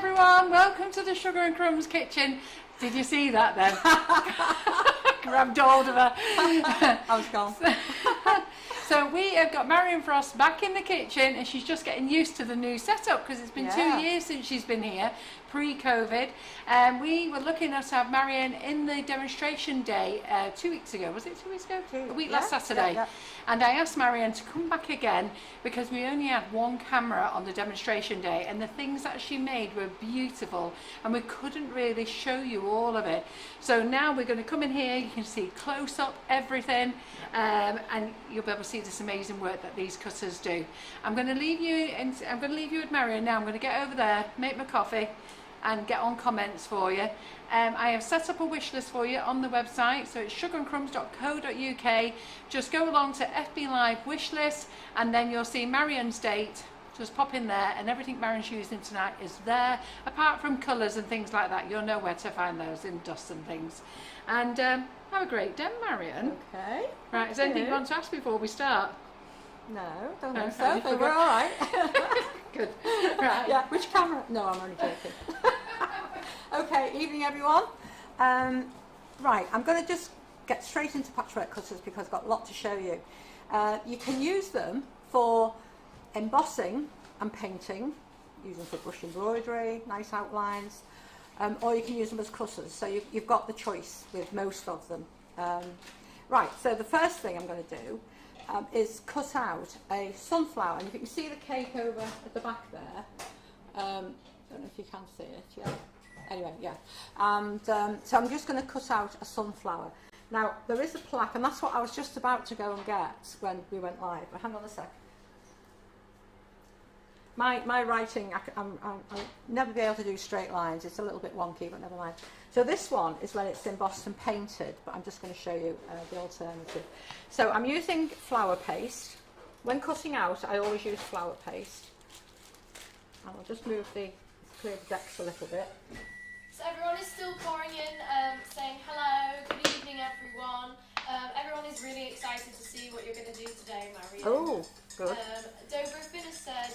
everyone, welcome to the Sugar and Crumbs kitchen. Did you see that then? Grabbed hold of her. I was gone. So we have got Marion Frost back in the kitchen, and she's just getting used to the new setup because it's been 2 years since she's been here, pre-COVID. We were lucky enough to have Marion in the demonstration day 2 weeks ago. Was it 2 weeks ago? A week last Saturday. And I asked Marion to come back again because we only had one camera on the demonstration day, and the things that she made were beautiful, and we couldn't really show you all of it. So now we're going to come in here. You can see close up everything, and you'll be able to see this amazing work that these cutters do. I'm going to leave you, and I'm going to leave you with Marion now. I'm going to get over there, make my coffee, and get on comments for you. I have set up a wish list for you on the website, so it's sugarandcrumbs.co.uk. Just go along to FB Live wish list, and then you'll see Marion's date. Just pop in there, and everything Marion's using tonight is there, apart from colours and things like that. You'll know where to find those in dust and things. And have a great day, Marion. Okay. Right, is there anything you want to ask before we start? No, don't think so. But we're all right. Good. Right. Yeah. Which camera? No, I'm only joking. Okay. Evening, everyone. Right. I'm going to just get straight into Patchwork Cutters because I've got a lot to show you. You can use them for embossing and painting, use them for brush embroidery, nice outlines, or you can use them as cutters. So you've got the choice with most of them. Right. So the first thing I'm going to do is cut out a sunflower, and if you can see the cake over at the back there, don't know if you can see it, yeah. Anyway, yeah. And so I'm just going to cut out a sunflower. Now there is a plaque, and that's what I was just about to go and get when we went live. But hang on a sec. My writing, I'll never be able to do straight lines. It's a little bit wonky, but never mind. So this one is when it's embossed and painted, but I'm just going to show you the alternative. So I'm using flour paste. When cutting out, I always use flour paste. And I'll just move clear the decks a little bit. So everyone is still pouring in, saying hello, good evening everyone. Everyone is really excited to see what you're going to do today, Marion. Oh, good. Dover has said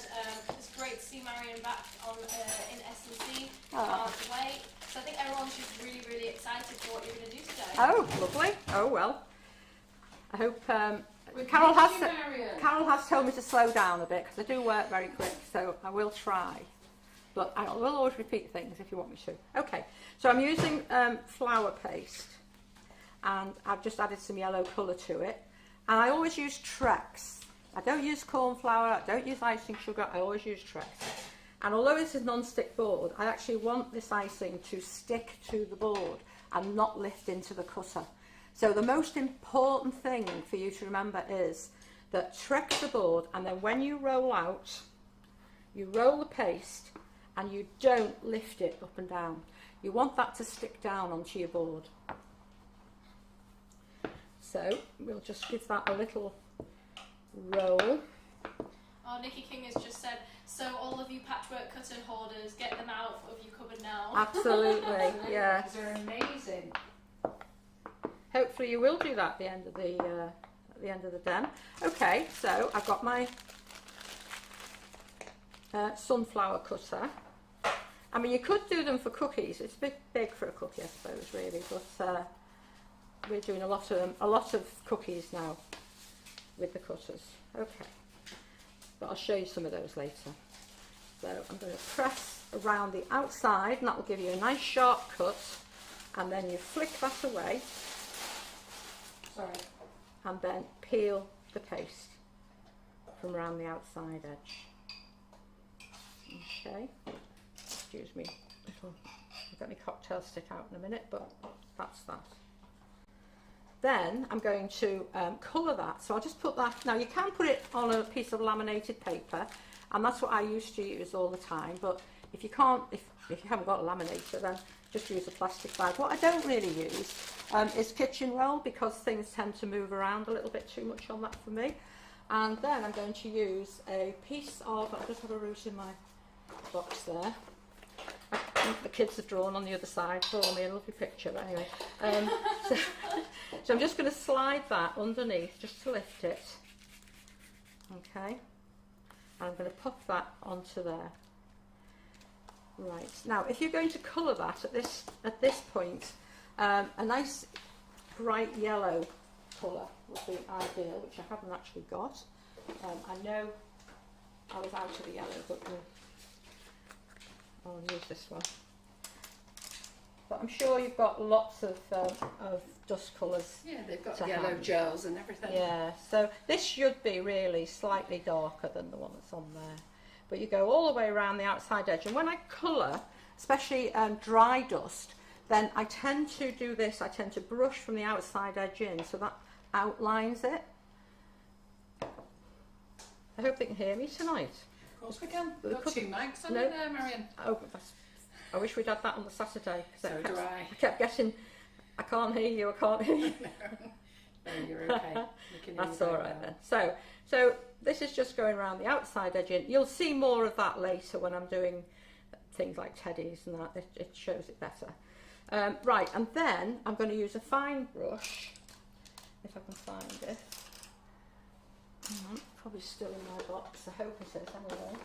it's great to see Marion back on in S&C. Can't wait. So I think everyone's just really, really excited for what you're going to do today. Oh, lovely. Oh, well. I hope Carol has told me to slow down a bit because I do work very quick, so I will try. But I will always repeat things if you want me to. Okay, so I'm using flour paste, and I've just added some yellow colour to it. And I always use Trex. I don't use corn flour, I don't use icing sugar, I always use Trex. And although it's a non-stick board, I actually want this icing to stick to the board and not lift into the cutter. So the most important thing for you to remember is that Trex the board, and then when you roll out, you roll the paste and you don't lift it up and down. You want that to stick down onto your board. So we'll just give that a little roll. Oh, Nikki King has just said, so all of you patchwork cutter hoarders, get them out of your cupboard now. Absolutely, yeah. They're amazing. Hopefully you will do that at the end of the dem. Okay, so I've got my sunflower cutter. I mean, you could do them for cookies. It's a bit big for a cookie, I suppose, really. But we're doing a lot of cookies now with the cutters. Okay, but I'll show you some of those later. So I'm going to press around the outside, and that will give you a nice sharp cut. And then you flick that away. Sorry. And then peel the paste from around the outside edge. Okay. Excuse me. I'll get my cocktail stick out in a minute, but that's that. Then I'm going to colour that. So I'll just put that. Now you can put it on a piece of laminated paper, and that's what I used to use all the time. But if you can't, if you haven't got a laminator, then just use a plastic bag. What I don't really use is kitchen roll, because things tend to move around a little bit too much on that for me. And then I'm going to use a piece of, I just have a root in my box there. The kids have drawn on the other side for me a lovely picture, but anyway. So I'm just going to slide that underneath just to lift it. Okay. And I'm going to pop that onto there. Right, now if you're going to colour that at this point, a nice bright yellow colour would be ideal, which I haven't actually got. I know I was out of the yellow, but I'll use this one. But I'm sure you've got lots of dust colours. Yeah, they've got yellow gels and everything. Yeah, so this should be really slightly darker than the one that's on there. But you go all the way around the outside edge. And when I colour, especially dry dust, then I tend to do this. I tend to brush from the outside edge in, so that outlines it. I hope they can hear me tonight. Of course we can. We've got two mics on no. there, Marion. Oh, I wish we'd had that on the Saturday. So do I. I kept getting, I can't hear you, I can't hear you. No, you're okay. That's all right then. So this is just going around the outside edge in. You'll see more of that later when I'm doing things like teddies and that. It shows it better. Right, and then I'm going to use a fine brush, if I can find it. Probably still in my box. I hope it is anyway.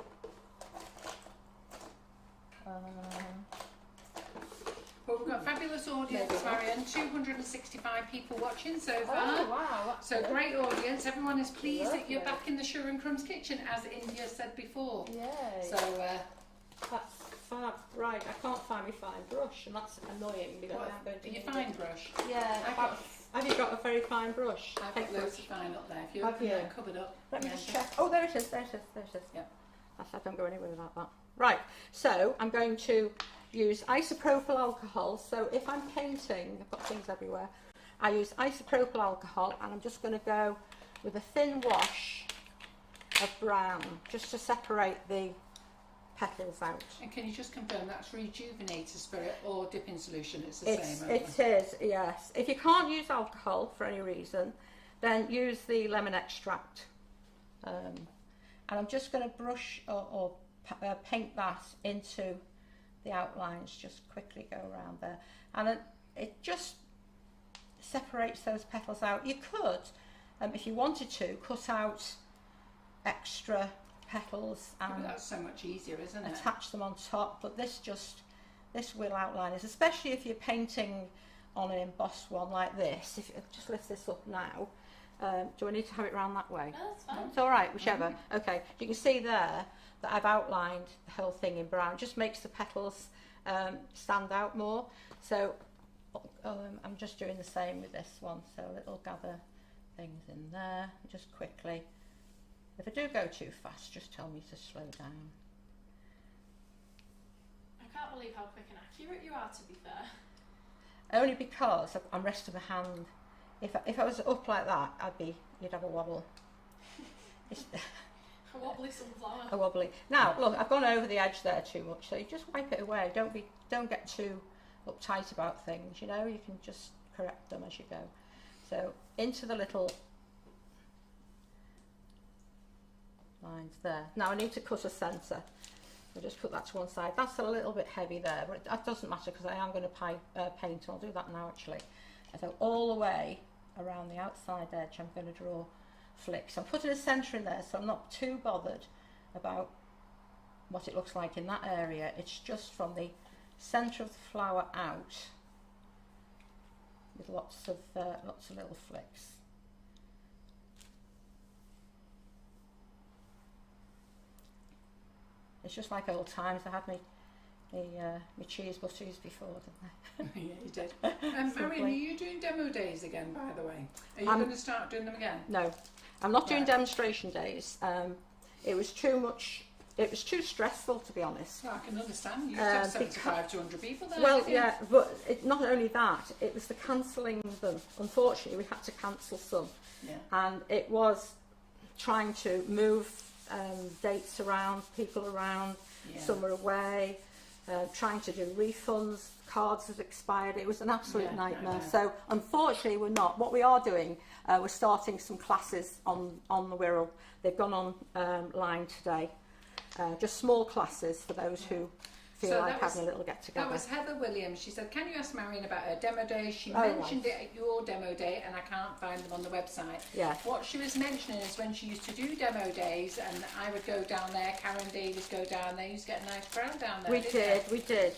Well, we've got a fabulous audience, Marion. 265 people watching so far. Oh, wow. So great audience. Everyone is pleased that you're back in the Sugar and Crumbs kitchen, as India said before. Yay. So that's fab. Right, I can't find my fine brush, and that's annoying because I'm going to your fine brush. Yeah. Have you got a very fine brush? I've got loads of fine up there. If you Have open you? that cupboard up. Let me just check. Oh, there it is. There it is. There it is. Yep. I don't go anywhere without that. Right. So I'm going to use isopropyl alcohol. So if I'm painting, I've got things everywhere. I use isopropyl alcohol, and I'm just going to go with a thin wash of brown, just to separate the petals out. And can you just confirm that's Rejuvenator Spirit or dipping solution? It's the same. It is, yes. If you can't use alcohol for any reason, then use the lemon extract. And I'm just going to brush or paint that into the outlines, just quickly go around there. And it just separates those petals out. You could, if you wanted to, cut out extra petals and that's so much easier, isn't it? Attach them on top, but this will outline it, especially if you're painting on an embossed one like this. If you just lift this up now, do I need to have it round that way? No, that's fine. It's all right, whichever. Okay, you can see there that I've outlined the whole thing in brown. It just makes the petals stand out more. So I'm just doing the same with this one. So little gather things in there, just quickly. If I do go too fast, just tell me to slow down. I can't believe how quick and accurate you are, to be fair. Only because I'm resting my hand. If I was up like that, you'd have a wobble. A wobbly sunflower. A wobbly. Now look, I've gone over the edge there too much, so you just wipe it away. Don't get too uptight about things. You know, you can just correct them as you go. So into the little lines there. Now I need to cut a centre. I'll just put that to one side. That's a little bit heavy there, but that doesn't matter because I am going to paint. I'll do that now actually. And so all the way around the outside edge I'm going to draw flicks. I'm putting a centre in there, so I'm not too bothered about what it looks like in that area. It's just from the centre of the flower out with lots of little flicks. It's just like old times. I had my cheese butties before, didn't I? Yeah, you did. Marion, are you doing demo days again, by the way? Are you going to start doing them again? No, I'm not doing demonstration days. It was too much. It was too stressful, to be honest. Well, I can understand. You have 75 to 100 people there. Well, yeah, but not only that, it was the cancelling them. Unfortunately, we had to cancel some. Yeah. And it was trying to move dates around, people around, some were away, trying to do refunds, cards had expired. It was an absolute nightmare. So unfortunately we're not. What we are doing, we're starting some classes on the Wirral. They've gone on line today. Just small classes for those who feel like having a little get together. That was Heather Williams. She said, can you ask Marion about her demo day? She mentioned it at your demo day, and I can't find them on the website. Yeah. What she was mentioning is when she used to do demo days, and I would go down there, Karen Davies go down there, you used to get a nice crowd down there. We did.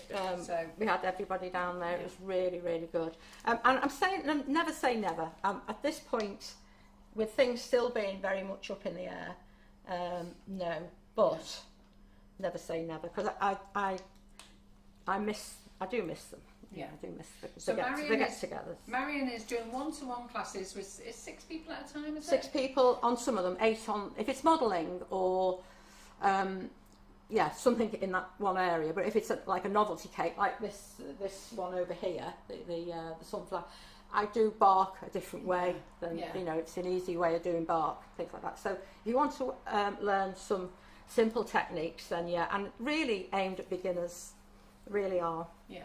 We had everybody down there. It was really, really good. And I'm saying, never say never. At this point, with things still being very much up in the air, no, but never say never, because I do miss them. Yeah, I do miss the get-togethers. Marion is doing one-to-one classes with 6 people at a time, is it? 6 people on some of them, 8 on, if it's modelling or, something in that one area. But if it's like a novelty cake, like this one over here, the sunflower, I do bark a different way than, it's an easy way of doing bark, things like that. So if you want to learn some simple techniques, then and really aimed at beginners, really are. Yeah.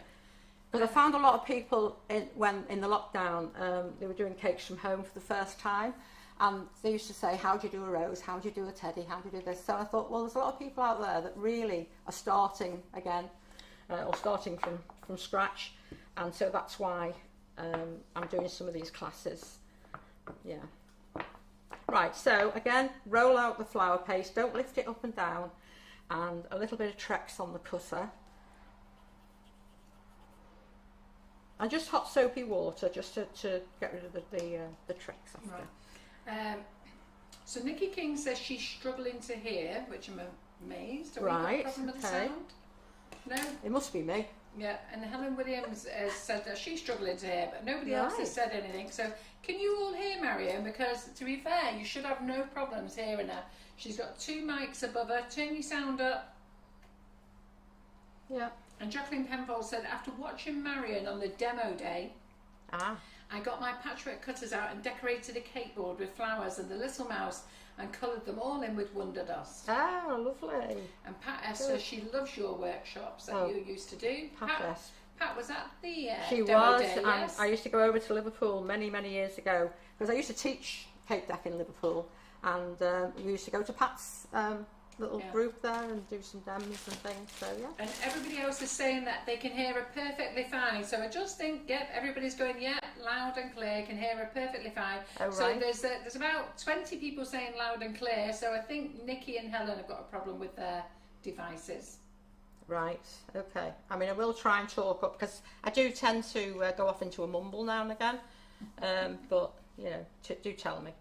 But I found a lot of people when in the lockdown, they were doing cakes from home for the first time, and they used to say, how do you do a rose, how do you do a teddy, how do you do this? So I thought, well, there's a lot of people out there that really are starting again, or starting from scratch, and so that's why I'm doing some of these classes. Yeah. Right, so again, roll out the flour paste, don't lift it up and down, and a little bit of Trex on the cutter. And just hot soapy water, just to get rid of the Trex off. Right. So Nikki King says she's struggling to hear, which I'm amazed. Have we got a problem with the sound? No? It must be me. Yeah, and Helen Williams has said that she's struggling to hear, but nobody else has said anything. So can you all hear Marion? Because to be fair, you should have no problems hearing her. She's got 2 mics above her. Turn your sound up. Yeah. And Jacqueline Penfold said, after watching Marion on the demo day, I got my patchwork cutters out and decorated a cake board with flowers and the little mouse and coloured them all in with Wonderdust. Oh, lovely. And Pat S says she loves your workshops that you used to do. Pat was at the demo day, yes? I used to go over to Liverpool many, many years ago, because I used to teach cake deck in Liverpool, and we used to go to Pat's little group there and do some demos and things, so yeah. And everybody else is saying that they can hear her perfectly fine, so I just think, everybody's going, loud and clear, can hear her perfectly fine. Oh, right. So there's about 20 people saying loud and clear, so I think Nikki and Helen have got a problem with their devices. Right, okay. I mean, I will try and talk up, because I do tend to go off into a mumble now and again, but, do tell me.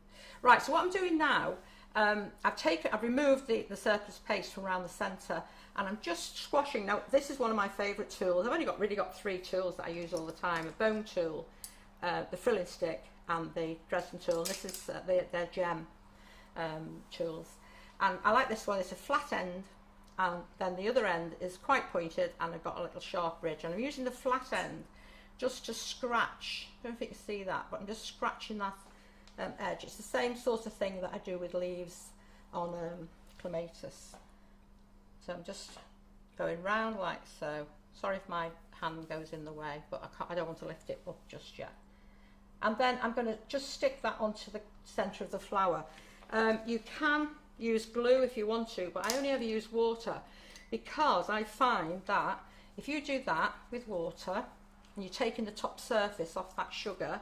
Right, so what I'm doing now, I've removed the surplus paste from around the centre, and I'm just squashing. Now, this is one of my favourite tools. I've only really got 3 tools that I use all the time: a bone tool, the frilling stick, and the Dresden tool. This is their gem tools, and I like this one. It's a flat end, and then the other end is quite pointed, and I've got a little sharp ridge. And I'm using the flat end just to scratch. I don't know if you can see that, but I'm just scratching that edge. It's the same sort of thing that I do with leaves on clematis. So I'm just going round like so. Sorry if my hand goes in the way, but I don't want to lift it up just yet. And then I'm going to just stick that onto the centre of the flower. You can use glue if you want to, but I only ever use water, because I find that if you do that with water and you're taking the top surface off that sugar,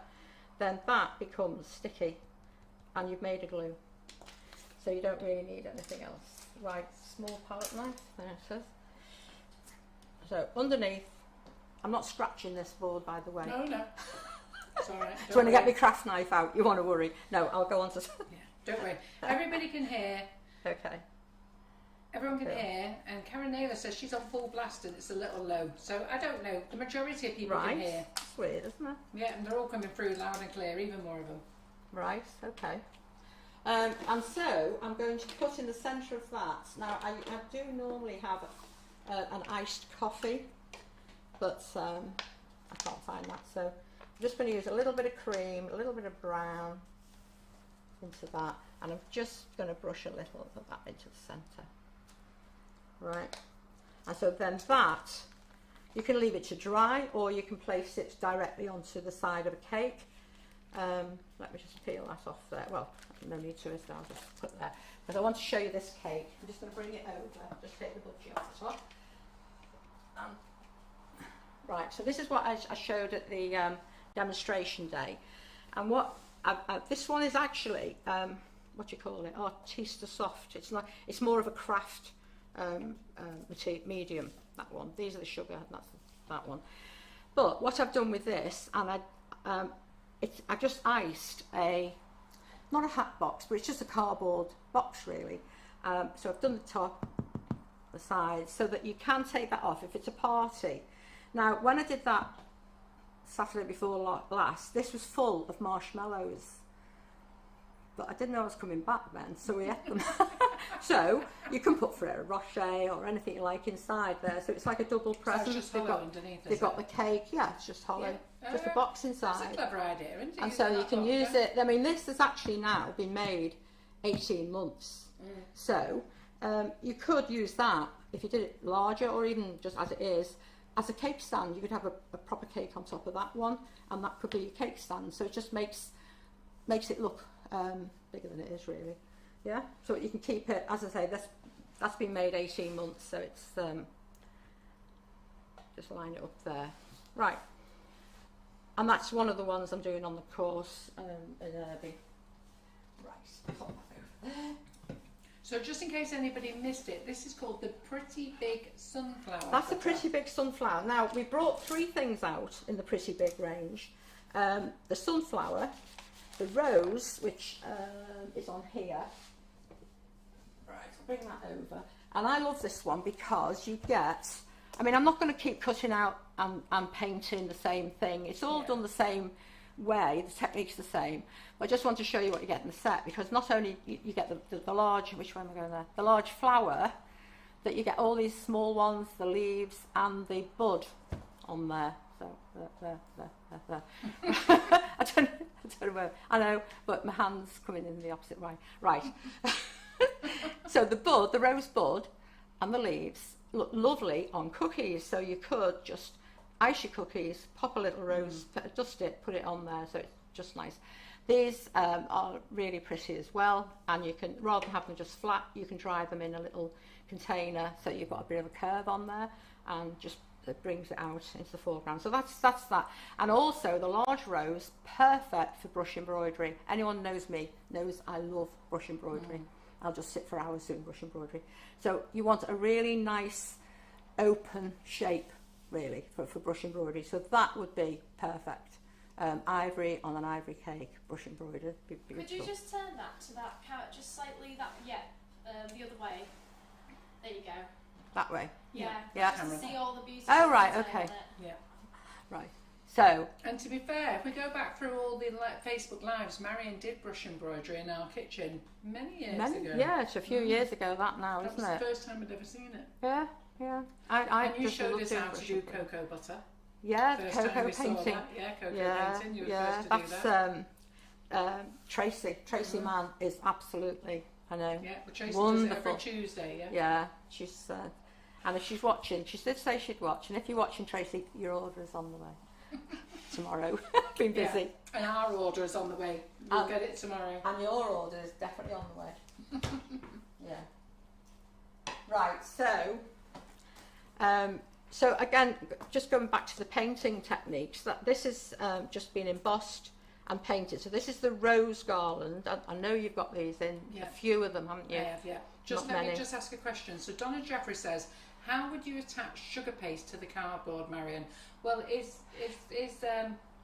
then that becomes sticky and you've made a glue. So you don't really need anything else. Right, small palette knife, there it is. So underneath, I'm not scratching this board, by the way. No. It's all right. So when I get my craft knife out, you want to worry. No, I'll go on to... Don't worry. Everybody can hear. Okay. Everyone can hear, and Karen Naylor says she's on full blast and it's a little low. So I don't know. The majority of people can hear. That's weird, isn't it? Yeah, and they're all coming through loud and clear, even more of them. Right, okay. And so I'm going to put in the centre of that. Now, I do normally have an iced coffee, but I can't find that. So I'm just going to use a little bit of cream, a little bit of brown into that, and I'm just going to brush a little of that into the centre. Right, and so then that, you can leave it to dry, or you can place it directly onto the side of a cake. Let me just peel that off there. Well, no need to, so I'll just put there. But I want to show you this cake. I'm just going to bring it over, just take the budgie off the top. Right, so this is what I showed at the demonstration day, and what this one is actually what do you call it? Artista soft. It's not. It's more of a craft medium. That one. These are the sugar. That's that one. But what I've done with this, and I just iced not a hat box, but it's just a cardboard box really. So I've done the top, the sides, so that you can take that off if it's a party. Now, when I did that Saturday before last, this was full of marshmallows. But I didn't know I was coming back then, so we ate them. So you can put Ferrero Rocher or anything you like inside there. So it's like a double present. So it's just hollow underneath. They've got the cake. Yeah, it's just hollow. Yeah. Just a box inside. That's a clever idea, isn't it? And so you can use it. I mean, this has actually now been made 18 months. So you could use that if you did it larger or even just as it is. As a cake stand, you could have a proper cake on top of that one, and that could be your cake stand. So it just makes it look bigger than it is really. Yeah. So you can keep it. As I say, that's been made 18 months, so it's just line it up there. Right. And that's one of the ones I'm doing on the course in Irby. Right. Pop that over there. So just in case anybody missed it, this is called the Pretty Big Sunflower. That's a Pretty Big Sunflower. Now, we brought 3 things out in the Pretty Big range. The sunflower, the rose, which is on here. Right, I'll bring that over. And I love this one because you get... I mean, I'm not going to keep cutting out and painting the same thing. It's all done the same way, the technique's the same. But I just want to show you what you get in the set, because not only you get the large, which one am I going there? The large flower, that you get all these small ones, the leaves and the bud on there. So there. I don't know where, I know, but my hand's coming in the opposite way. Right. So the bud, the rose bud and the leaves look lovely on cookies, so you could just ice your cookies, pop a little rose, dust it, put it on there, so it's just nice. These are really pretty as well, and you can, rather than have them just flat, you can dry them in a little container, so you've got a bit of a curve on there, and just it brings it out into the foreground. So that's that. And also the large rose, perfect for brush embroidery. Anyone knows me knows I love brush embroidery. I'll just sit for hours doing brush embroidery. So you want a really nice open shape really for brush embroidery, so that would be perfect. Ivory on an ivory cake, brush embroidered. Could you just turn that to that carrot just slightly, the other way? There you go. That way? Yeah. Just to see all the beauty. Oh right, okay. Yeah. Right. So. And to be fair, if we go back through all the Facebook lives, Marion did brush embroidery in our kitchen many years ago. Yeah, it's a few years ago that now, isn't it? That was the first time I'd ever seen it. Yeah, yeah. And you showed us how to do cocoa butter. Yeah, first cocoa painting. Yeah, cocoa painting. You were first to do that. Tracy Mann is absolutely, I know. Yeah, well, Tracy wonderful. does it every Tuesday, yeah? Yeah, she's, and if she's watching, she did say she'd watch, and if you're watching, Tracy, your order is on the way. Tomorrow. Been busy. Yeah. And our order is on the way. We'll get it tomorrow. And your order is definitely on the way. Yeah. Right, so again, just going back to the painting techniques, that this is just been embossed and painted. So this is the rose garland. I know you've got these in a few of them, haven't you? Yeah. Just let me just ask a question. So Donna Jeffrey says, how would you attach sugar paste to the cardboard, Marion? Well,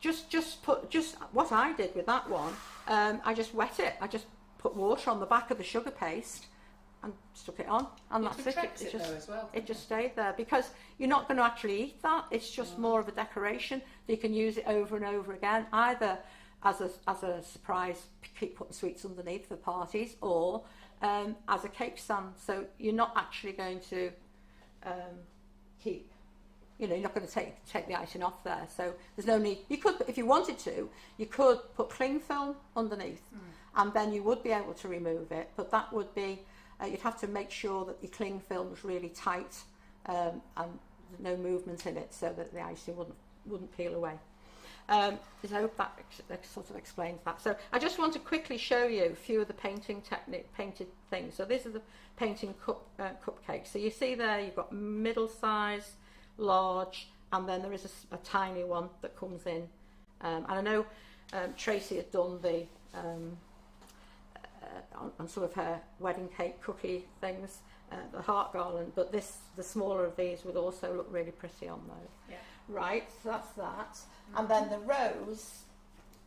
just what I did with that one. I just wet it. I just put water on the back of the sugar paste and stuck it on, and that's it. It just stayed there, because you're not going to actually eat that. It's just more of a decoration. You can use it over and over again, either as a surprise, keep putting sweets underneath for parties, or as a cake stand. So you're not actually going to keep. You're not going to take the icing off there, so there's no need. You could, if you wanted to, you could put cling film underneath, and then you would be able to remove it. But that would be, you'd have to make sure that the cling film was really tight, and there's no movement in it, so that the icing wouldn't peel away. So I hope that sort of explains that. So I just want to quickly show you a few of the painted things. So this is the painting cupcake. So you see there, you've got middle size, large, and then there is a tiny one that comes in. And I know Tracy had done the on some of her wedding cake cookie things, the heart garland, but the smaller of these would also look really pretty on those. Yeah. Right, so that's that. And then the rose,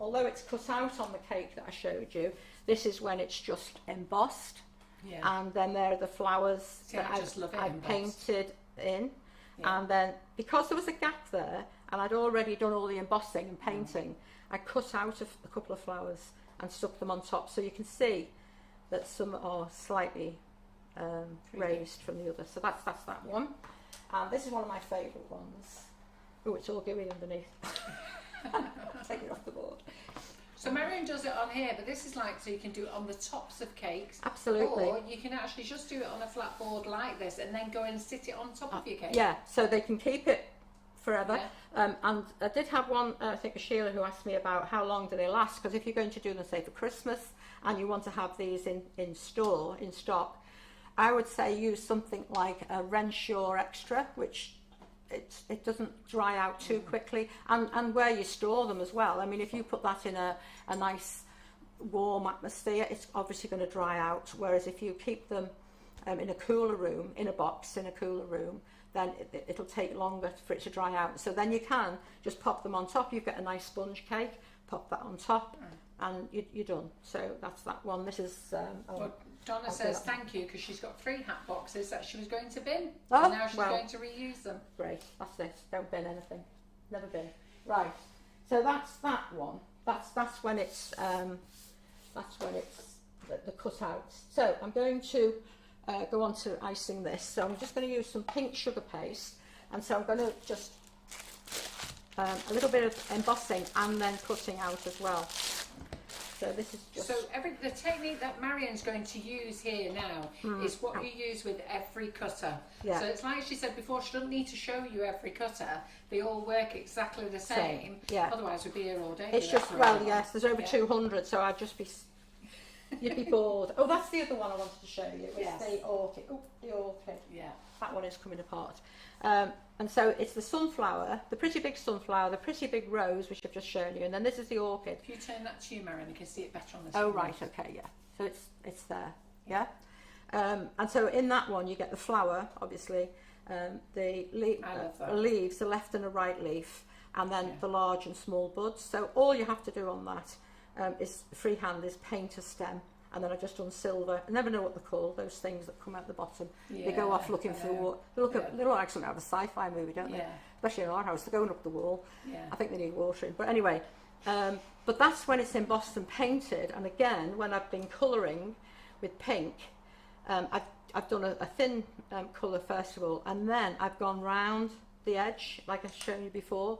although it's cut out on the cake that I showed you, this is when it's just embossed. Yeah. And then there are the flowers that I painted in. Yeah. And then, because there was a gap there, and I'd already done all the embossing and painting, I cut out a couple of flowers and stuck them on top, so you can see that some are slightly raised from the other. So that's that one. And this is one of my favourite ones. Oh, it's all gooey underneath. Take it off the board. So Marion does it on here, but this is like, so you can do it on the tops of cakes. Absolutely. Or you can actually just do it on a flat board like this and then go and sit it on top of your cake. Yeah, so they can keep it forever. Yeah. And I did have one, I think it was Sheila, who asked me about how long do they last, because if you're going to do them, say, for Christmas and you want to have these in stock, I would say use something like a Renshaw Extra, which it doesn't dry out too quickly, and where you store them as well. I mean, if you put that in a nice warm atmosphere, it's obviously going to dry out, whereas if you keep them in a cooler room, in a box in a cooler room, then it'll take longer for it to dry out. So then you can just pop them on top. You've got a nice sponge cake, pop that on top, and you're done. So that's that one. This is well, Donna says thank you, because she's got 3 hat boxes that she was going to bin, oh, and now she's going to reuse them. Great, that's this. Don't bin anything. Never bin. Right. So that's that one. That's when it's the cutout. So I'm going to go on to icing this. So I'm just going to use some pink sugar paste, and so I'm going to just a little bit of embossing and then cutting out as well. So this is just... So the technique that Marion's going to use here now is what you use with every cutter. Yeah. So it's like she said before, she doesn't need to show you every cutter. They all work exactly the same. Yeah. Otherwise we'd be here all day. It's just, well, yes, there's over 200, so I'd just be... You'd be bored. Oh, that's the other one I wanted to show you. It's the orchid. Oh, the orchid. Yeah. That one is coming apart. And so it's the sunflower, the pretty big sunflower, the pretty big rose, which I've just shown you, and then this is the orchid. If you turn that to you, Marion, you can see it better on this. Oh, right, okay, yeah. So it's there, yeah. And so in that one, you get the flower, obviously, the leaves, the left and the right leaf, and then the large and small buds. So all you have to do on that is freehand is paint a stem. And then I've just done silver. I never know what they're called, those things that come out the bottom. Yeah, they go off looking for water. They look like something out of a sci-fi movie, don't they? Especially in our house, they're going up the wall. Yeah. I think they need watering. But anyway, but that's when it's embossed and painted. And again, when I've been colouring with pink, I've done a thin colour first of all, and then I've gone round the edge, like I've shown you before,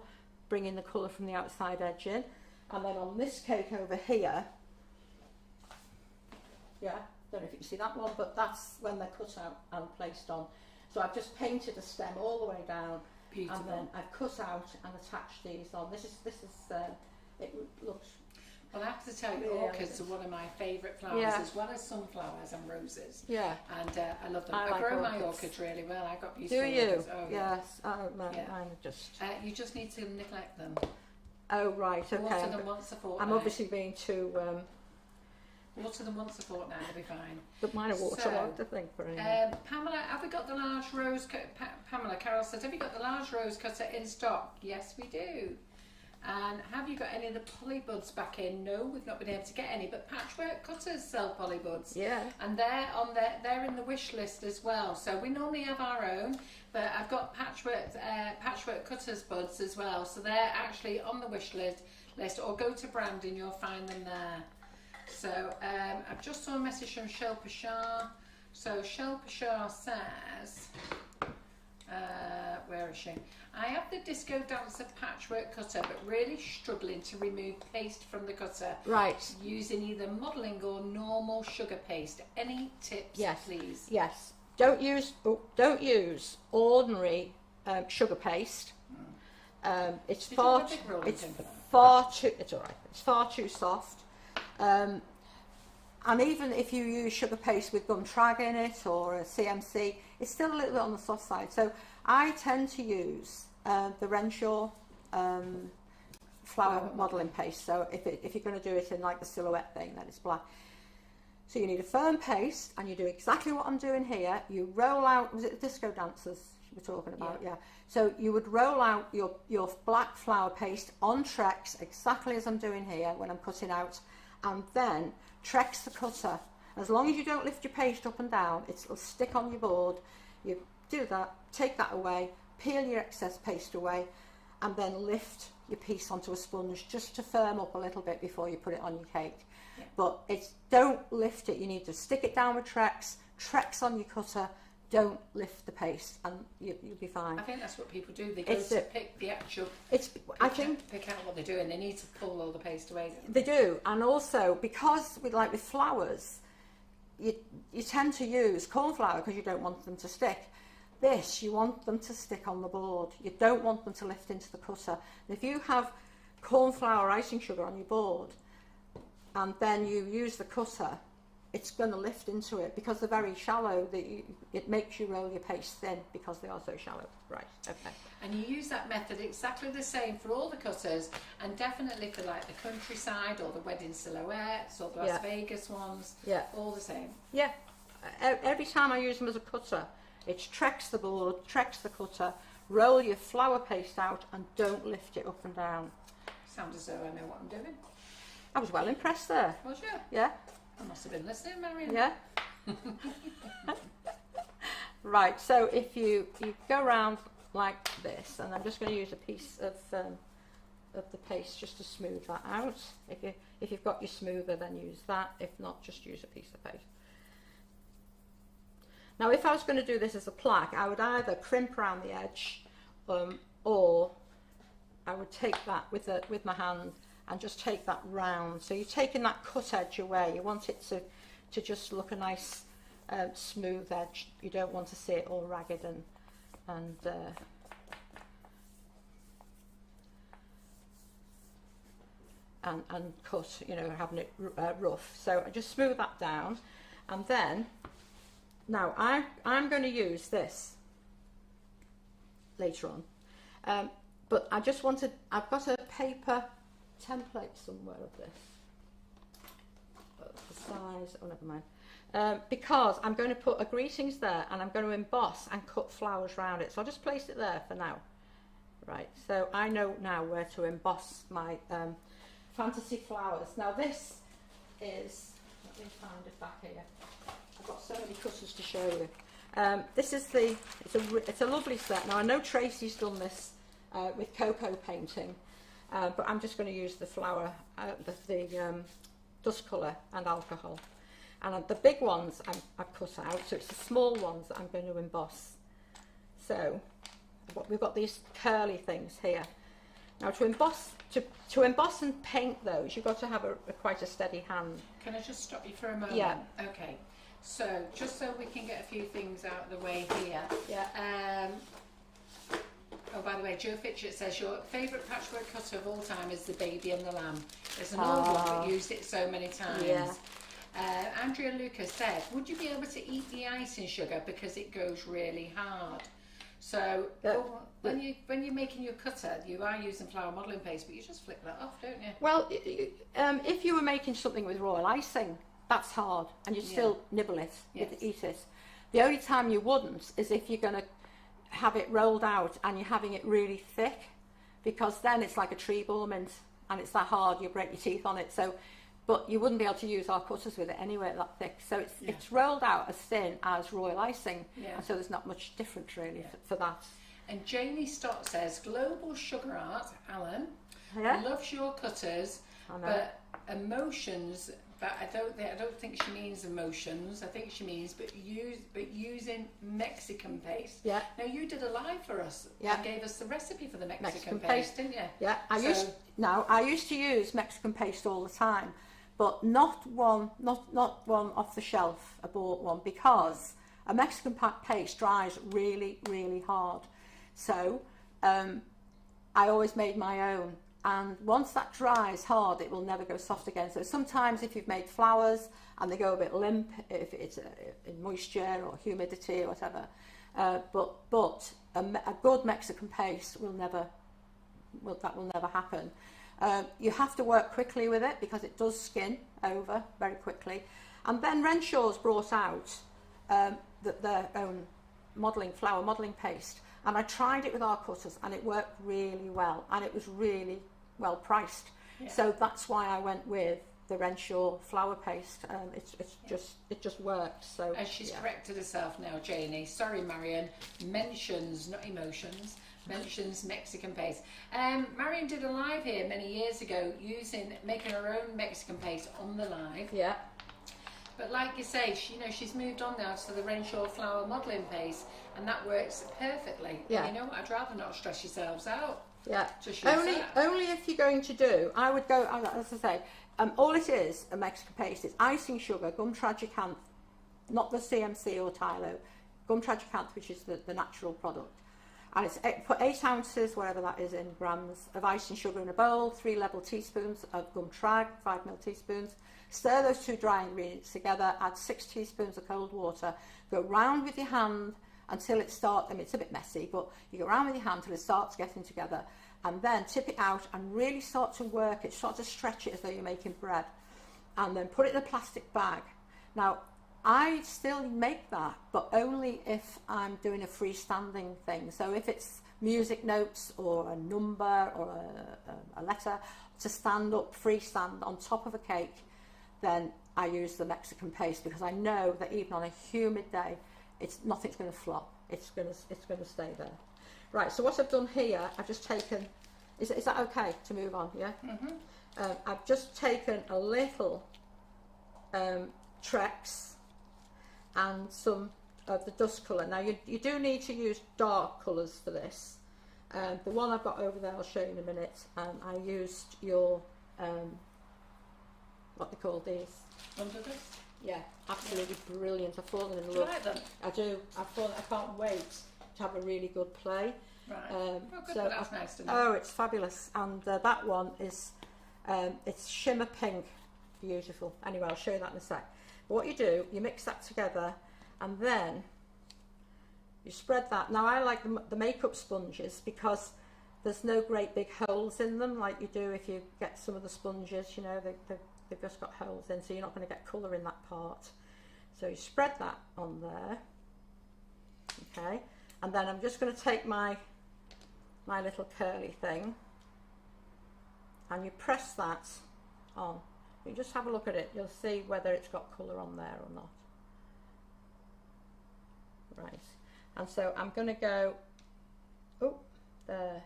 bringing the colour from the outside edge in. And then on this cake over here, yeah, don't know if you can see that one, but that's when they're cut out and placed on. So I've just painted a stem all the way down. Beautiful. And then I've cut out and attached these on. This is it looks... Well, I have to tell you, orchids are one of my favourite flowers, as well as sunflowers and roses. Yeah. And I love them. I like grow my orchids really well. I got beautiful orchids. Do you? Oh, yes. Oh, mine just... you just need to neglect them. Oh, right, okay. Water them once a fortnight. I'm obviously being too... Water them once a fortnight, they'll be fine. But mine are waterlogged, I think. Pamela, have we got the large rose cutter? Pamela, Carol says, have you got the large rose cutter in stock? Yes, we do. And have you got any of the polybuds back in? No, we've not been able to get any, but Patchwork Cutters sell polybuds. Yeah. And they're in the wish list as well. So we normally have our own, but I've got Patchwork Cutters buds as well. So they're actually on the wish list, or go to Brandon, you'll find them there. So I've just saw a message from Shel Pashar. So Shel Pashar says, where is she? I have the Disco Dancer Patchwork Cutter, but really struggling to remove paste from the cutter. Right. Using either modelling or normal sugar paste. Any tips, please? Yes. Don't use ordinary sugar paste. It's far too soft. And And even if you use sugar paste with gum trag in it or a CMC, it's still a little bit on the soft side. So I tend to use the Renshaw flower modelling paste. So if you're going to do it in like the silhouette thing, then it's black. So you need a firm paste, and you do exactly what I'm doing here. You roll out, was it the disco dancers we're talking about? Yeah. So you would roll out your black flower paste on Trex, exactly as I'm doing here when I'm cutting out, and then Trex the cutter. As long as you don't lift your paste up and down, it'll stick on your board. You do that, take that away, peel your excess paste away, and then lift your piece onto a sponge just to firm up a little bit before you put it on your cake. Yeah. But don't lift it. You need to stick it down with Trex on your cutter. Don't lift the paste, and you'll be fine. I think that's what people do. They go to pick the actual. Pick out what they're doing. They need to pull all the paste away. They do, and also because with flowers, you tend to use corn flour because you don't want them to stick. This, you want them to stick on the board. You don't want them to lift into the cutter. And if you have corn flour icing sugar on your board, and then you use the cutter, it's going to lift into it because they're very shallow. It makes you roll your paste thin because they are so shallow. Right, okay. And you use that method exactly the same for all the cutters, and definitely for like the countryside or the wedding silhouettes or the Las Vegas ones. Yeah. All the same. Yeah. Every time I use them as a cutter, it's Trex the board, Trex the cutter, roll your flour paste out, and don't lift it up and down. Sounds as though I know what I'm doing. I was well impressed there. Was you? Yeah. I must have been listening, Marion. Yeah. Right, so if you go around like this, and I'm just going to use a piece of the paste just to smooth that out. If you've got your smoother, then use that. If not, just use a piece of paste. Now, if I was going to do this as a plaque, I would either crimp around the edge, or I would take that with my hand and just take that round. So you're taking that cut edge away. You want it to just look a nice smooth edge. You don't want to see it all ragged and cut, having it rough. So I just smooth that down, and then now I'm going to use this later on, but I've got a paper template somewhere of this. The size, oh never mind. Because I'm going to put a greetings there, and I'm going to emboss and cut flowers around it. So I'll just place it there for now. Right, so I know now where to emboss my fantasy flowers. Now this is, let me find it back here. I've got so many cutters to show you. This is it's a lovely set. Now I know Tracy's done this with cocoa painting. But I'm just going to use the flower, the dust colour and alcohol. And the big ones I've cut out, so it's the small ones that I'm going to emboss. So we've got these curly things here. Now to emboss and paint those, you've got to have quite a steady hand. Can I just stop you for a moment? Yeah. Okay. So just so we can get a few things out of the way here. Yeah. Oh, by the way, Joe Fitchett says your favourite patchwork cutter of all time is the Baby and the Lamb. There's an old one that used it so many times. Yeah. Andrea Lucas said, would you be able to eat the icing sugar because it goes really hard? So when you're making your cutter, you are using flour modelling paste, but you just flick that off, don't you? Well, if you were making something with royal icing, that's hard, and you'd still nibble it, you'd eat it. The only time you wouldn't is if you're going to have it rolled out and you're having it really thick, because then it's like a tree ball mint and it's that hard you break your teeth on it. So, but you wouldn't be able to use our cutters with it anyway that thick. So it's rolled out as thin as royal icing, and so there's not much difference really for that. And Jamie Stott says global sugar art, Alan, loves your cutters, but emotions. But I don't think she means emotions. I think she means but using Mexican paste. Yeah. Now you did a live for us. Yeah. And gave us the recipe for the Mexican paste, didn't you? Yeah. I used to use Mexican paste all the time, but not one off the shelf. I bought one because a Mexican paste dries really, really hard. So I always made my own. and once that dries hard, it will never go soft again. So sometimes if you've made flowers and they go a bit limp, if it's in moisture or humidity or whatever, but a good Mexican paste will never happen. You have to work quickly with it because it does skin over very quickly. And then Renshaw's brought out their own flower modelling paste, and I tried it with our cutters and it worked really well, and it was really well priced. Yeah. So that's why I went with the Renshaw flower paste. It just worked. So as she's corrected herself now, Janie. Sorry, Marion. Mentions, not emotions. Mentions Mexican paste. Marion did a live here many years ago making her own Mexican paste on the live. Yeah. But like you say, she's moved on now to the Renshaw flower modelling paste, and that works perfectly. Yeah. And I'd rather not stress yourselves out. Yeah. Only if you're going to do, I would go, as I say, all it is, a Mexican paste, it's icing sugar, gum tragacanth, not the CMC or Tylo, gum tragacanth, which is the natural product. And it's put 8 ounces, whatever that is in grams, of icing sugar in a bowl, 3 level teaspoons of gum trag, 5 ml teaspoons. Stir those 2 dry ingredients together, add 6 teaspoons of cold water, go round with your hand until it starts, it's a bit messy, but you go round with your hand until it starts getting together, and then tip it out and really start to work it, start to stretch it as though you're making bread, and then put it in a plastic bag. Now, I still make that, but only if I'm doing a freestanding thing. So if it's music notes or a number or a letter to stand up, freestand on top of a cake, then I use the Mexican paste, because I know that even on a humid day, nothing's going to flop. It's going to stay there. Right. So what I've done here, I've just taken. Is that okay to move on? Yeah. Mm-hmm. I've just taken a little Trex and some of the dust colour. Now you do need to use dark colours for this. The one I've got over there, I'll show you in a minute. I used your what they call these. Wonderdust? Yeah, absolutely brilliant. I've fallen in love. Do you like them? I do. I can't wait to have a really good play. Right. Good, so that's nice to know. Oh, it's fabulous. And that one is, it's shimmer pink. Beautiful. Anyway, I'll show you that in a sec. But what you do, you mix that together, and then you spread that. Now, I like the makeup sponges because there's no great big holes in them like you do if you get some of the sponges, they've just got holes in, so you're not going to get colour in that part. So you spread that on there, okay, and then I'm just going to take my little curly thing, and you press that on. You just have a look at it, you'll see whether it's got colour on there or not. Right, and so I'm going to go, there.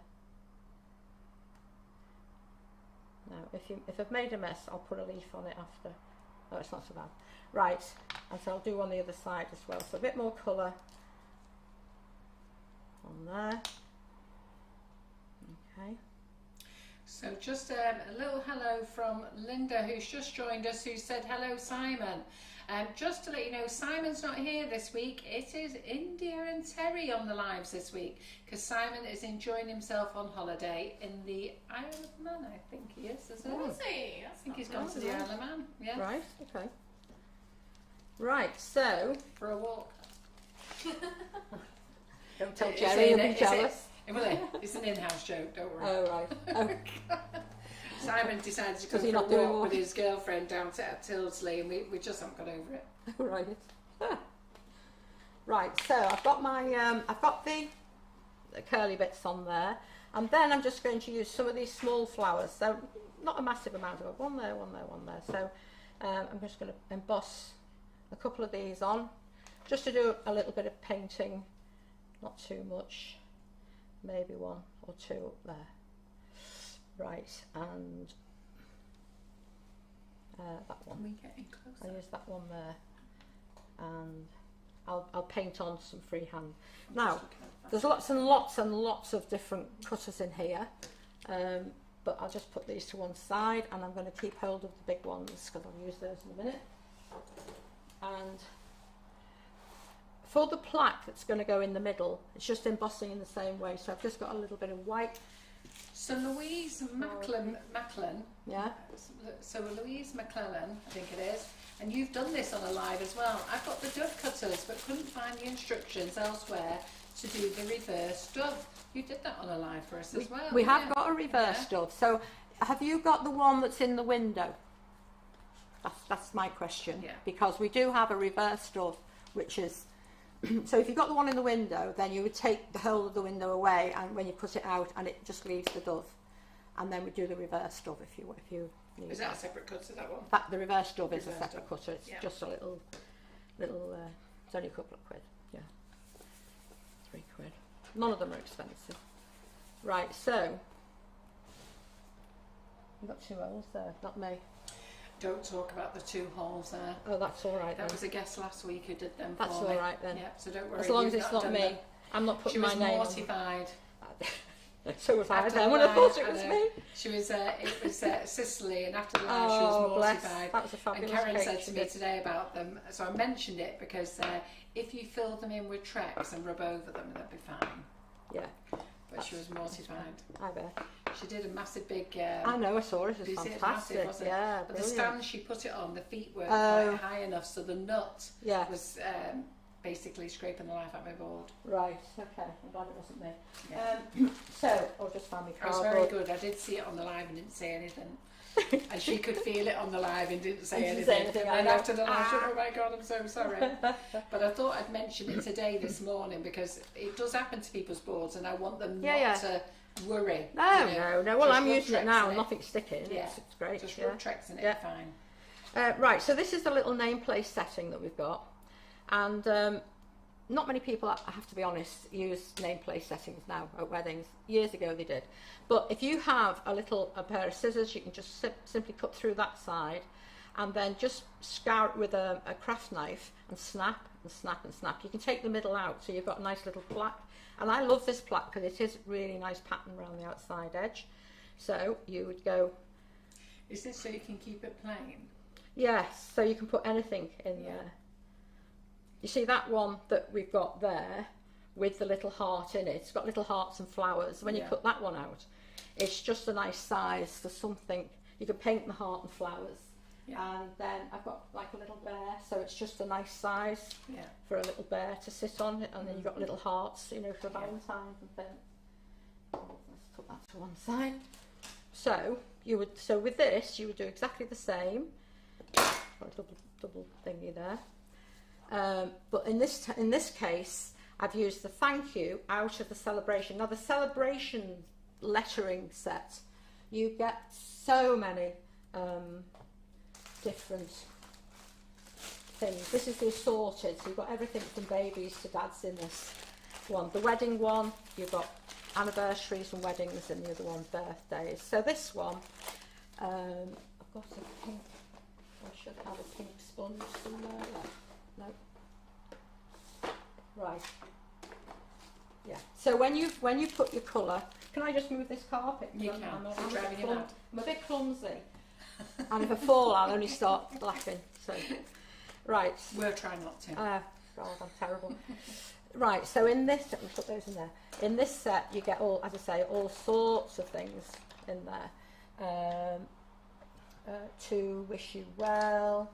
Now, if I've made a mess, I'll put a leaf on it after. No, it's not so bad. Right, and so I'll do on the other side as well. So a bit more colour on there. Okay. So just a little hello from Linda, who's just joined us, who said, hello, Simon. Just to let you know, Simon's not here this week. It is India and Terry on the lives this week, because Simon is enjoying himself on holiday in the Isle of Man, I think he is, isn't Oh, he? is he? I think he's gone to the Isle of Man, yeah. Right, okay. Right, so... For a walk. Don't tell Jerry, he'll be jealous. It's an in-house joke, don't worry. Oh, right. Oh. Simon decided to go for a walk with his girlfriend down to Tildesley, and we just haven't got over it. Right. Right, so I've got my I've got the curly bits on there, and then I'm just going to use some of these small flowers. So not a massive amount of it. One there, one there, one there. So I'm just going to emboss a couple of these on, just to do a little bit of painting, not too much. Maybe 1 or 2 up there. Right, and that one. Are we getting closer? I'll use that one there, and I'll paint on some freehand. Now, there's lots and lots and lots of different cutters in here, but I'll just put these to one side, and I'm going to keep hold of the big ones because I'll use those in a minute. And for the plaque that's going to go in the middle, it's just embossing in the same way. So I've just got a little bit of white So Louise Macklin, yeah. So Louise McClellan, I think it is, and you've done this on a live as well. I've got the dove cutters, but couldn't find the instructions elsewhere to do the reverse dove. You did that on a live for us as well. We have got a reverse dove. So have you got the one that's in the window? That's my question. Yeah. Because we do have a reverse dove, which is, so if you've got the one in the window, then you would take the whole of the window away, and when you put it out, and it just leaves the dove. And then we do the reverse dove if you need. Is that a separate cutter, that one? The reverse dove is a separate cutter. It's just a little, it's only a couple of quid. Yeah. £3. None of them are expensive. Right, so you've got 2 holes there, not me. Don't talk about the 2 holes there. Oh, that's all right then. That was a guest last week who did them That's for me. all right then. Yeah, so don't worry. As long as it's not me. Them. I'm not putting my name on. She was mortified. So was I then when I thought it was me. She was, it was Sicily, and after the live she was mortified. That was a fabulous and Karen cake said to me today about them, so I mentioned it because if you fill them in with Trex and rub over them, they'd be fine. Yeah. But she was mortified. I bet. She did a massive big... I know, I saw it. It was fantastic. Massive, wasn't it? Yeah, but the stand she put it on, the feet weren't quite high enough, so the nut was basically scraping the life out of my board. Right, okay. I'm glad it wasn't me. Yeah. So, I'll just find my cardboard. It was very good. I did see it on the live and didn't say anything. And she could feel it on the live and didn't say anything. And after the live, she said, oh my God, I'm so sorry. But I thought I'd mention it today, this morning, because it does happen to people's boards, and I want them not to worry. No. Well, I'm using it now and nothing's sticking. Yeah. It's great. Just rub Trex in it, fine. Right, so this is the little nameplate setting that we've got. And not many people, I have to be honest, use nameplate settings now at weddings. Years ago they did. But if you have a pair of scissors, you can just simply cut through that side and then just scour it with a craft knife and snap and snap and snap. You can take the middle out, so you've got a nice little plaque. And I love this plaque because it is really nice pattern around the outside edge. So you would go... Is this so you can keep it plain? Yes, so you can put anything in there. You see that one that we've got there with the little heart in it, it's got little hearts and flowers. When you cut that one out, it's just a nice size for something. You can paint the heart and flowers. And then I've got like a little bear, so it's just a nice size for a little bear to sit on. And then you've got little hearts, you know, for Valentine's and things. Let's put that to one side. So with this, you would do exactly the same. Got a double thingy there. But in this case, I've used the thank you out of the celebration. Now the celebration lettering set, you get so many different things. This is the assorted, so you've got everything from babies to dads in this one. The wedding one, you've got anniversaries and weddings, and the other one birthdays. So this one, I've got a pink, I should have a pink sponge somewhere. No. Right. Yeah. So when you put your colour, can I just move this carpet? You can. I'm a bit clumsy, and if I fall, I'll only start laughing. So, right. We'll try not to. God, I'm terrible. Right. So in this, let me put those in there. In this set, you get all, as I say, all sorts of things in there. To wish you well.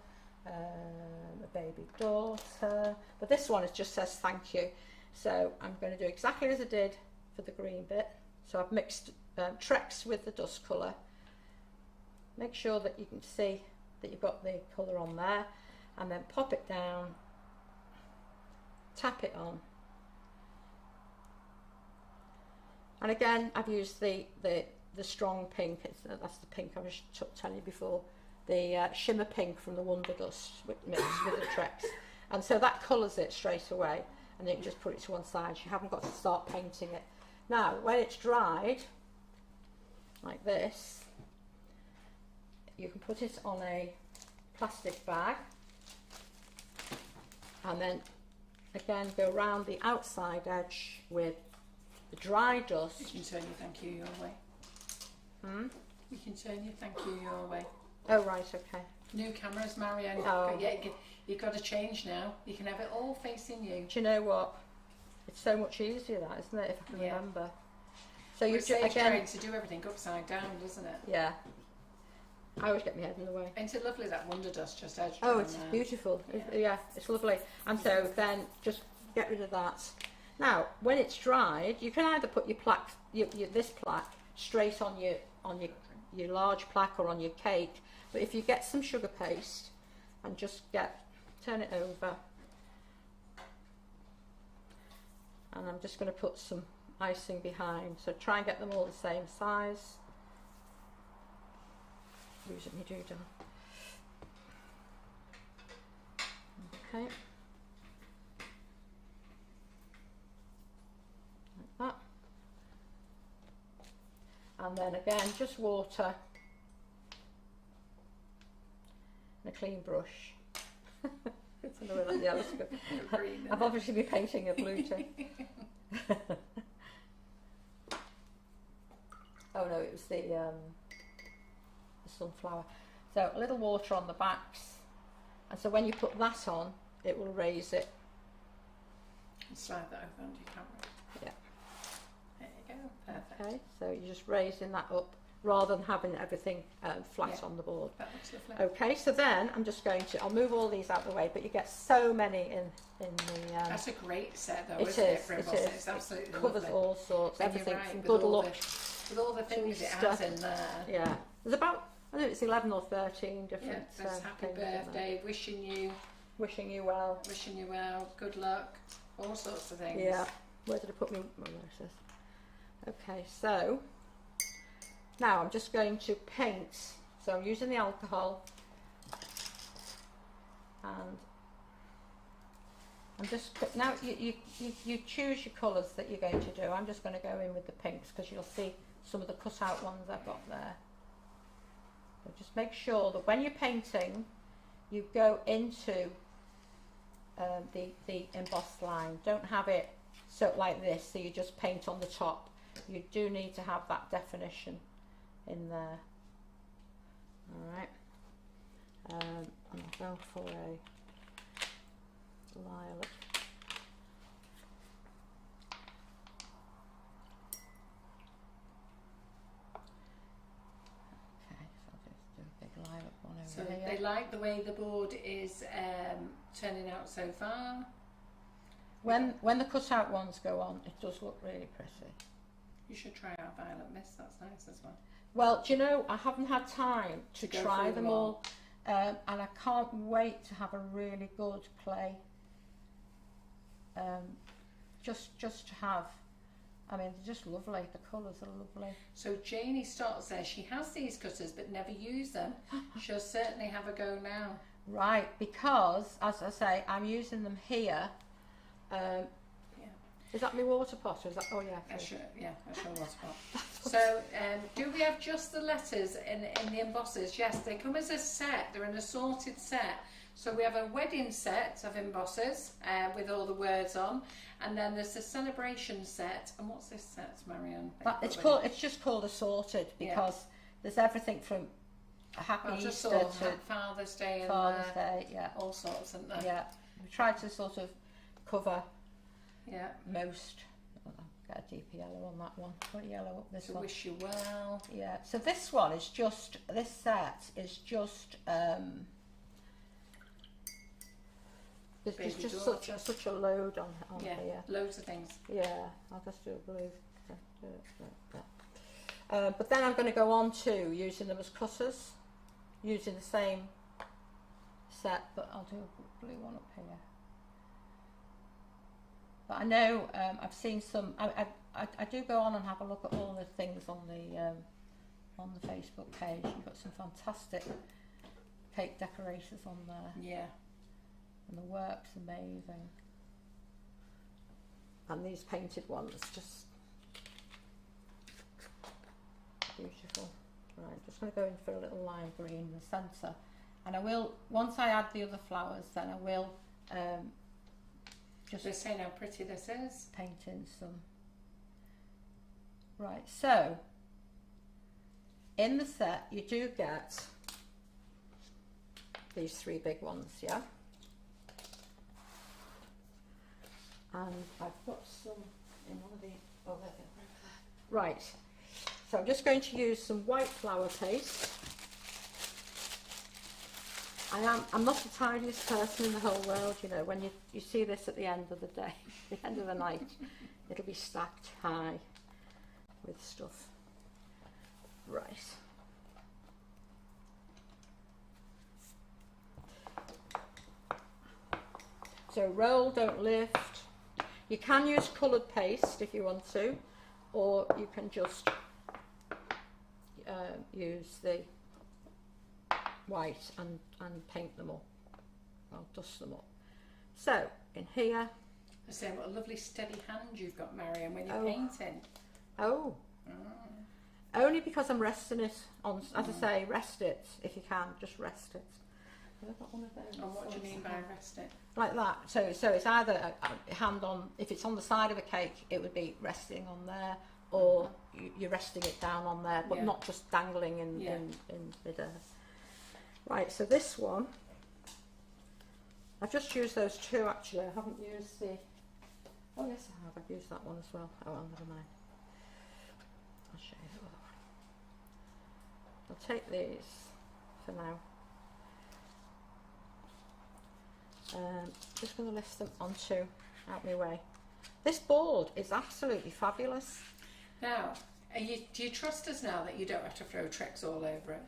A baby daughter, but this one just says thank you. So I'm going to do exactly as I did for the green bit. So I've mixed Trex with the dust colour. Make sure that you can see that you've got the colour on there, and then pop it down, tap it on, and again I've used the strong pink. That's the pink I was telling you before. The shimmer pink from the Wonderdust mixed with the Trex, and so that colours it straight away, and then you can just put it to one side. You haven't got to start painting it. Now when it's dried like this, you can put it on a plastic bag and then again go around the outside edge with the dry dust. You can turn your thank you your way. You can turn your thank you your way. Oh, right, okay. New cameras, Marion. Oh. Yeah, you've got to change now. You can have it all facing you. Do you know what? It's so much easier, that, isn't it, if I can remember. So you again again to do everything upside down, doesn't it? Yeah. I always get my head in the way. Ain't it lovely that Wonderdust just edged? Oh, it's beautiful. Yeah, it's lovely. And so then just get rid of that. Now, when it's dried, you can either put your plaque, this plaque, straight on your large plaque or on your cake. But if you get some sugar paste and just turn it over, and I'm just going to put some icing behind. So try and get them all the same size. Losing my doodle. Okay. Like that. And then again, just water and a clean brush. It's another yellow script. I've obviously been painting a blue too. Oh no, it was the sunflower. So a little water on the backs, and so when you put that on, it will raise it. Slide that over onto your camera. Yeah. There you go. Perfect. Okay, so you're just raising that up rather than having everything flat on the board. That looks lovely. Okay, so then I'm just going to, I'll move all these out of the way, but you get so many in the... That's a great set though, it isn't it? is, For it embossing. is. It's absolutely It covers lovely. all sorts, And you're everything right, from with good all luck with all the things it has in there. Yeah, there's about, I think it's 11 or 13 different Yeah, there's happy things in there. birthday, wishing you well, good luck, all sorts of things. yeah. Where did I put my, oh, there it is. Okay, so now I'm just going to paint. So I'm using the alcohol, and I'm just, now you choose your colours that you're going to do. I'm just going to go in with the pinks because you'll see some of the cut out ones I've got there. So just make sure that when you're painting, you go into the embossed line. Don't have it so like this, so you just paint on the top. You do need to have that definition in there. Alright. I'll go for a lilac. Okay, so I'll just do a big lilac one over So here. they like the way the board is turning out so far. When the cut out ones go on, it does look really pretty. You should try our Violet Mist, that's nice as well. Well, do you know, I haven't had time to Go try through them them all, and I can't wait to have a really good clay. Just to have, I mean, they're just lovely. The colours are lovely. So Janie Stott says she has these cutters but never used them. She'll certainly have a go now. Right, because as I say, I'm using them here. Yeah. Is that my water pot? Or is that? Oh yeah. I sure was pot. So do we have just the letters in the embossers? Yes, they come as a set. They're an assorted set. So we have a wedding set of embossers with all the words on, and then there's the celebration set. And what's this set, Marion? It's just called assorted because there's everything from a happy Easter to Father's Day and Father's Day. Yeah, all sorts, isn't there? yeah. We try to sort of cover most. I'll get a deeper yellow on that one. Put yellow up this one. To wish you well. Yeah. So this one is just, this set is just there's just such a load on here. Loads of things. Yeah, I'll just do a blue. But then I'm going to go on to using them as cutters, using the same set, but I'll do a blue one up here. But I know I've seen some. I do go on and have a look at all the things on the Facebook page. You've got some fantastic cake decorators on there. Yeah. And the work's amazing. And these painted ones, just beautiful. Right, just going to go in for a little lime green in the centre. And I will, once I add the other flowers, then I will just saying how pretty this is. paint in some. Right, so in the set you do get these three big ones, yeah? And I've got some in one of the, Right, so I'm just going to use some white flour paste. I'm not the tidiest person in the whole world, you know. When you see this at the end of the day, the end of the night, it'll be stacked high with stuff. Right. So roll, don't lift. You can use coloured paste if you want to, or you can just use the white and paint them up. I'll dust them up. So in here. I say, what a lovely steady hand you've got, Marion, when you're painting. Oh. Only because I'm resting it on, as I say, rest it if you can, just rest it. I've got one of those. And what do you mean by rest it? Like that. So it's either a hand on, if it's on the side of a cake, it would be resting on there, or you're resting it down on there, but not just dangling in midair. Right, so this one, I've just used those two actually. I haven't used the, oh yes I have, I've used that one as well. Oh well, never mind. I'll show you the other one. I'll take these for now. Just going to lift them onto, out my way. This board is absolutely fabulous. Now, do you trust us now that you don't have to throw tricks all over it?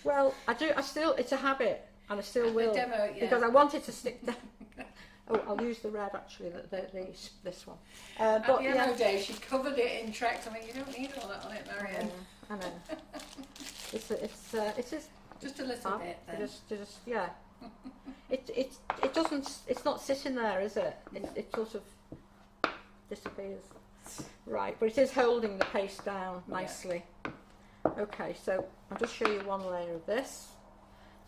Well, I do. I still, it's a habit, and I still will, demo, because I want it to stick down. Oh, I'll use the red actually. This one. At the demo day, she covered it in tricks. I mean, you don't need all that on it, Marion. I know. It is just a little bit. Then. Just yeah. It doesn't. It's not sitting there, is it? It sort of disappears. Right, but it is holding the paste down nicely. Yeah. Okay, so I'll just show you one layer of this.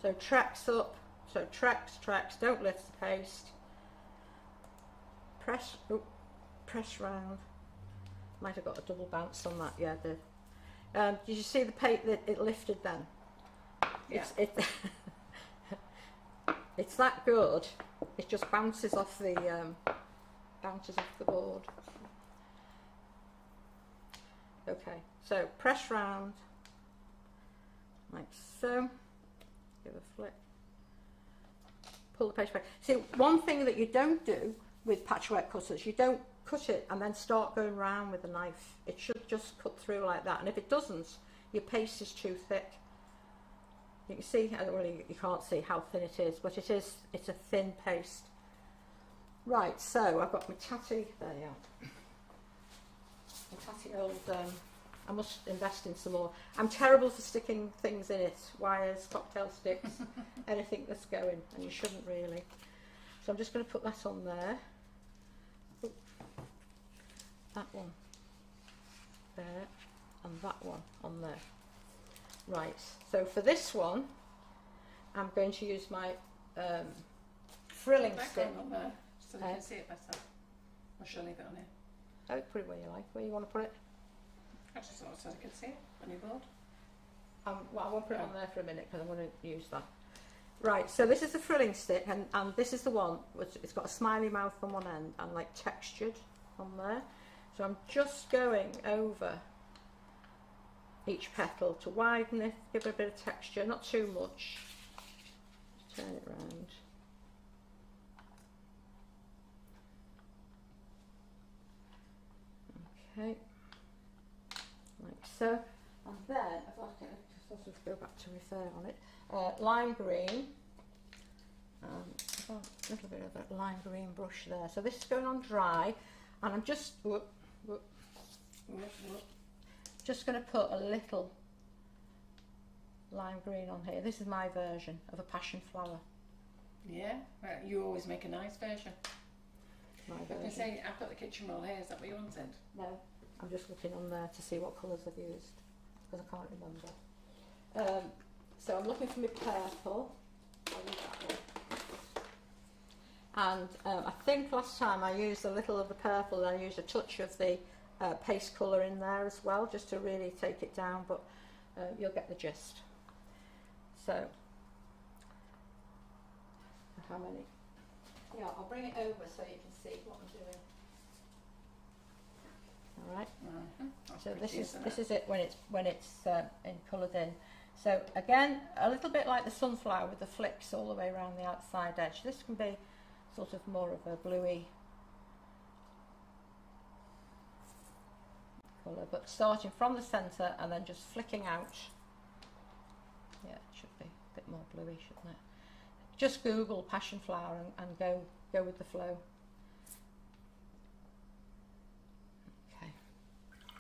So tracks up. So tracks. Don't lift the paste. Press round. Might have got a double bounce on that. Yeah, did you see the paint that it lifted then? Yeah. It's that good. It just bounces off the board. Okay, so press round like so. Give a flip. Pull the page back. See, one thing that you don't do with patchwork cutters, you don't cut it and then start going round with a knife. It should just cut through like that. And if it doesn't, your paste is too thick. You can see, well, you can't see how thin it is, but it's a thin paste. Right, so I've got my tatty, there you are. My tatty old, I must invest in some more. I'm terrible for sticking things in it, wires, cocktail sticks, anything that's going, and you shouldn't really. So I'm just going to put that on there. Ooh. That one there, and that one on there. Right, so for this one, I'm going to use my frilling stick. On there, so you can see it better. Or shall I leave it on here? Oh, put it where you like. Where you want to put it? I just thought so I could see it on your board. Well, I won't put it on there for a minute because I'm going to use that. Right, so this is the frilling stick, and this is the one which it's got a smiley mouth on one end and like textured on there. So I'm just going over each petal to widen it, give it a bit of texture, not too much. Just turn it round. Okay, like so. And then I've got to sort of go back to refer on it. Lime green. I've got a little bit of a lime green brush there. So this is going on dry, and I'm just just going to put a little lime green on here. This is my version of a passion flower. Yeah, well, you always make a nice version. My I can say I've got the kitchen roll here. Is that what you wanted? No, I'm just looking on there to see what colours I've used because I can't remember. So I'm looking for my purple. I'll use that one. And I think last time I used a little of the purple and I used a touch of the paste colour in there as well, just to really take it down, but you'll get the gist. So, how many? Yeah, I'll bring it over so you can see what I'm doing. Alright. I'll So this is it when it's in coloured in. So again, a little bit like the sunflower with the flicks all the way around the outside edge. This can be sort of more of a bluey colour, but starting from the centre and then just flicking out. Yeah, it should be a bit more bluey, shouldn't it? Just Google passion flower and go with the flow. Okay,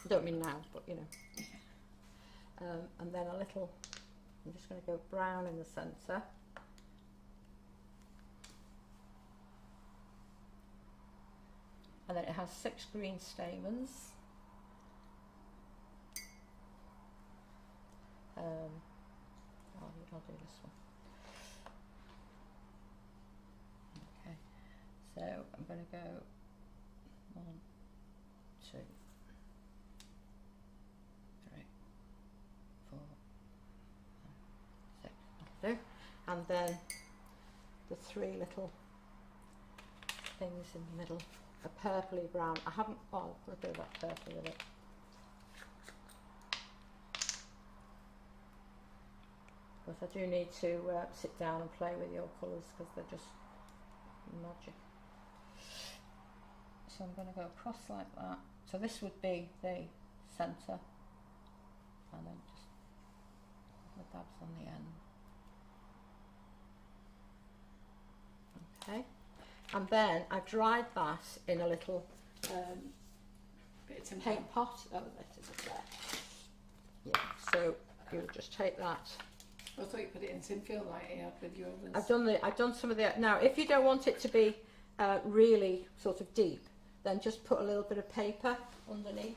I don't mean now, but you know. And then a little, I'm just going to go brown in the centre. And then it has 6 green stamens. I'll do this one. Okay, so I'm going to go 1, 2, 3, 4, 5, 6. That'll do. And then the 3 little things in the middle, a purpley brown. I haven't. Oh, I'll put a bit of that purple with it. But I do need to sit down and play with your colours because they're just magic. So I'm going to go across like that. So this would be the centre, and then just the dabs on the end. Okay, and then I've dried that in a little paint pot. Oh, that is up there. Yeah, so you'll just take that. I thought you put it in tinfoil like you had with your others. I've done some of the. Now, if you don't want it to be really sort of deep, then just put a little bit of paper underneath.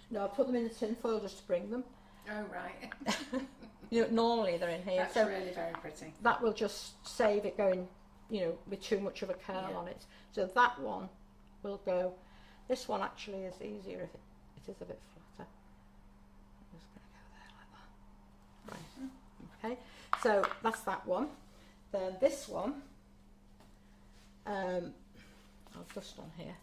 No, I put them in the tinfoil just to bring them. Oh right. You know, normally they're in here. That's so really very pretty. That will just save it going, you know, with too much of a curl on it. So that one will go. This one actually is easier if it is a bit flatter. I'm just going to go there like that. Right. Mm-hmm. Okay, so that's that one. Then this one, I'll dust on here.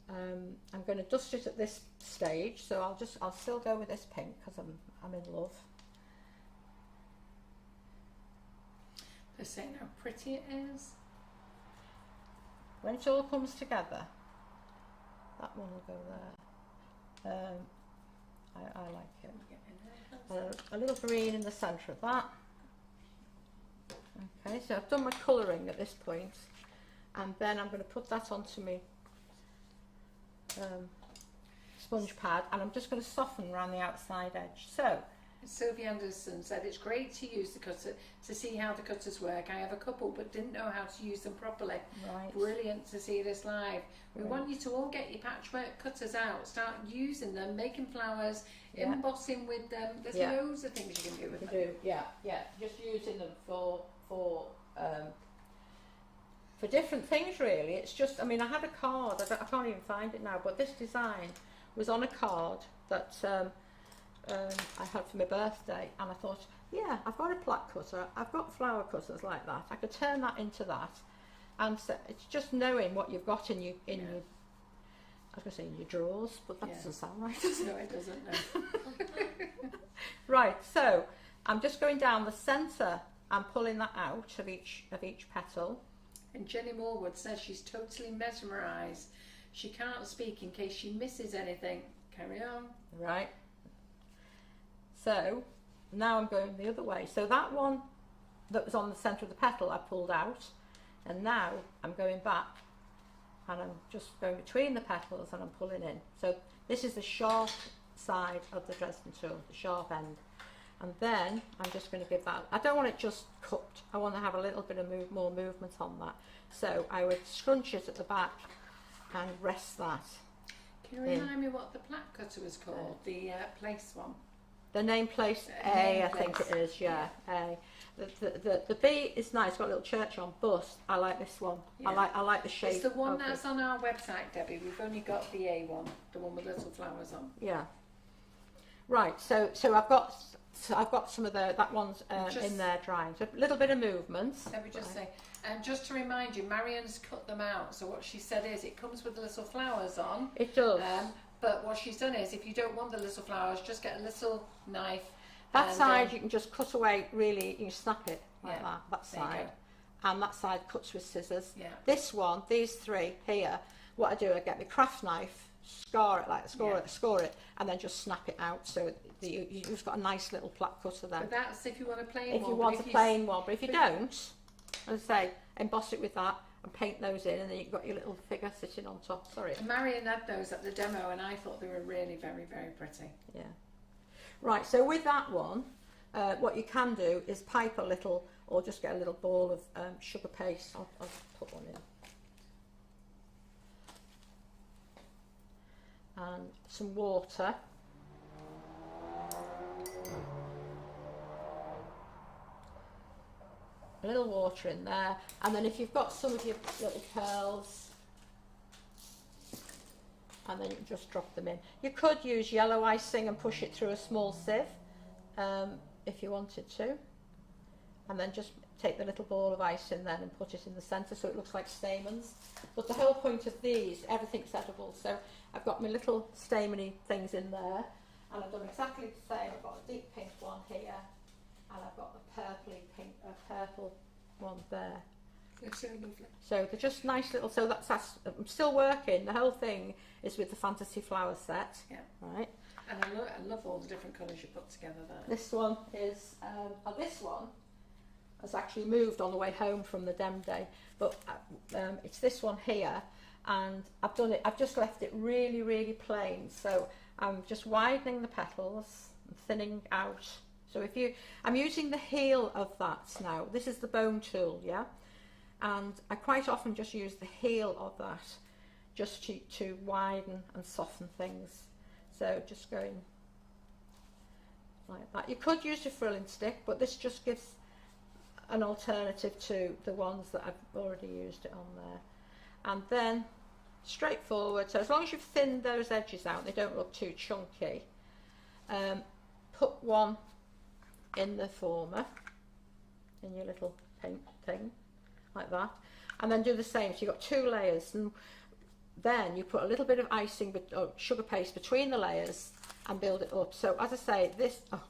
I'm going to dust it at this stage, so I'll still go with this pink because I'm in love. They're saying how pretty it is. When it all comes together, that one will go there. I like it. A little green in the centre of that. Okay, so I've done my colouring at this point, and then I'm going to put that onto my sponge pad, and I'm just going to soften around the outside edge. So Sylvia Anderson said it's great to use the cutter to see how the cutters work. I have a couple but didn't know how to use them properly. Right. Brilliant to see this live. We want you to all get your patchwork cutters out, start using them, making flowers, embossing with them. There's loads of things you can do with them. Just using them for different things really. It's just, I mean, I had a card, I can't even find it now, but this design was on a card that I had for my birthday, and I thought, yeah, I've got a plaque cutter, I've got flower cutters like that, I could turn that into that. And so it's just knowing what you've got in your, I was going to say in your drawers, but that doesn't sound right. No, it doesn't. No. Right, so I'm just going down the centre and pulling that out of each petal. And Jenny Morwood says she's totally mesmerised. She can't speak in case she misses anything. Carry on. Right. So now I'm going the other way. So that one that was on the centre of the petal I pulled out, and now I'm going back and I'm just going between the petals and I'm pulling in. So this is the sharp side of the Dresden tool, the sharp end. And then I'm just going to give that, I don't want it just cut, I want to have a little bit of more movement on that. So I would scrunch it at the back and rest that. Can you remind me what the plaque cutter was called, the place one? The name place A, I think it is, A. The B is nice, got a little church on, but I like this one. I like the shape. It's the one that's on our website, Debbie. We've only got the A one, the one with little flowers on. Yeah. Right. So I've got some of that one's in there drying. So a little bit of movement. Let me just say, and just to remind you, Marion's cut them out. So what she said is, it comes with the little flowers on. It does. But what she's done is, if you don't want the little flowers, just get a little knife. That side you can just cut away, really, you can snap it like that side. And that side cuts with scissors. Yeah. This one, these three here, what I do, I get my craft knife, score it, and then just snap it out, so that you've just got a nice little flat cutter then. But that's if you want a plain one. If you want a plain one, but if you don't, as I say, emboss it with that and paint those in, and then you've got your little figure sitting on top. Sorry. And Marion had those at the demo, and I thought they were really very, very pretty. Yeah. Right, so with that one, what you can do is pipe a little, or just get a little ball of sugar paste. I'll put one in. And some water. A little water in there, and then if you've got some of your little pearls, and then you can just drop them in. You could use yellow icing and push it through a small sieve if you wanted to, and then just take the little ball of icing then and put it in the centre so it looks like stamens. But the whole point of these, everything's edible, so I've got my little stameny things in there, and I've done exactly the same. I've got a deep pink one here, and I've got a purple one there. They're so lovely. So they're just nice little, so that's I'm still working. The whole thing is with the Fantasy Flower set. Yeah. Right. And I love all the different colours you put together there. This one is, this one has actually moved on the way home from the Dem Day, but it's this one here, and I've just left it really, really plain. So I'm just widening the petals and thinning out. So I'm using the heel of that now. This is the bone tool, yeah? And I quite often just use the heel of that just to widen and soften things. So just going like that. You could use your frilling stick, but this just gives an alternative to the ones that I've already used it on there. And then straightforward, so as long as you've thinned those edges out, they don't look too chunky, put one in the former, in your little paint thing, like that, and then do the same. So you've got 2 layers, and then you put a little bit of icing or sugar paste between the layers and build it up. So as I say, this... Oh.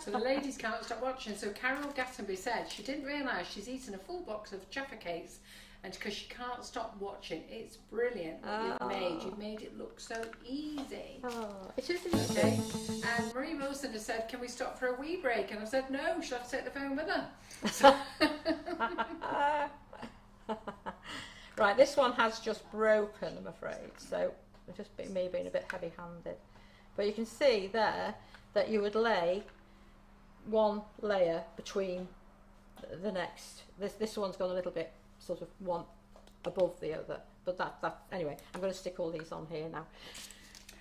So the ladies can't stop watching. So Carol Gattenby said she didn't realise she's eaten a full box of Jaffa cakes, and because she can't stop watching. It's brilliant what you've made. You've made it look so easy. Oh, it is easy. Okay. And Marie Wilson has said, can we stop for a wee break? And I've said, no, she'll have to take the phone with her. So right, this one has just broken, I'm afraid. So it's just me being a bit heavy-handed. But you can see there that you would lay one layer between the next. This one's gone a little bit sort of one above the other, but that anyway, I'm going to stick all these on here now.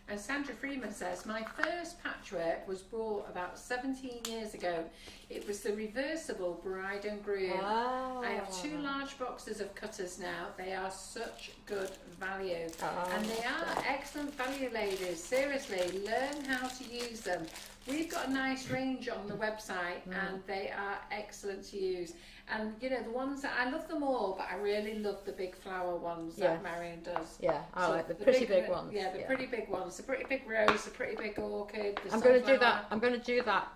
And Sandra Freeman says, my first patchwork was bought about 17 years ago. It was the reversible bride and groom. Oh. I have 2 large boxes of cutters now. They are such good value. Oh. And they are excellent value, ladies. Seriously, learn how to use them. We've got a nice range on the website, and they are excellent to use. And you know, the ones that I love them all, but I really love the big flower ones that Marion does. Yeah, I like the pretty big ones. Yeah, the pretty big ones, the pretty big rose, the pretty big orchid. I'm going to do that. I'm going to do that.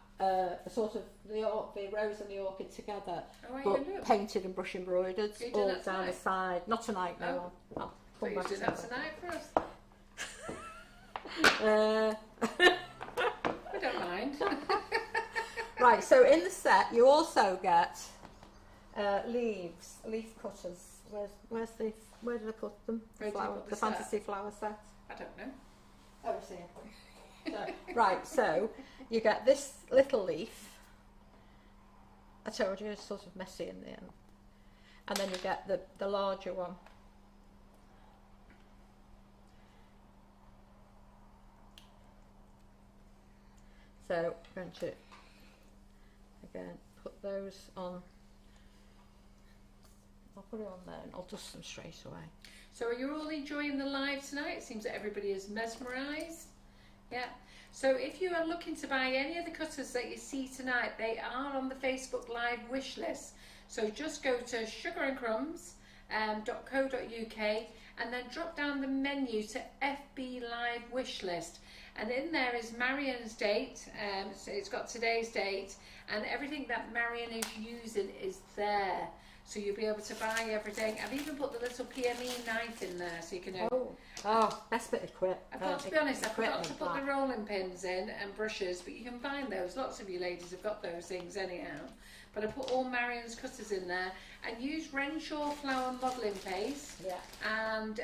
Sort of the rose and the orchid together, but painted and brush embroidered all down the side. Not tonight, no. I'll come back to that tonight for us. I don't mind. Right, so in the set you also get leaf cutters. Where did I put them? The fantasy flower set. I don't know. Oh, it's here. So, right, so you get this little leaf. I told you it's sort of messy in the end. And then you get the larger one. So I'm going to again put those on. I'll put it on there and I'll dust them straight away. So are you all enjoying the live tonight? It seems that everybody is mesmerised. Yeah. So if you are looking to buy any of the cutters that you see tonight, they are on the Facebook Live wish list. So just go to sugarandcrumbs.co.uk and then drop down the menu to FB Live wish list, and in there is Marion's date, so it's got today's date, and everything that Marion is using is there. So you'll be able to buy everything. I've even put the little PME knife in there so you can... best bit of quit. I've got to be honest, I forgot to put the rolling pins in and brushes, but you can find those. Lots of you ladies have got those things anyhow. But I put all Marion's cutters in there, and use Renshaw flour modelling paste. Yeah. And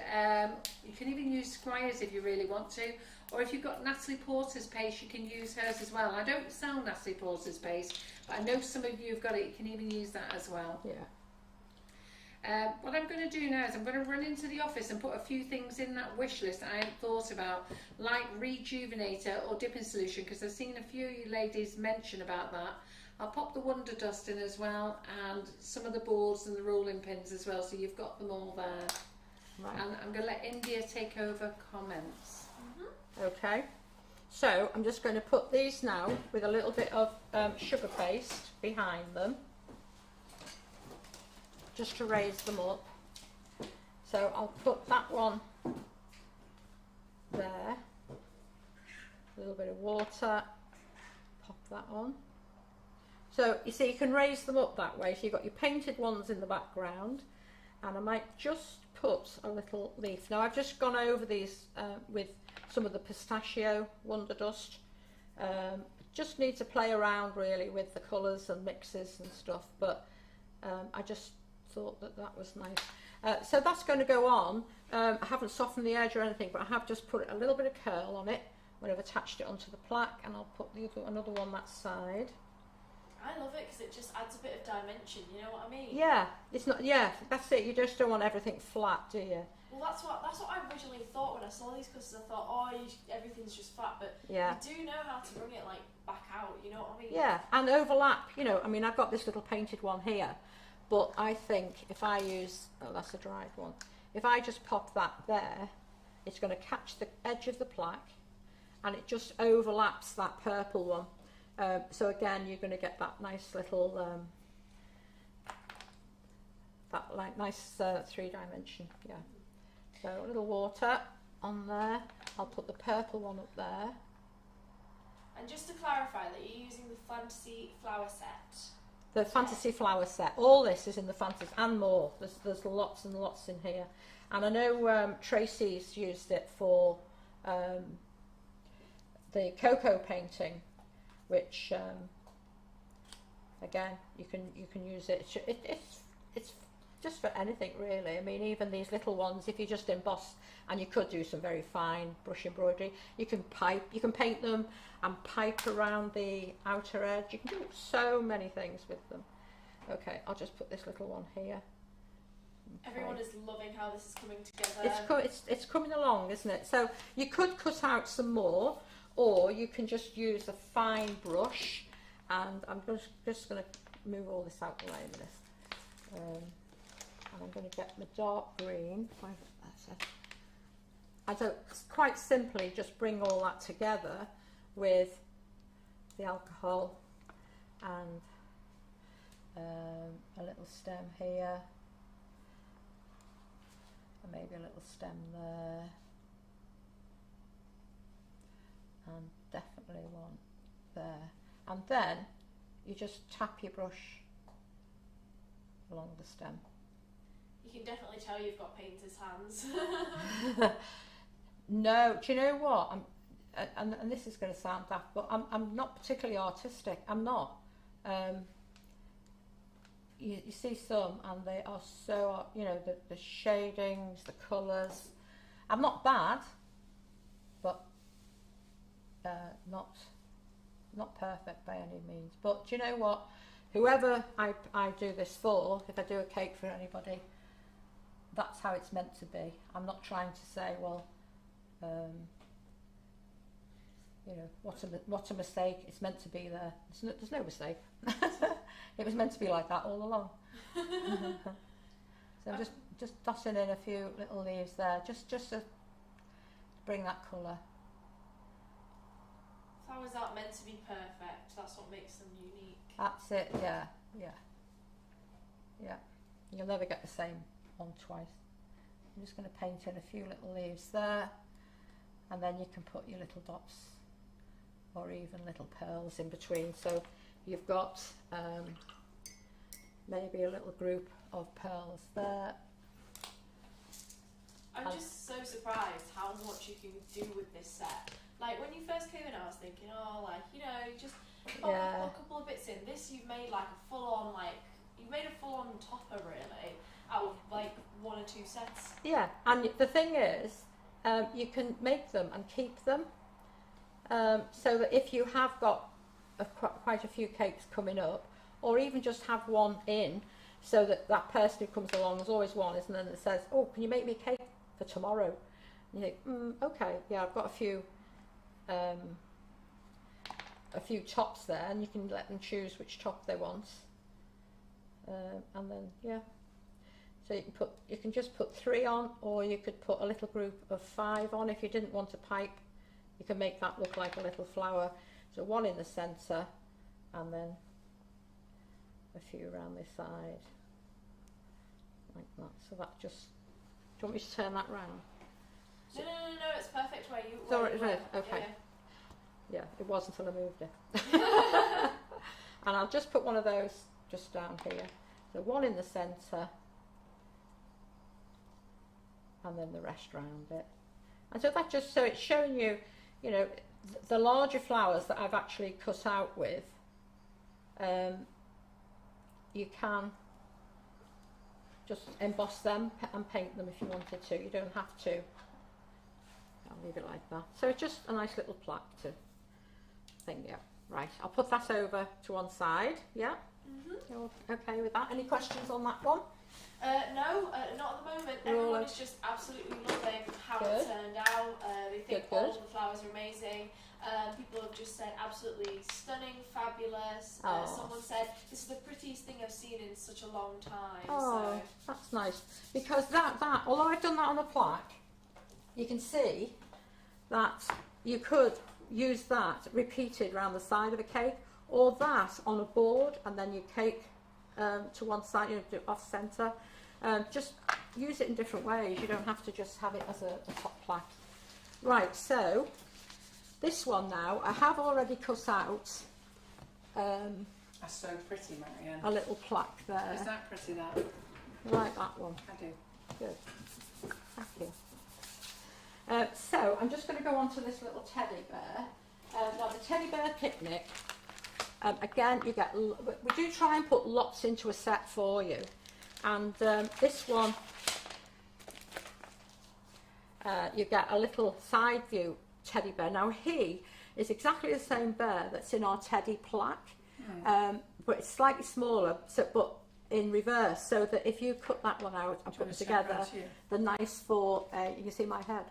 you can even use Squires if you really want to. Or if you've got Natalie Porter's paste, you can use hers as well. I don't sell Natalie Porter's paste, but I know some of you have got it. You can even use that as well. Yeah. What I'm going to do now is I'm going to run into the office and put a few things in that wish list that I hadn't thought about, like Rejuvenator or dipping solution, because I've seen a few of you ladies mention about that. I'll pop the Wonderdust in as well, and some of the boards and the rolling pins as well, so you've got them all there. Right. And I'm going to let India take over comments. Okay, so I'm just going to put these now with a little bit of sugar paste behind them, just to raise them up. So I'll put that one there, a little bit of water, pop that on. So you see, you can raise them up that way. So you've got your painted ones in the background, and I might just put a little leaf. Now I've just gone over these with some of the pistachio Wonderdust. Just need to play around really with the colours and mixes and stuff, but I just thought that that was nice. So that's going to go on. I haven't softened the edge or anything, but I have just put a little bit of curl on it when I've attached it onto the plaque, and I'll put another one that side. I love it because it just adds a bit of dimension, you know what I mean? Yeah, it's not. Yeah, that's it. You just don't want everything flat, do you? Well, that's what I originally thought when I saw these cutters. I thought, oh, everything's just flat, but yeah, you do know how to bring it like back out. You know what I mean? Yeah, and overlap. You know, I mean, I've got this little painted one here, but I think if I use, oh, that's a dried one. If I just pop that there, it's going to catch the edge of the plaque, and it just overlaps that purple one. So again, you're going to get that nice little, nice 3-dimension, yeah. So a little water on there. I'll put the purple one up there. And just to clarify that you're using the Fantasy Flower Set. The Fantasy Flower Set. All this is in the Fantasy and more. There's lots and lots in here. And I know Tracy's used it for the cocoa painting, which again you can use it. It's just for anything really. I mean, even these little ones, if you just emboss, and you could do some very fine brush embroidery. You can paint them and pipe around the outer edge. You can do so many things with them. Okay, I'll just put this little one here. Okay. Everyone is loving how this is coming together. It's coming along, isn't it? So you could cut out some more, or you can just use a fine brush, and I'm just going to move all this out the way of this. And I'm going to get my dark green. That's it. I don't quite simply just bring all that together with the alcohol and a little stem here, and maybe a little stem there, and definitely one there, and then you just tap your brush along the stem. You can definitely tell you've got painter's hands. No, do you know what? And this is going to sound daft, but I'm not particularly artistic. I'm not. You see some, and they are so, you know, the shadings, the colours. I'm not bad, but not perfect by any means. But do you know what? Whoever I do this for, if I do a cake for anybody, that's how it's meant to be. I'm not trying to say, well, you know, what a mistake. It's meant to be there. There's no mistake. It was meant to be like that all along. So I'm just tossing in a few little leaves there, just to bring that colour. Flowers aren't meant to be perfect. That's what makes them unique. That's it. Yeah. You'll never get the same on twice. I'm just going to paint in a few little leaves there, and then you can put your little dots or even little pearls in between. So you've got maybe a little group of pearls there. I'm just so surprised how much you can do with this set. Like when you first came in, I was thinking, oh, like, you know, just pop a couple of bits in. This you've made like a full-on, like, you've made a full-on topper really out of like 1 or 2 sets. Yeah, and the thing is, you can make them and keep them, so that if you have got quite a few cakes coming up, or even just have one in, so that that person who comes along, there's always one, isn't there, that says, oh, can you make me a cake for tomorrow? And you think, okay, yeah, I've got a few tops there, and you can let them choose which top they want, and then yeah, so you can just put 3 on, or you could put a little group of 5 on. If you didn't want a pipe, you can make that look like a little flower. So 1 in the centre, and then a few around this side, like that. So that just, do you want me to turn that round? No, it's perfect where you So were. it is, okay. Yeah, it was until I moved it. And I'll just put one of those just down here. So 1 in the centre, and then the rest round it. And so that just, so it's showing you, you know, the larger flowers that I've actually cut out with, you can just emboss them and paint them if you wanted to. You don't have to. I'll leave it like that. So it's just a nice little plaque to thing, yeah. Right, I'll put that over to one side, yeah? You're okay with that? Any questions on that one? No, not at the moment. Everyone is just absolutely loving how it turned out. They think all the flowers are amazing. People have just said absolutely stunning, fabulous. Someone said this is the prettiest thing I've seen in such a long time. Oh, so that's nice. Because that, although I've done that on a plaque, you can see that you could use that repeated around the side of a cake, or that on a board, and then you cake to one side, you know, do off centre. Just use it in different ways. You don't have to just have it as a top plaque. Right, so this one now, I have already cut out That's so pretty, Marion. a little plaque there. Is that pretty, that? I like that one. I do. Good. Thank you. So I'm just going to go on to this little teddy bear. Now the teddy bear picnic, again, you get, we do try and put lots into a set for you. And this one, you get a little side view teddy bear. Now he is exactly the same bear that's in our teddy plaque, but it's slightly smaller, so, but in reverse, so that if you cut that one out and put them together, the nice for, you can see my head.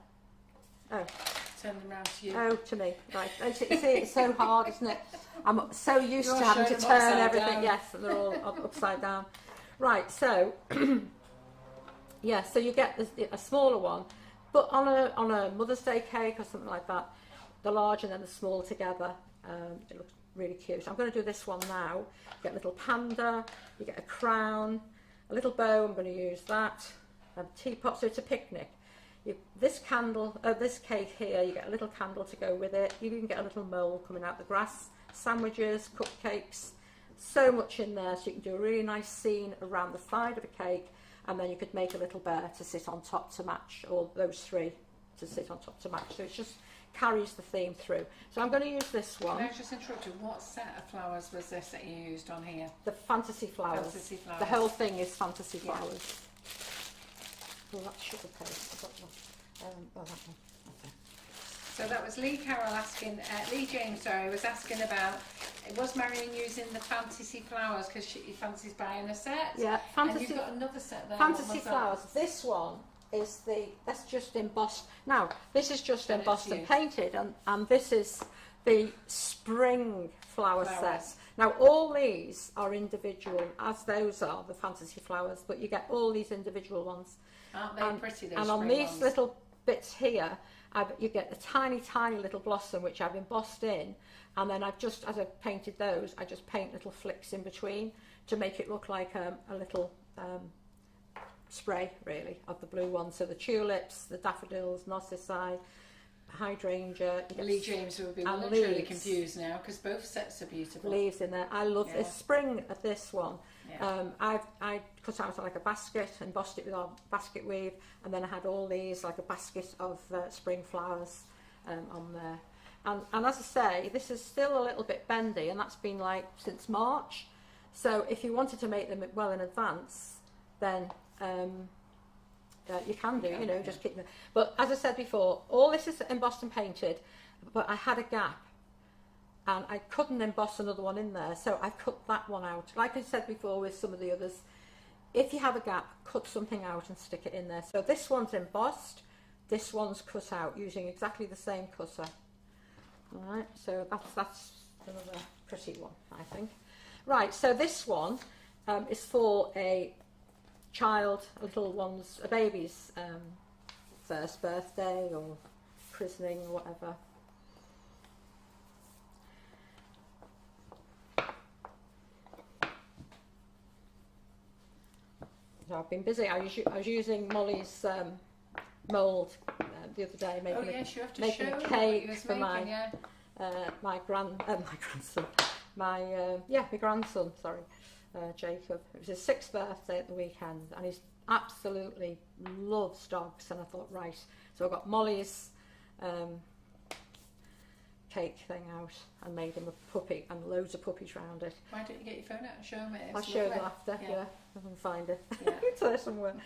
Oh. Turn them round to you. Oh, to me, right. You see, it's so hard, isn't it? I'm so used to having to turn everything, yes, and they're all upside down. Right, so, yeah, so you get a smaller one, but on a Mother's Day cake or something like that, the large and then the small together, it looks really cute. I'm going to do this one now. You get a little panda, you get a crown, a little bow, I'm going to use that, a teapot, so it's a picnic. This candle, this cake here, you get a little candle to go with it. You can get a little mole coming out the grass, sandwiches, cupcakes, so much in there. So you can do a really nice scene around the side of a cake, and then you could make a little bear to sit on top to match, or those 3 to sit on top to match. So it just carries the theme through. So I'm going to use this one. Can I just interrupt you? What set of flowers was this that you used on here? The fantasy flowers. Fantasy flowers. The whole thing is fantasy flowers. Oh, that's sugar paste. I've got one. Oh, that one. Okay. So that was Lee Carroll asking, Lee James, sorry, was asking about, was Marion using the fantasy flowers because she fancies buying a set? Yeah, fantasy. And you've got another set there. Fantasy flowers. This one is that's just embossed. Now, this is just embossed and painted, and this is the spring flower set. Now, all these are individual, as those are the fantasy flowers, but you get all these individual ones. Aren't they pretty, those And on these ones? little bits here, you get a tiny, tiny little blossom, which I've embossed in, and then I've just, as I've painted those, I just paint little flicks in between to make it look like a little spray really of the blue ones. So the tulips, the daffodils, narcissi, hydrangea. Lee James will be literally confused now because both sets are beautiful. Leaves in there. I love this spring of this one. Yeah. I cut out like a basket, embossed it with our basket weave, and then I had all these like a basket of spring flowers on there. And as I say, this is still a little bit bendy, and that's been like since March. So if you wanted to make them well in advance, then you can do, you know, just keep them. But as I said before, all this is embossed and painted, but I had a gap and I couldn't emboss another one in there, so I cut that one out. Like I said before with some of the others, if you have a gap, cut something out and stick it in there. So this one's embossed, this one's cut out using exactly the same cutter. All right, so that's another pretty one, I think. Right, so this one is for a child, a little one's, a baby's first birthday or christening or whatever. So I've been busy. I was using Molly's mould the other day, making a cake for my my grandson. My grandson, sorry, Jacob. It was his 6th birthday at the weekend, and he's absolutely loves dogs. And I thought, right, so I got Molly's cake thing out and made him a puppy and loads of puppies round it. Why don't you get your phone out and show me? I'll show you after. Yeah, I can find it. Yeah. It's there somewhere.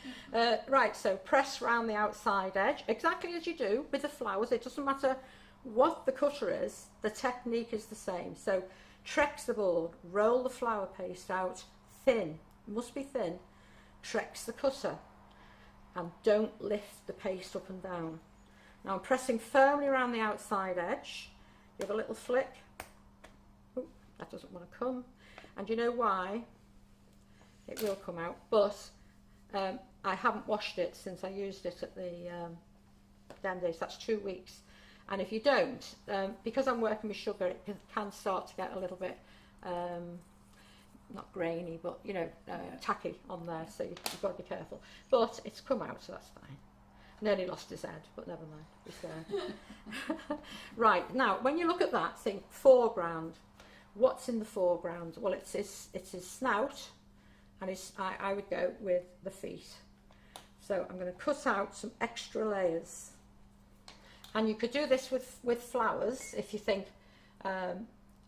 Right, so press round the outside edge exactly as you do with the flowers. It doesn't matter what the cutter is, the technique is the same. So trex the board, roll the flower paste out thin, must be thin, trex the cutter, and don't lift the paste up and down. Now I'm pressing firmly around the outside edge, give a little flick. Ooh, that doesn't want to come, and you know why? It will come out, but I haven't washed it since I used it at the den days. That's 2 weeks. And if you don't, because I'm working with sugar, it can start to get a little bit, not grainy, but, you know, tacky on there, so you've got to be careful. But it's come out, so that's fine. Nearly lost his head, but never mind, it's there. Right, now, when you look at that, think foreground. What's in the foreground? Well, it's his snout, and I would go with the feet. So I'm going to cut out some extra layers. And you could do this with flowers if you think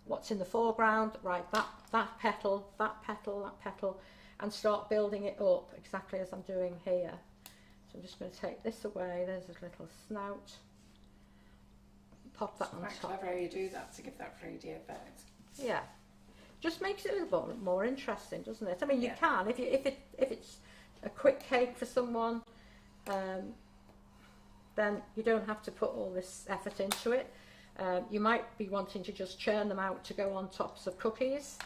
what's in the foreground, right, that petal, that petal, that petal, and start building it up exactly as I'm doing here. So I'm just going to take this away, there's a little snout, pop that on top. It's quite clever how you do that to give that 3D effect. Yeah, just makes it a little bit more interesting, doesn't it? I mean, you can, if it's a quick cake for someone, then you don't have to put all this effort into it. You might be wanting to just churn them out to go on tops of cookies,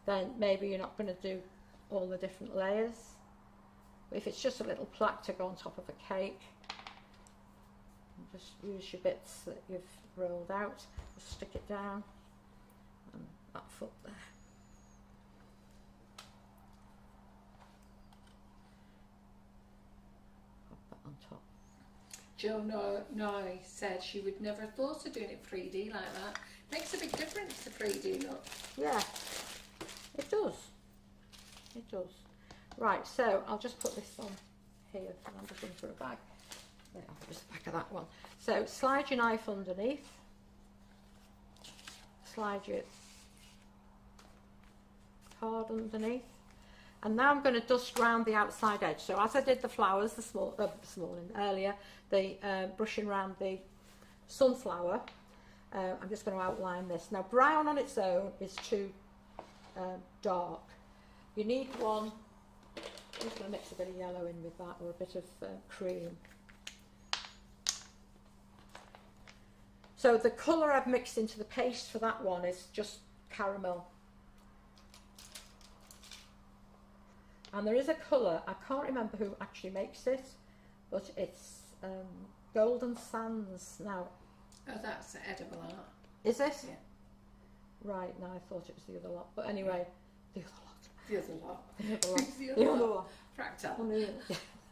then maybe you're not going to do all the different layers. But if it's just a little plaque to go on top of a cake, just use your bits that you've rolled out, just stick it down, and that foot there. Pop that on top. Jill Noy said she would never have thought of doing it 3D like that. Makes a big difference to 3D look. Yeah, it does. It does. Right, so I'll just put this on here, and I'm just looking for a bag. There, I'll put just the back of that one. So slide your knife underneath. Slide your card underneath. And now I'm going to dust round the outside edge. So as I did the flowers earlier, the brushing round the sunflower, I'm just going to outline this. Now brown on its own is too dark. You need one, I'm just going to mix a bit of yellow in with that, or a bit of cream. So the colour I've mixed into the paste for that one is just caramel. And there is a colour, I can't remember who actually makes it, but it's Golden Sands now. Oh, that's edible art. Is it? Yeah. Right, no, I thought it was the other lot. But anyway, the other lot. The other lot. The other lot. The The other other lot. lot. Fractal.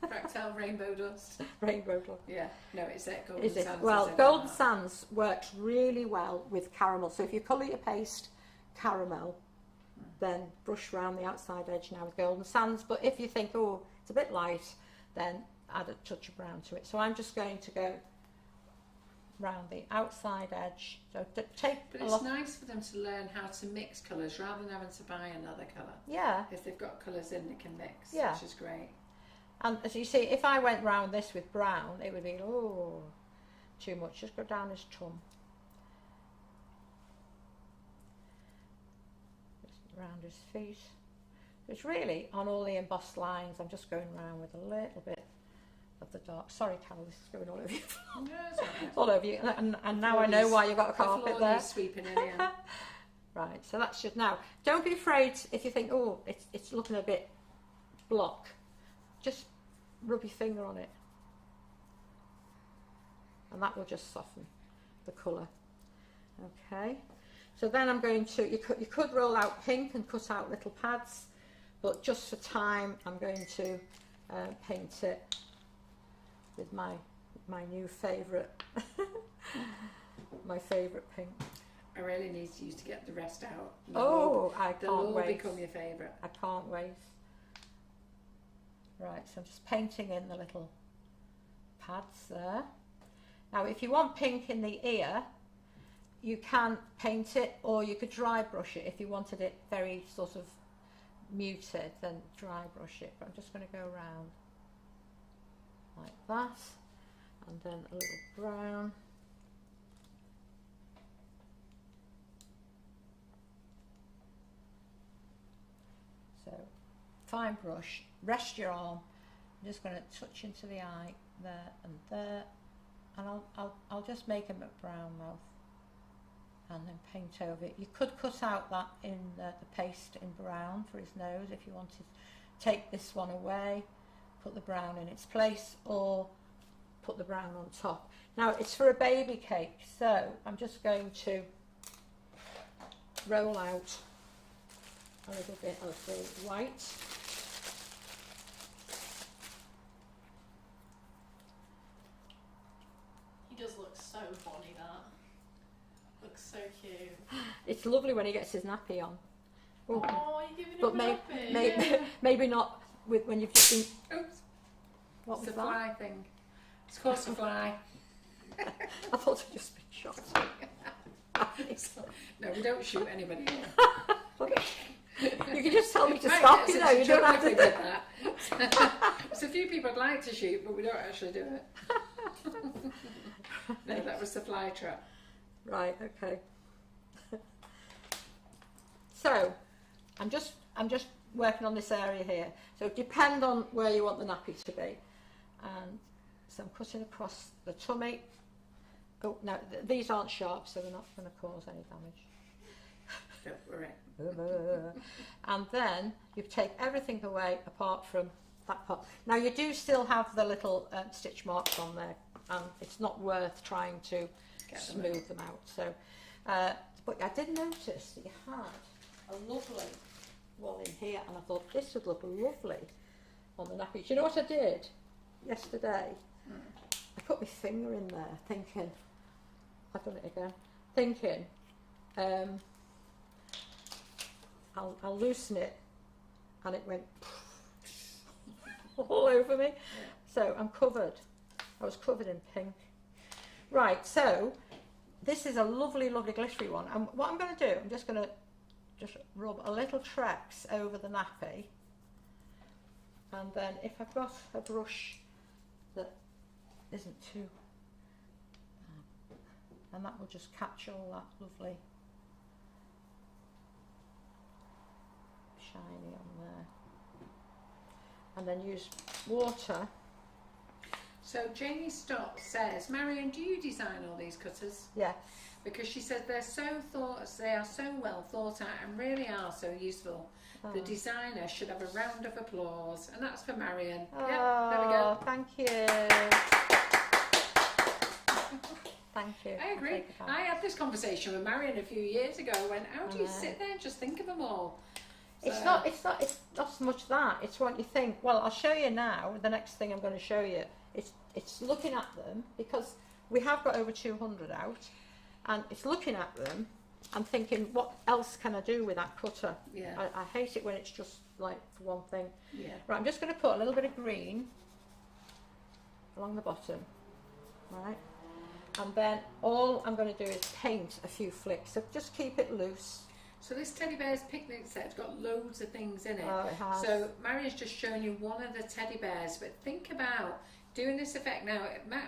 Fractal rainbow dust. Rainbow dust. Yeah, no, it's it. Golden Is it? Sands. Well, Golden Sands works really well with caramel. So if you colour your paste caramel, then brush around the outside edge now with Golden Sands. But if you think, oh, it's a bit light, then add a touch of brown to it. So I'm just going to go round the outside edge. So take. But it's nice for them to learn how to mix colours rather than having to buy another colour. Yeah. If they've got colours in, they can mix. Yeah. Which is great. And as you see, if I went round this with brown, it would be, oh, too much. Just go down his tum. Just round his feet. It's really on all the embossed lines. I'm just going round with a little bit of the dark. Sorry, Carol, this is going all over you. No, it's all right. All over you. And now I know why you've got a carpet there. Sweeping in here. Right, so that's just now. Don't be afraid if you think, oh, it's looking a bit block. Just rub your finger on it. And that will just soften the colour. Okay. So then I'm going to, you could roll out pink and cut out little pads, but just for time, I'm going to paint it with my new favourite, my favourite pink. I really need you to get the rest out. I can't wait. They'll all become your favourite. I can't wait. Right, so I'm just painting in the little pads there. Now, if you want pink in the ear, you can paint it, or you could dry brush it. If you wanted it very sort of muted, then dry brush it. But I'm just going to go around like that, and then a little brown. So, fine brush, rest your arm. I'm just going to touch into the eye there and there, and I'll just make him a brown mouth, and then paint over it. You could cut out that in the paste in brown for his nose if you wanted to take this one away, put the brown in its place, or put the brown on top. Now it's for a baby cake, so I'm just going to roll out a little bit of the white. He does look so funny, that. Looks so cute. It's lovely when he gets his nappy on. Ooh. Oh, you're giving but him a nappy. Maybe not with when you've just been... Oops. What It's was the that? fly thing. It's called a fly. I thought I'd just been shot. No, we don't shoot anybody here. You can just tell me to Right, stop, yes, you know, it's you a don't joke have to if do we did that. There's a few people I'd like to shoot, but we don't actually do it. No, that was the fly trap. Right, okay. So, I'm just working on this area here. So depend on where you want the nappy to be. And so I'm cutting across the tummy. Oh, no, these aren't sharp, so they're not going to cause any damage. Don't worry. And then you take everything away apart from that part. Now you do still have the little stitch marks on there, and it's not worth trying to smooth them out. So, but I did notice that you had a lovely one in here, and I thought this would look lovely on the nappy. Do you know what I did yesterday? I put my finger in there, thinking, I've done it again, thinking, I'll loosen it, and it went all over me. Yeah. So I'm covered. I was covered in pink. Right, so this is a lovely, lovely glittery one. And what I'm going to do, I'm just going to rub a little Trex over the nappy. And then if I've got a brush that isn't too... and that will just catch all that lovely shiny on there. And then use water. So Jamie Stott says, Marion, do you design all these cutters? Yes. Because she said they are so well thought out and really are so useful. Oh. The designer should have a round of applause. And that's for Marion. Oh, yeah, there we go. Thank you. Thank you. I agree. I had this conversation with Marion a few years ago. I went, how do you sit there and just think of them all? It's not so much that. It's what you think. Well, I'll show you now. The next thing I'm going to show you. It's looking at them, because we have got over 200 out, and it's looking at them and thinking, what else can I do with that cutter? Yeah. I hate it when it's just like for one thing. Yeah. Right, I'm just going to put a little bit of green along the bottom, right? And then all I'm going to do is paint a few flicks. So just keep it loose. So this teddy bear's picnic set's got loads of things in it. Oh, it has. So Marion's just shown you one of the teddy bears, but think about doing this effect now.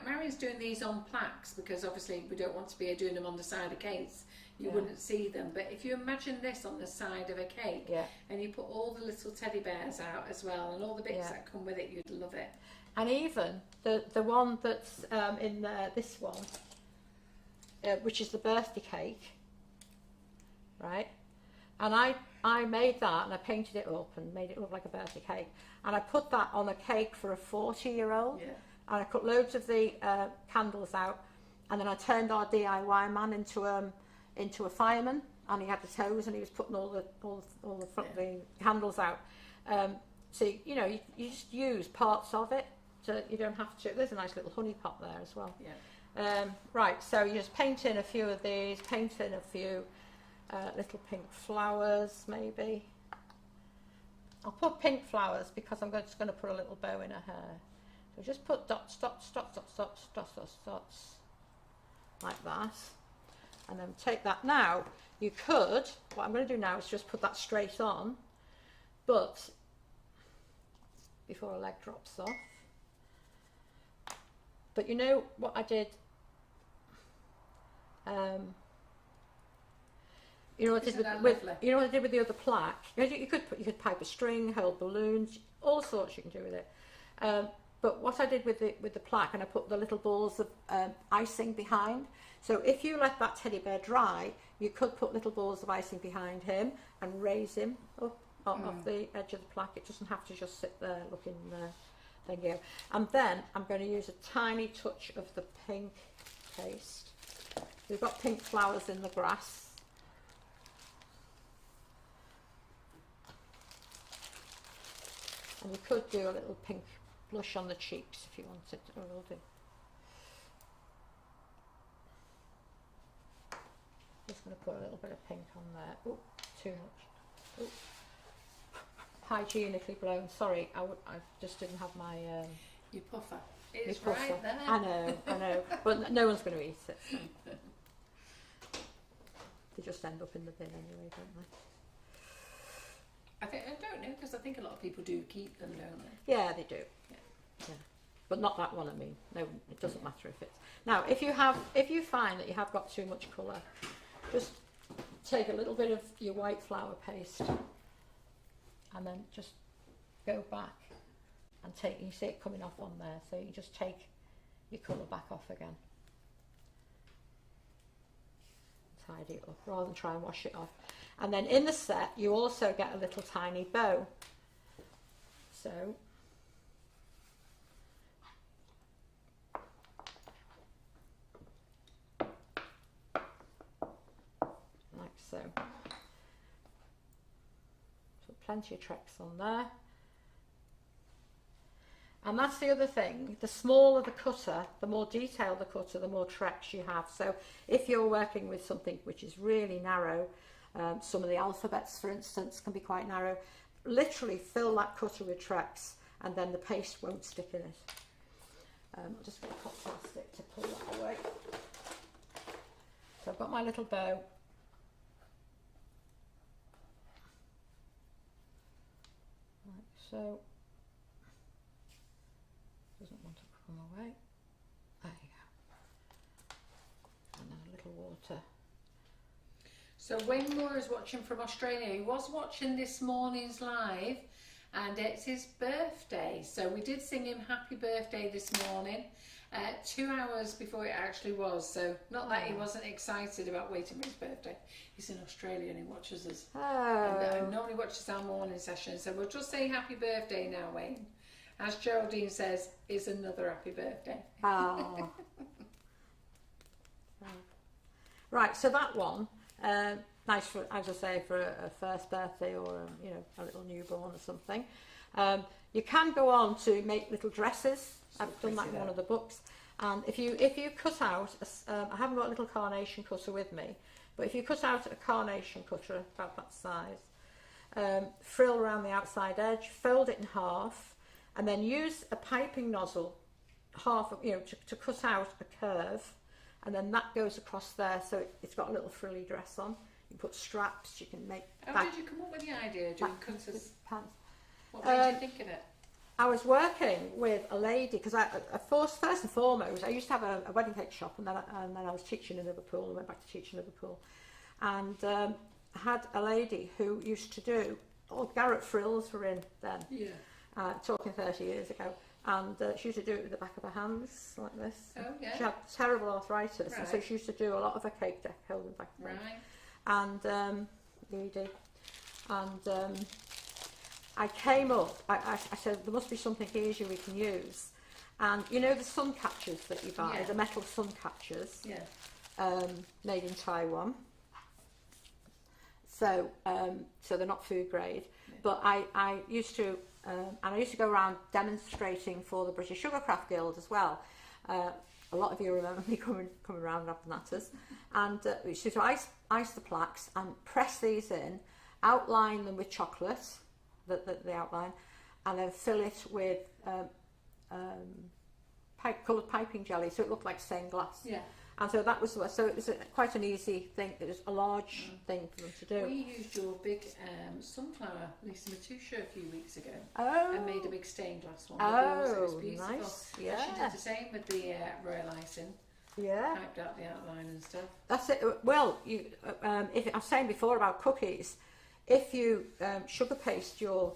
Marion's doing these on plaques, because obviously we don't want to be doing them on the side of cakes. You wouldn't see them. But if you imagine this on the side of a cake, and you put all the little teddy bears out as well, and all the bits that come with it, you'd love it. And even the one that's in this one, which is the birthday cake, right? And I made that, and I painted it up and made it look like a birthday cake. And I put that on a cake for a 40-year-old. Yeah. And I cut loads of the candles out. And then I turned our DIY man into a fireman. And he had the toes, and he was putting all the candles out. So, you know, you just use parts of it. So you don't have to. There's a nice little honey pot there as well. Yeah. Right, so you just paint in a few of these, paint in a few little pink flowers, maybe. I'll put pink flowers because I'm just going to put a little bow in her hair. So just put dots, dots, dots, dots, dots, dots, dots, dots, like that. And then take that. Now, you could, what I'm going to do now is just put that straight on, but before a leg drops off. But you know what I did? You know what I did with the other plaque. You could pipe a string, hold balloons, all sorts you can do with it. But what I did with the plaque, and I put the little balls of icing behind. So if you let that teddy bear dry, you could put little balls of icing behind him and raise him up off the edge of the plaque. It doesn't have to just sit there looking there. There you go. And then I'm going to use a tiny touch of the pink paste. We've got pink flowers in the grass. And you could do a little pink blush on the cheeks if you wanted, or will do. Just going to put a little bit of pink on there. Oh, too much. Ooh. Hygienically blown. Sorry, I just didn't have my your puffer. It's right there. I know, but no one's going to eat it. So. They just end up in the bin anyway, don't they? I don't know, because I think a lot of people do keep them, don't they? Yeah, they do. Yeah. But not that one. I mean, no, it doesn't matter if it's. Now, if you find that you have got too much colour, just take a little bit of your white flour paste. And then just go back and take, you see it coming off on there, so you just take your colour back off again. Tidy it up rather than try and wash it off. And then in the set you also get a little tiny bow. So like so. Plenty of tracks on there. And that's the other thing, the smaller the cutter, the more detailed the cutter, the more tracks you have. So if you're working with something which is really narrow, some of the alphabets for instance can be quite narrow, literally fill that cutter with tracks and then the paste won't stick in it. I'm just going to put plastic to pull that away. So I've got my little bow. So, doesn't want to come away. There you go. And then a little water. So Wayne Moore is watching from Australia. He was watching this morning's live, and it's his birthday. So we did sing him happy birthday this morning, 2 hours before it actually was. So not that he wasn't excited about waiting for his birthday. He's in Australia and he watches us. And normally watches our morning session. So we'll just say happy birthday now, Wayne. As Geraldine says, is another happy birthday. Right, so that one, nice for, as I say, for a first birthday or you know, a little newborn or something. You can go on to make little dresses. I've done that in one of the books. And if you cut out, I haven't got a little carnation cutter with me, but if you cut out a carnation cutter about that size, frill around the outside edge, fold it in half, and then use a piping nozzle, to cut out a curve, and then that goes across there, so it's got a little frilly dress on. You put straps, you can make. How did you come up with the idea of doing cutters? Pants. What made you think of it? I was working with a lady because first and foremost, I used to have a wedding cake shop, and then I was teaching in Liverpool. I went back to teaching in Liverpool, and I had a lady who used to do Garrett frills were in then. Yeah. Talking 30 years ago, and she used to do it with the back of her hands like this. Oh yeah. She had terrible arthritis, Right. and so she used to do a lot of her cake deco in the back of her hand. Right. And Edie, and I came up, I said, there must be something easier we can use. And you know the sun catchers that you buy, Yeah. the metal sun catchers, Yeah. made in Taiwan. So they're not food grade. Yeah. But I used to, and I used to go around demonstrating for the British Sugarcraft Guild as well. A lot of you remember me coming around after natters. And we used to ice the plaques and press these in, outline them with chocolate, the outline, and then fill it with coloured piping jelly, so it looked like stained glass. Yeah. And so that was it was quite an easy thing. It was a large thing for them to do. We used your big sunflower Lisa Matusha a few weeks ago. Oh. And made a big stained glass one. Oh, it was beautiful. nice. Yeah. And she did the same with the royal icing. Yeah. Typed out the outline and stuff. That's it. Well, you, if I was saying before about cookies, if you sugar paste your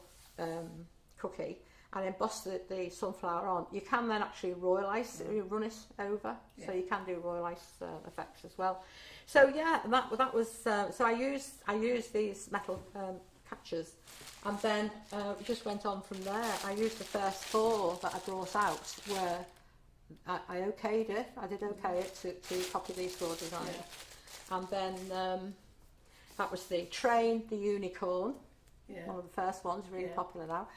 cookie and emboss the sunflower on, you can then actually royal ice, you run it over, so you can do royal ice effects as well. So yeah, that was so I used these metal catchers, and then just went on from there. I used the first 4 that I brought out where I okayed it. I did okay it to copy these 4 designs, and then that was the train, the unicorn, one of the first ones, really popular now.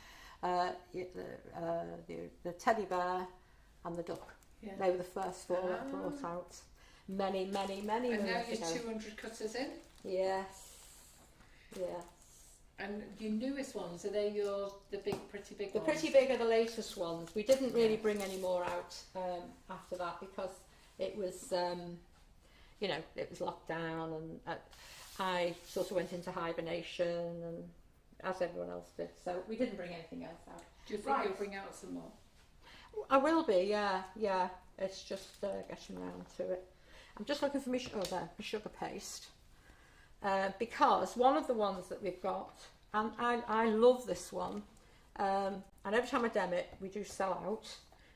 The teddy bear and the duck. Yeah. They were the first 4 that I brought out. Many And now you're 200 cutters in? Yes. Yes. And your newest ones, are they the pretty big ones? The pretty big are the latest ones. We didn't really bring any more out after that because it was, it was locked down, and I sort of went into hibernation, and as everyone else did. So we didn't bring anything else out. Do you think you'll bring out some more? I will be, yeah. It's just getting around to it. I'm just looking for my sugar paste. Because one of the ones that we've got, and I love this one, and every time I dem it, we do sell out,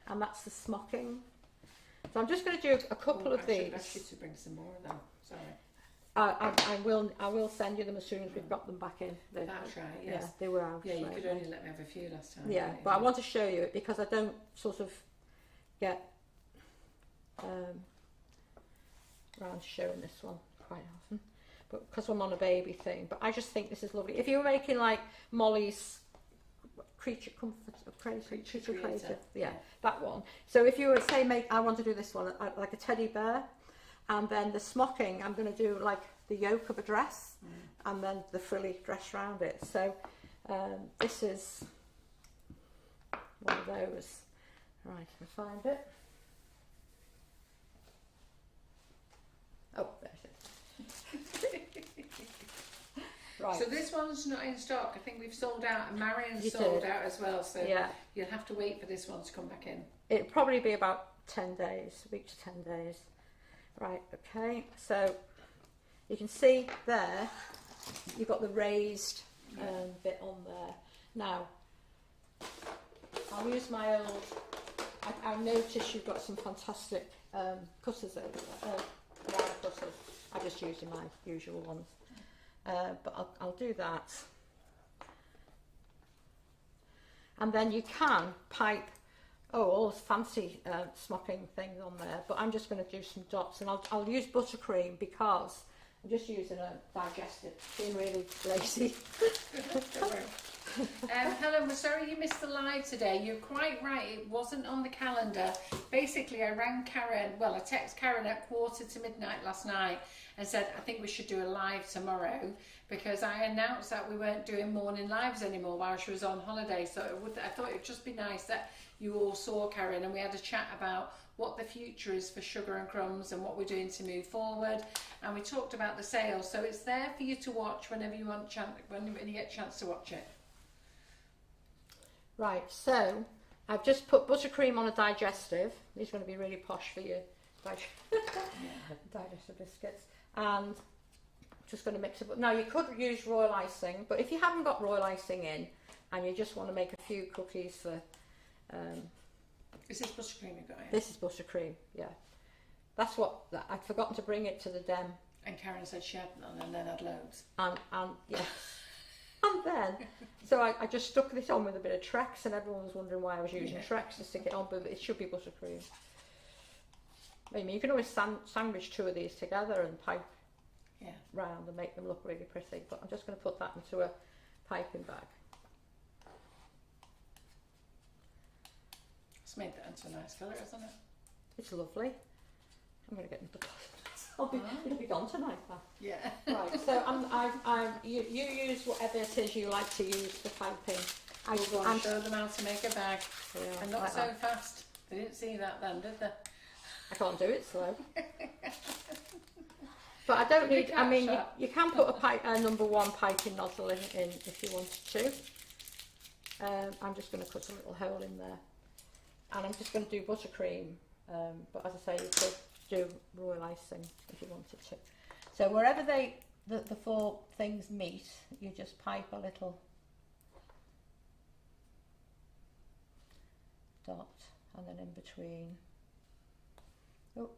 and that's the smocking. So I'm just going to do a couple of these. I should ask you to bring some more of them. Sorry. I will send you them as soon as we've got them back in. That's right. Yes. Yeah, they were out. Yeah, you could only let me have a few last time. Yeah, but I want to show you it because I don't sort of get around to showing this one quite often, but because I'm on a baby thing. But I just think this is lovely. If you were making like Molly's creature creative, yeah, that one. So if you were say I want to do this one like a teddy bear, and then the smocking I'm going to do like the yoke of a dress, and then the frilly dress round it. So this is one of those. Right, I find it. Oh, there it is. Right. So this one's not in stock. I think we've sold out, and Marion's You sold did. out as well. So Yeah. you'll have to wait for this one to come back in. It'll probably be about 10 days, a week to 10 days. Right, okay, so you can see there, you've got the raised bit on there. Now, I'll use my old, I noticed you've got some fantastic cutters over there, round cutters. I just used my usual ones, but I'll do that. And then you can pipe all this fancy smocking things on there, but I'm just going to do some dots, and I'll use buttercream because I'm just using a digestive, being really lazy. Helen, we're sorry you missed the live today. You're quite right, it wasn't on the calendar. Basically, I rang Karen, well, I texted Karen at 1:45 last night and said, I think we should do a live tomorrow, because I announced that we weren't doing morning lives anymore while she was on holiday. So I thought it would just be nice that you all saw Karen, and we had a chat about what the future is for Sugar and Crumbs and what we're doing to move forward, and we talked about the sales. So it's there for you to watch whenever you want, when you get a chance to watch it. Right, so I've just put buttercream on a digestive. These are going to be really posh for you. Digestive biscuits. And just going to mix it up. Now you could use royal icing, but if you haven't got royal icing in and you just want to make a few cookies for... Is this buttercream you've got in? This is buttercream, yeah. That's what... I'd forgotten to bring it to the dem. And Karen said she had none and then had loads. And yes. And then, so I just stuck this on with a bit of Trex, and everyone was wondering why I was using Trex to stick it on, but it should be buttercream. I mean, you can always sandwich two of these together and pipe round and make them look really pretty, but I'm just going to put that into a piping bag. It's made that into a nice colour, hasn't it? It's lovely. I'm going to get into the it'll be gone tonight, then. Yeah. Right, so you use whatever it is you like to use for piping. I'm going to show them how to make a bag. Yeah, and not like so that. fast. They didn't see that then, did they? I can't do it slow. But I don't need, I mean, you can put a number 1 piping nozzle in if you wanted to. I'm just going to cut a little hole in there. And I'm just going to do buttercream. But as I say, you could do royal icing if you wanted to. So wherever the 4 things meet, you just pipe a little dot, and then in between. Oh,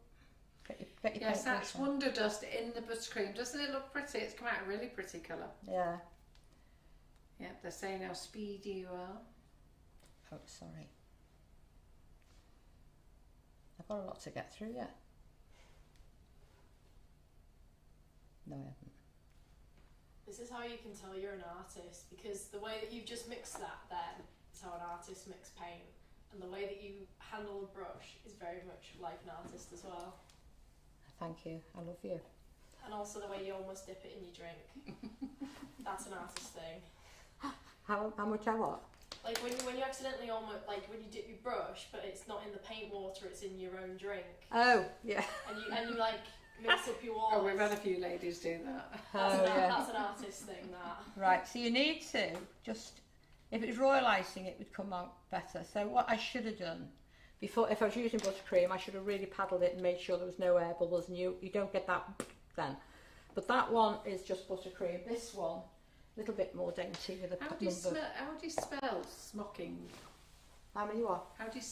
get your yes, that's Wonderdust in the buttercream. Doesn't it look pretty? It's come out a really pretty colour. Yeah. Yeah, they're saying how speedy you are. Oh, sorry. I've got a lot to get through yet. No, I haven't. This is how you can tell you're an artist, because the way that you've just mixed that then is how an artist mixes paint, and the way that you handle a brush is very much like an artist as well. Thank you, I love you. And also the way you almost dip it in your drink. That's an artist thing. How much I what? Like when you accidentally almost, like when you dip your brush, but it's not in the paint water, it's in your own drink. Oh, yeah. And you like mix up your walls. Oh, we've had a few ladies do that. That's an artist thing, that. Right, so you need to just, if it's royal icing, it would come out better. So what I should have done, before, if I was using buttercream, I should have really paddled it and made sure there was no air bubbles, and you don't get that then. But that one is just buttercream. This one, a little bit more dainty with a How do you spell smocking? How many what? How do you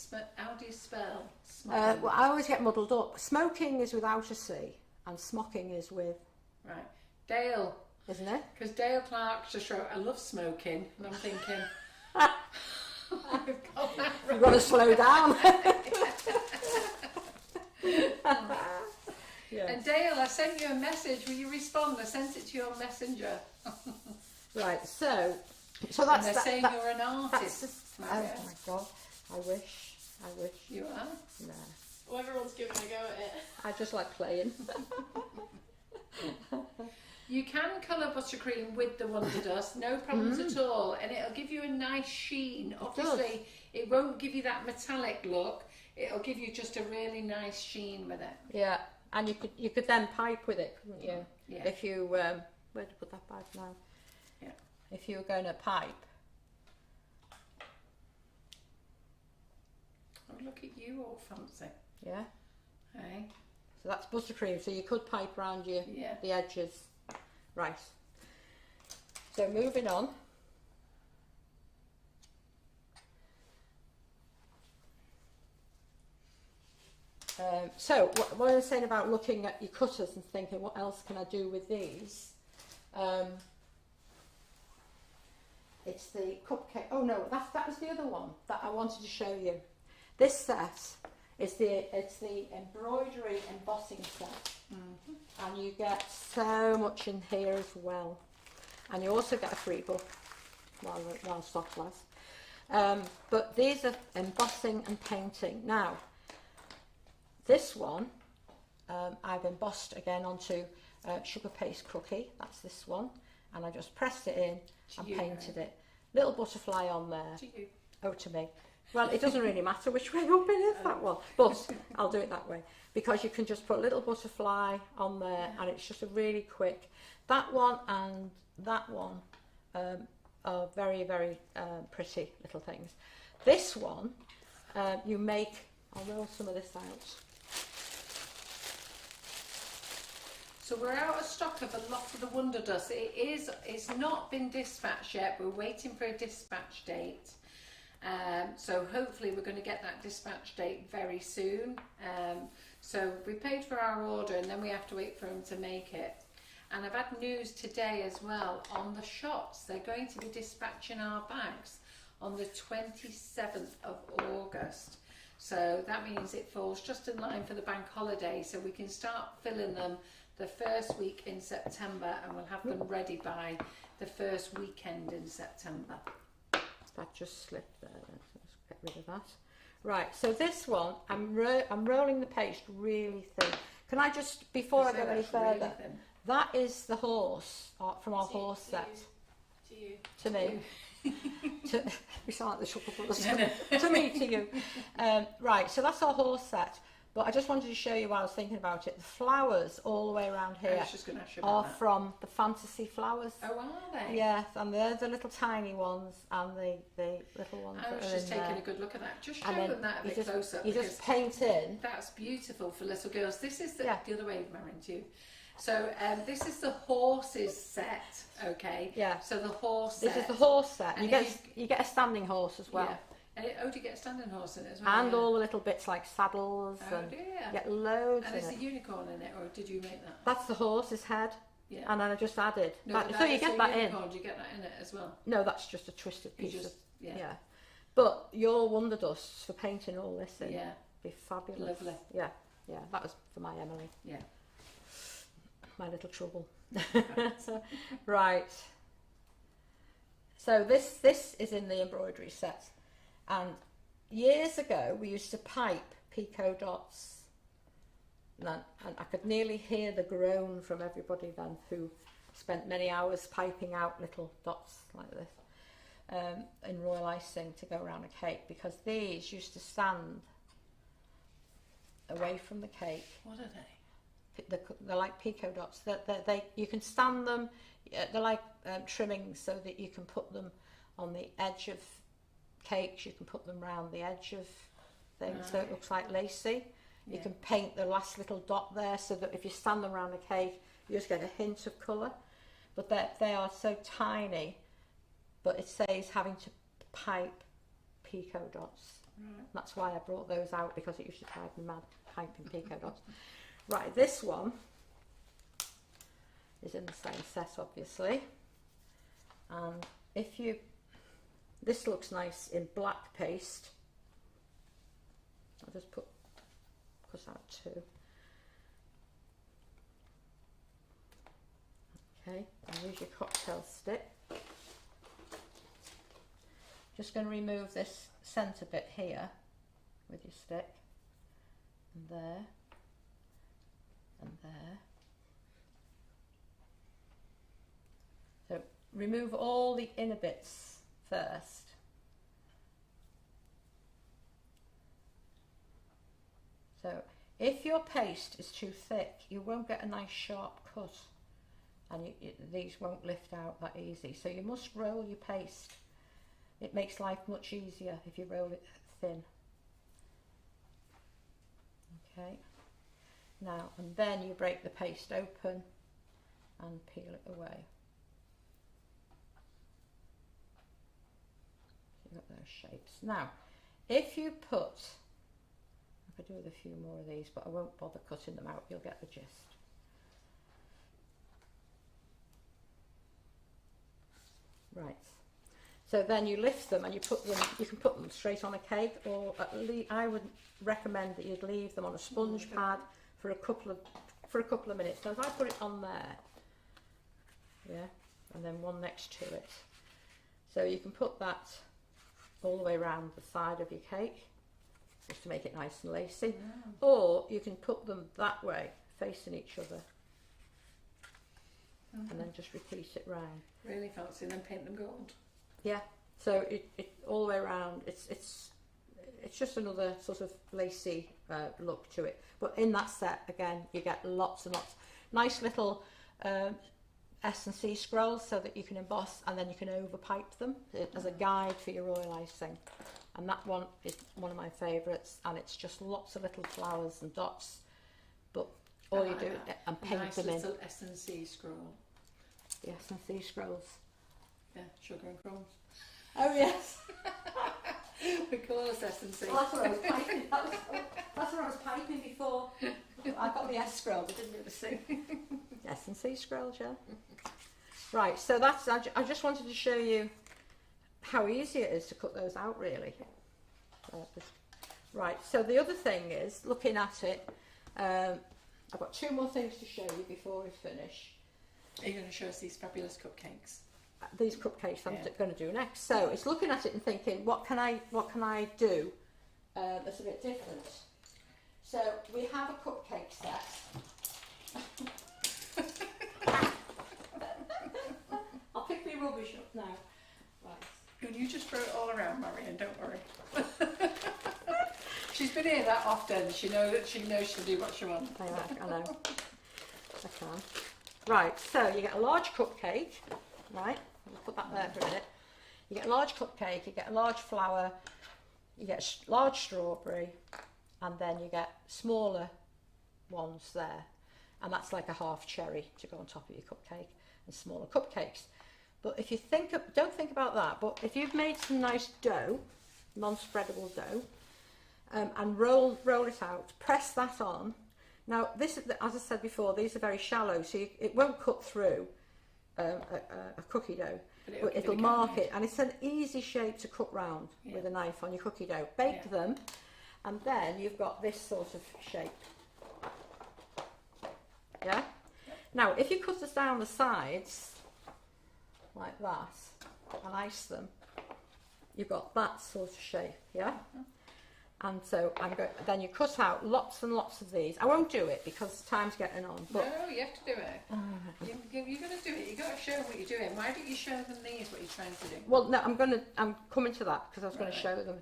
spell smocking? Well, I always get muddled up. Smoking is without a C, and smocking is with... Right. Dale. Isn't it? Because Dale Clark just wrote, I love smoking. And I'm thinking, I've got that You've got to slow down. Yeah. And Dale, I sent you a message. Will you respond? I sent it to your messenger. Right, so that's... And they're saying you're an artist. Oh my God, I wish. You are? No. Well, everyone's giving a go at it. I just like playing. You can colour buttercream with the Wonderdust, no problems at all, and it'll give you a nice sheen. Obviously, it won't give you that metallic look. It'll give you just a really nice sheen with it. Yeah, and you could then pipe with it, couldn't you? Yeah. If you where'd you put that bag now? Yeah. If you were going to pipe. Oh, look at you, all fancy. Yeah. Hey. So that's buttercream. So you could pipe around the edges. Right. So moving on. So what I was saying about looking at your cutters and thinking, what else can I do with these? It's the cupcake. Oh no, that was the other one that I wanted to show you. This set is the embroidery embossing set, and you get so much in here as well. And you also get a free book while stock lasts. But these are embossing and painting. Now, this one I've embossed again onto sugar paste cookie. That's this one, and I just pressed it in and painted it. Little butterfly on there. To you. Oh, to me. Well, it doesn't really matter which way up it is, that one, but I'll do it that way because you can just put a little butterfly on there, and it's just a really quick. That one and that one are very, very pretty little things. This one, you make. I'll roll some of this out. So we're out of stock of a lot of the Wonderdust. It's not been dispatched yet. We're waiting for a dispatch date. So hopefully we're going to get that dispatch date very soon. So we paid for our order and then we have to wait for them to make it. And I've had news today as well on the shots. They're going to be dispatching our bags on the 27th of August. So that means it falls just in line for the bank holiday, so we can start filling them the first week in September, and we'll have them ready by the first weekend in September. That just slipped there, let's get rid of that. Right, so this one, I'm rolling the paste really thin. Can I just, before I go any further, really that is the horse from our horse set. To you. To me. We sound like the Sugar Brothers. To me, to you. Right, so that's our horse set. But I just wanted to show you while I was thinking about it. The flowers all the way around here are from the fantasy flowers. Oh, are they? Yes, and they're the little tiny ones and the little ones. I was just taking a good look at that. Just show them that a bit closer. You just paint in. That's beautiful for little girls. This is the other way, Marion, too. So this is the horses set, okay? Yeah. So the horse set. This is the horse set. And you get a standing horse as well. Yeah. And do you get a standing horse in it as well? And all the little bits like saddles. Oh and dear. You get loads and in is it. the unicorn in it, or did you make that? That's the horse's head. Yeah. And then I just added. No, so you get that unicorn, in. Do you get that in it as well? No, that's just a twisted piece of. Yeah. But your Wonderdusts for painting all this in. Yeah. Be fabulous. Lovely. Yeah. Yeah. That was for my Emily. Yeah. My little trouble. Right. So this is in the embroidery set, and years ago we used to pipe picot dots, and I could nearly hear the groan from everybody then who spent many hours piping out little dots like this in royal icing to go around a cake, because these used to stand away from the cake. What are they? They're like picot dots. You can stand them. They're like trimmings, so that you can put them on the edge of cakes. You can put them round the edge of things, so it looks like lacy. You can paint the last little dot there, so that if you stand them around a cake, you just get a hint of colour. But they are so tiny. But it says having to pipe picot dots. Right. That's why I brought those out, because it used to drive me mad piping picot dots. Right, this one is in the same set, obviously, and this looks nice in black paste. I'll just cut out two. Okay, and use your cocktail stick. Just going to remove this centre bit here with your stick, and there. And there. So remove all the inner bits first. So if your paste is too thick, you won't get a nice sharp cut, and these won't lift out that easy. So you must roll your paste. It makes life much easier if you roll it thin. Okay. Now, and then you break the paste open and peel it away. So you've got those shapes. Now, if you put, I could do with a few more of these, but I won't bother cutting them out, you'll get the gist. Right. So then you lift them and you can put them straight on a cake, or at least I would recommend that you'd leave them on a sponge pad for for a couple of minutes. So if I put it on there, yeah, and then one next to it. So you can put that all the way around the side of your cake, just to make it nice and lacy. Or you can put them that way, facing each other. And then just repeat it round. Really fancy, and then paint them gold. Yeah, so it all the way around. It's just another sort of lacy look to it. But in that set, again, you get lots and lots. Nice little S&C scrolls so that you can emboss, and then you can overpipe them as a guide for your oil icing. And that one is one of my favourites, and it's just lots of little flowers and dots. But all you do and paint them in. Nice little S&C scroll. The S&C scrolls. Yeah, Sugar and Crumbs. Oh yes. We call us S&C. Well, that's what I was piping. That's what I was piping before. I got the S scroll, but didn't do the C. S&C scrolls, yeah. Right, so that's. I just wanted to show you how easy it is to cut those out, really. Right, so the other thing is, looking at it, I've got two more things to show you before we finish. Are you going to show us these fabulous cupcakes? These cupcakes I'm going to do next. So it's looking at it and thinking, what can I do that's a bit different? So we have a cupcake set. I'll pick my rubbish up now. Right. You just throw it all around, Marion, don't worry. She's been here that often. She knows she'll do what she wants. I know. I can. Right, so you get a large cupcake, right? We'll put that there for a minute. You get a large cupcake, you get a large flower, you get a large strawberry, and then you get smaller ones there. And that's like a half cherry to go on top of your cupcake, and smaller cupcakes. But if you don't think about that, but if you've made some nice dough, non-spreadable dough, and roll it out, press that on. Now, this, as I said before, these are very shallow, so it won't cut through a cookie dough, but it'll mark it, and it's an easy shape to cut round with a knife on your cookie dough. Bake them, and then you've got this sort of shape. Yeah? Now, if you cut us down the sides, like that, and ice them, you've got that sort of shape, yeah? And so then you cut out lots and lots of these. I won't do it because time's getting on. But no, you have to do it. You're going to do it. You've got to show them what you're doing. Why don't you show them these, what you're trying to do? Well, no, I'm coming to that because I was going to show them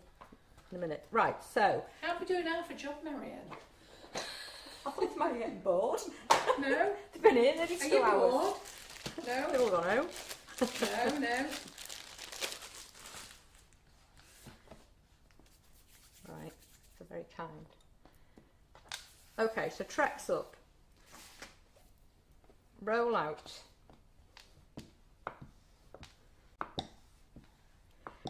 in a minute. Right, so. How are we doing now for job, Marion? I thought you might be getting bored. No. They've been here nearly 2 hours. Are you bored? No. They've all gone home. No. Right, so very kind. Okay, so Trex up. Roll out.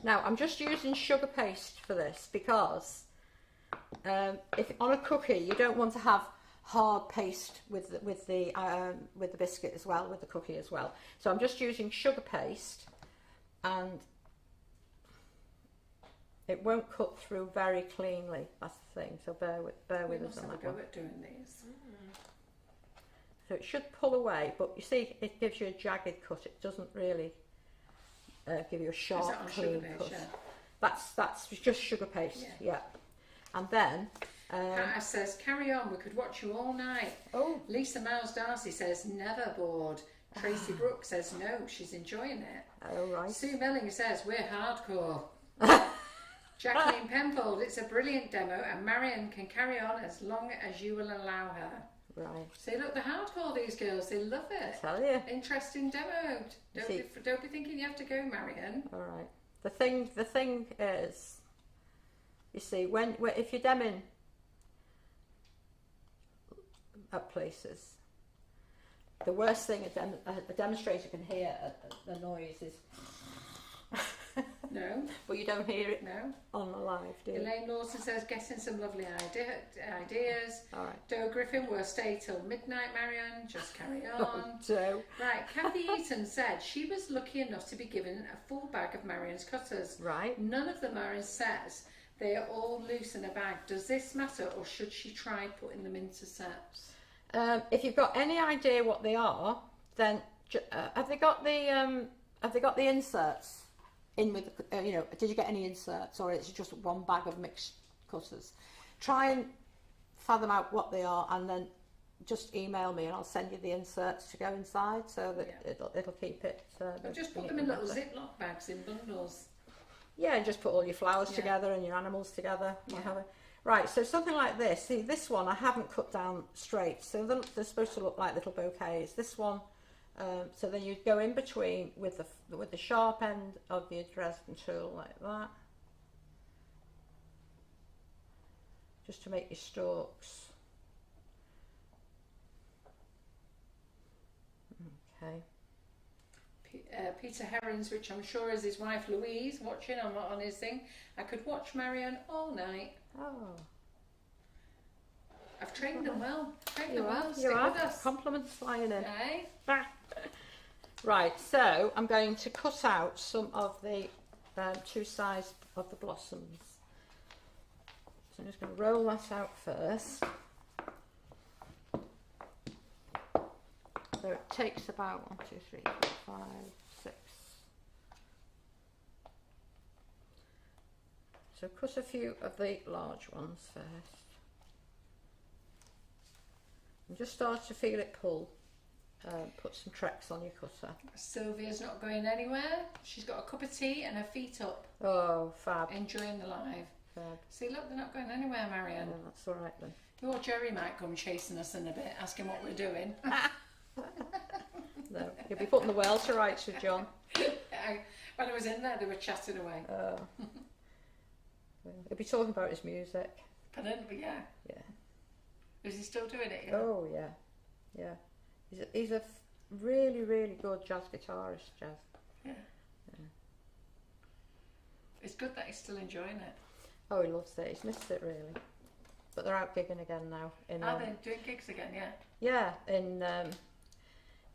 Now I'm just using sugar paste for this because if on a cookie you don't want to have hard paste with the biscuit as well, with the cookie as well. So I'm just using sugar paste, and it won't cut through very cleanly. That's the thing. So bear with us on that one. Go at doing these. So it should pull away, but you see, it gives you a jagged cut. It doesn't really give you a sharp, clean cut. Yeah. That's just sugar paste. Yeah. And then. Anna says, carry on, we could watch you all night. Oh. Lisa Miles Darcy says, never bored. Tracy Brooks says, no, she's enjoying it. Oh, right. Sue Melling says, we're hardcore. Jacqueline Penfold, it's a brilliant demo, and Marion can carry on as long as you will allow her. Right. See, look, they're hardcore, these girls. They love it. I tell you. Interesting demo. Don't be thinking you have to go, Marion. All right. The thing is, you see, if you're demoing at places, the worst thing a demonstrator can hear the noise is no, but you don't hear it no on the live, do you? Elaine Lawson says, getting some lovely ideas. All right. Joe Griffin, we'll stay till midnight, Marion, just carry on. Joe. Right, Kathy Eaton said she was lucky enough to be given a full bag of Marion's cutters. Right. None of them are in sets. They are all loose in a bag. Does this matter, or should she try putting them into sets? If you've got any idea what they are, then have they got the inserts in with the, you know, did you get any inserts, or it's just one bag of mixed cutters? Try and fathom out what they are, and then just email me and I'll send you the inserts to go inside, so that it'll keep it. I've just put them in little Ziploc bags in bundles. Yeah, and just put all your flowers together and your animals together. Right, so something like this. See, this one I haven't cut down straight, so they're supposed to look like little bouquets. This one, so then you go in between with the sharp end of your Dresden tool like that, just to make your stalks. Okay. Peter Herons, which I'm sure is his wife Louise, watching on his thing. I could watch Marion all night. Oh. I've trained them well. You are. Compliments flying in. Okay. Right, so I'm going to cut out some of the two sides of the blossoms. So I'm just going to roll that out first. So it takes about 1, 2, 3, 4, 5, 6. So cut a few of the large ones first. And just start to feel it pull. Put some tracks on your cutter. Sylvia's not going anywhere. She's got a cup of tea and her feet up. Oh, fab. Enjoying the live. Fab. See, look, they're not going anywhere, Marion. Yeah, that's all right then. Your Jerry might come chasing us in a bit, asking what we're doing. No, you'll be putting the world to rights with John. When I was in there, they were chatting away. He'll be talking about his music. Pardon? Yeah. Yeah. Is he still doing it? Yeah? Oh yeah, yeah. He's a really, really good jazz guitarist. Yeah. It's good that he's still enjoying it. Oh, he loves it. He's missed it really. But they're out gigging again now. Are they doing gigs again? Yeah. Yeah,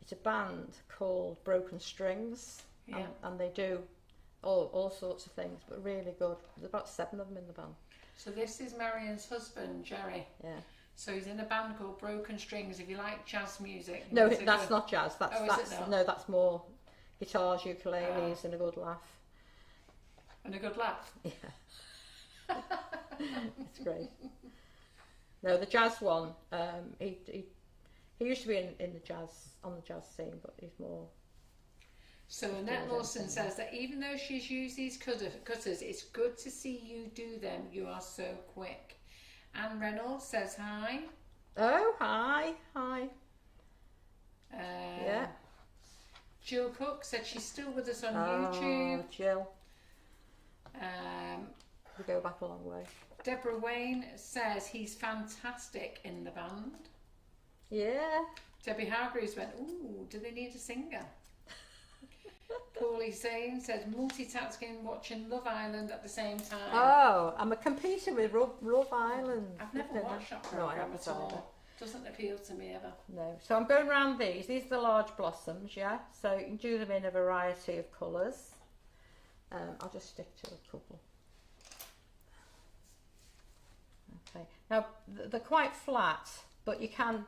it's a band called Broken Strings, and they do all sorts of things, but really good. There's about 7 of them in the band. So this is Marion's husband, Jerry. Yeah. So he's in a band called Broken Strings. If you like jazz music. No, that's not jazz. That's no, that's more guitars, ukuleles, and a good laugh. And a good laugh. Yeah. It's great. No, the jazz one. He used to be in the jazz, on the jazz scene, but he's more. So Annette Lawson says that even though she's used these cutters, it's good to see you do them. You are so quick. Anne Reynolds says hi. Oh, hi. Yeah. Jill Cook said she's still with us on YouTube. Jill. We go back a long way. Deborah Wayne says he's fantastic in the band. Yeah. Debbie Hargreaves went, ooh, do they need a singer? Paulie Zane says multitasking, watching Love Island at the same time. Oh, I'm a competing with Love Island. I've never watched that programme at all. Doesn't appeal to me ever. No. So I'm going around these. These are the large blossoms, yeah? So you can do them in a variety of colours. I'll just stick to a couple. Okay. Now, they're quite flat, but you can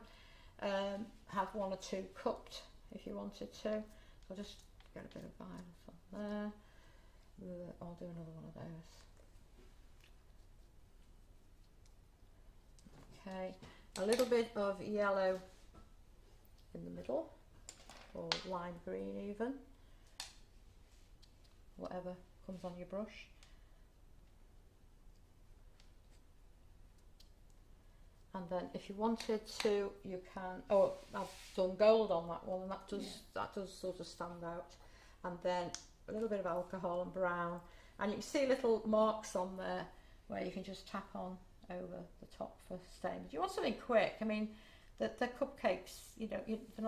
have 1 or 2 cupped if you wanted to. So I'll just get a bit of violet on there. I'll do another one of those. Okay, a little bit of yellow in the middle, or lime green even, whatever comes on your brush. And then if you wanted to, you can, oh, I've done gold on that one, and that does sort of stand out. And then a little bit of alcohol and brown, and you can see little marks on there where you can just tap on over the top for stain. If you want something quick, I mean, the cupcakes, you know, they're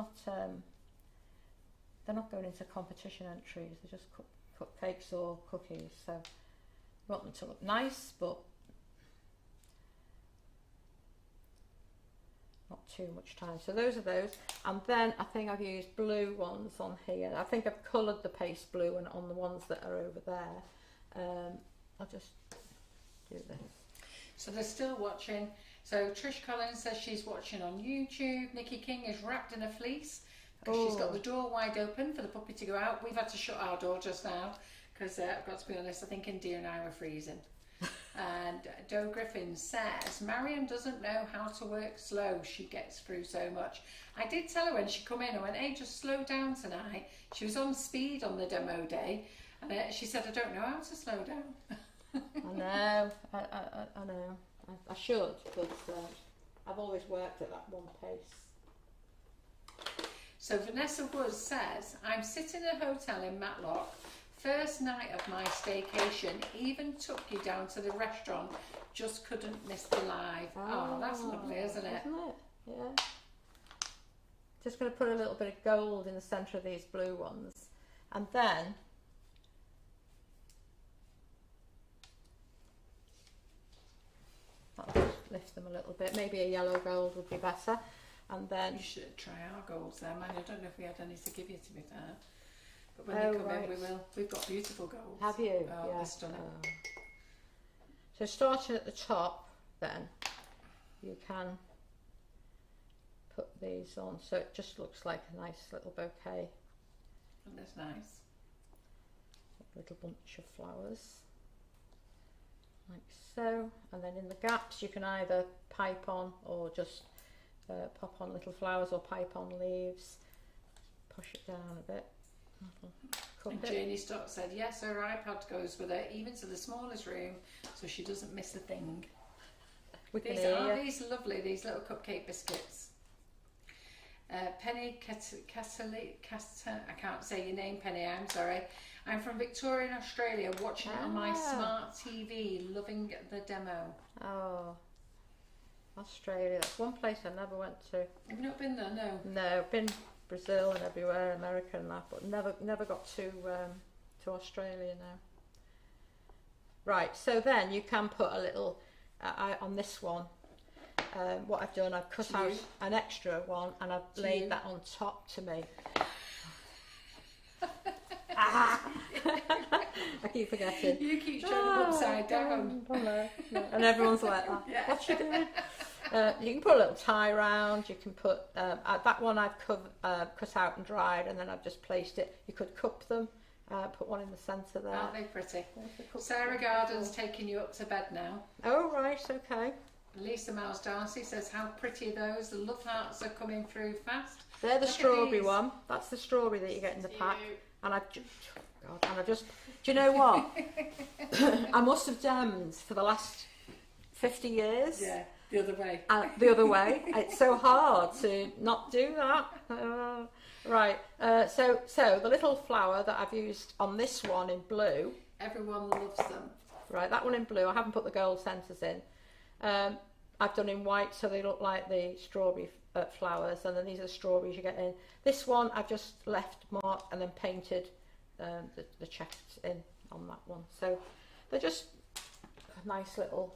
not going into competition entries, they're just cupcakes or cookies, so you want them to look nice, but not too much time. So those are those, and then I think I've used blue ones on here. I think I've coloured the paste blue and on the ones that are over there. I'll just do this. So they're still watching. So Trish Collins says she's watching on YouTube. Nikki King is wrapped in a fleece because she's got the door wide open for the puppy to go out. We've had to shut our door just now because I've got to be honest, I think India and I were freezing. And Joe Griffin says Marion doesn't know how to work slow. She gets through so much. I did tell her when she come in, I went, hey, just slow down tonight. She was on speed on the demo day, and she said, I don't know how to slow down. I know, I know. I should, but I've always worked at that one pace. So Vanessa Woods says, I'm sitting in a hotel in Matlock. First night of my staycation, even took you down to the restaurant, just couldn't miss the live. Oh, that's lovely, isn't it? Isn't it? Yeah. Just going to put a little bit of gold in the centre of these blue ones. And then I'll just lift them a little bit. Maybe a yellow gold would be better. And then you should try our golds there, man. I don't know if we had any to give you, to be fair. But when you come in, we will. We've got beautiful golds. Have you? Oh, yeah. they're stunning. So starting at the top, then you can put these on, so it just looks like a nice little bouquet. And that's nice. A little bunch of flowers, like so. And then in the gaps, you can either pipe on or just pop on little flowers, or pipe on leaves. Push it down a bit. And Janie Stock said, yes, her iPad goes with her, even to the smallest room, so she doesn't miss a thing. These are these lovely, these little cupcake biscuits. Penny I can't say your name, Penny, I'm sorry. I'm from Victoria in Australia, watching it on my smart TV, loving the demo. Oh, Australia, that's one place I never went to. Have you not been there? No. No, I've been Brazil and everywhere, America and that, but never got to Australia now. Right, so then you can put a little on this one. What I've done, I've cut out an extra one and I've laid that on top to me. I keep forgetting. You keep showing them upside down. No. And everyone's like that. Yeah. What's she doing? You can put a little tie round. You can put that one I've cut out and dried, and then I've just placed it. You could cup them. Put one in the centre there. Aren't they pretty? Sarah Garden's taking you up to bed now. Oh right, okay. Lisa Miles Darcy says, how pretty are those? The love hearts are coming through fast. They're the strawberry one. That's the strawberry that you get in the pack. And I just, do you know what? I must have damned for the last 50 years. Yeah, the other way. The other way. It's so hard to not do that. Right. So the little flower that I've used on this one in blue. Everyone loves them. Right, that one in blue. I haven't put the gold centres in. I've done in white, so they look like the strawberry flowers, and then these are the strawberries you get in. This one I've just left marked and then painted the checks in on that one. So they're just nice little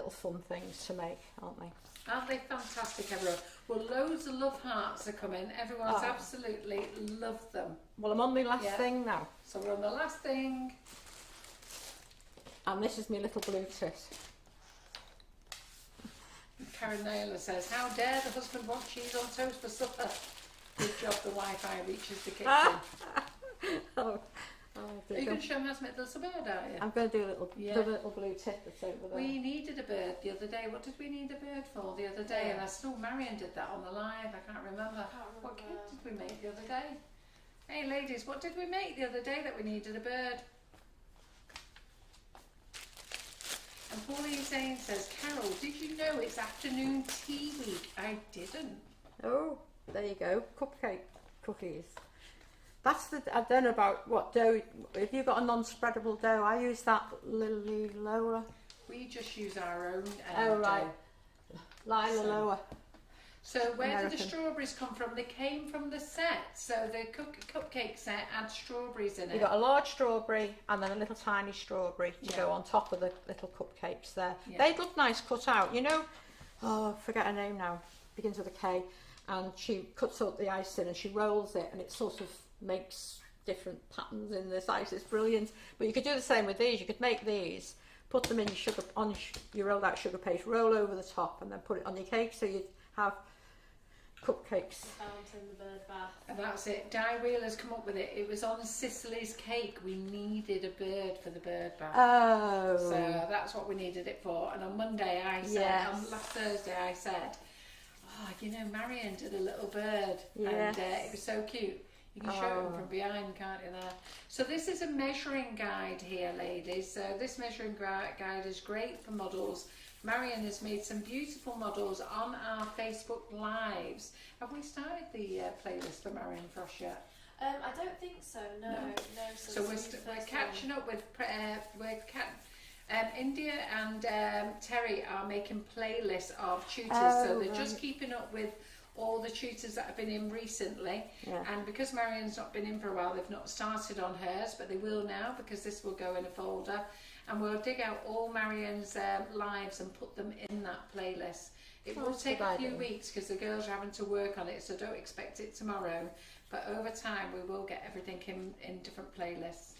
fun things to make, aren't they? Aren't they fantastic, everyone? Well, loads of love hearts are coming. Everyone's absolutely loved them. Well, I'm on my last thing now. So we're on the last thing. And this is my little blue tit. Karen Naylor says, how dare the husband want cheese on toast for supper? Good job the Wi-Fi reaches the kitchen. Are you going to show them how to make the little bird, are you? I'm going to do the little blue tit that's over there. We needed a bird the other day. What did we need a bird for the other day? And I saw Marion did that on the live. I can't remember. What cake did we make the other day? Hey ladies, what did we make the other day that we needed a bird? And Pauline Zane says, Carol, did you know it's afternoon tea week? I didn't. Oh, there you go. Cupcake cookies. That's I don't know about what dough. If you've got a non-spreadable dough, I use that Lily Lola. We just use our own right. Lila Lola. So where did the strawberries come from? They came from the set. So the cupcake set had strawberries in it. You got a large strawberry and then a little tiny strawberry to go on top of the little cupcakes there. Yeah. They look nice cut out. You know, I forget her name now. Begins with a K. And she cuts up the icing and she rolls it, and it sort of makes different patterns in this ice. It's brilliant. But you could do the same with these. You could make these put them in your sugar, on your rolled out sugar paste, roll over the top and then put it on your cake so you have cupcakes. Fountain, the bird bath. And that's it. Di Wheeler's come up with it. It was on Cicely's cake. We needed a bird for the bird bath. Oh. So that's what we needed it for. And on Monday I said, on last Thursday I said, oh, you know, Marion did a little bird. Yes. And it was so cute. You can show them from behind, can't you, there? So this is a measuring guide here, ladies. So this measuring guide is great for models. Marion has made some beautiful models on our Facebook Lives. Have we started the playlist for Marion Frost yet? I don't think so, no. So we're catching up with, India and Terry are making playlists of tutors, so they're just keeping up with all the tutors that have been in recently, and because Marion's not been in for a while, they've not started on hers, but they will now because this will go in a folder, and we'll dig out all Marion's lives and put them in that playlist. It will take a few weeks because the girls are having to work on it, so don't expect it tomorrow, but over time we will get everything in different playlists.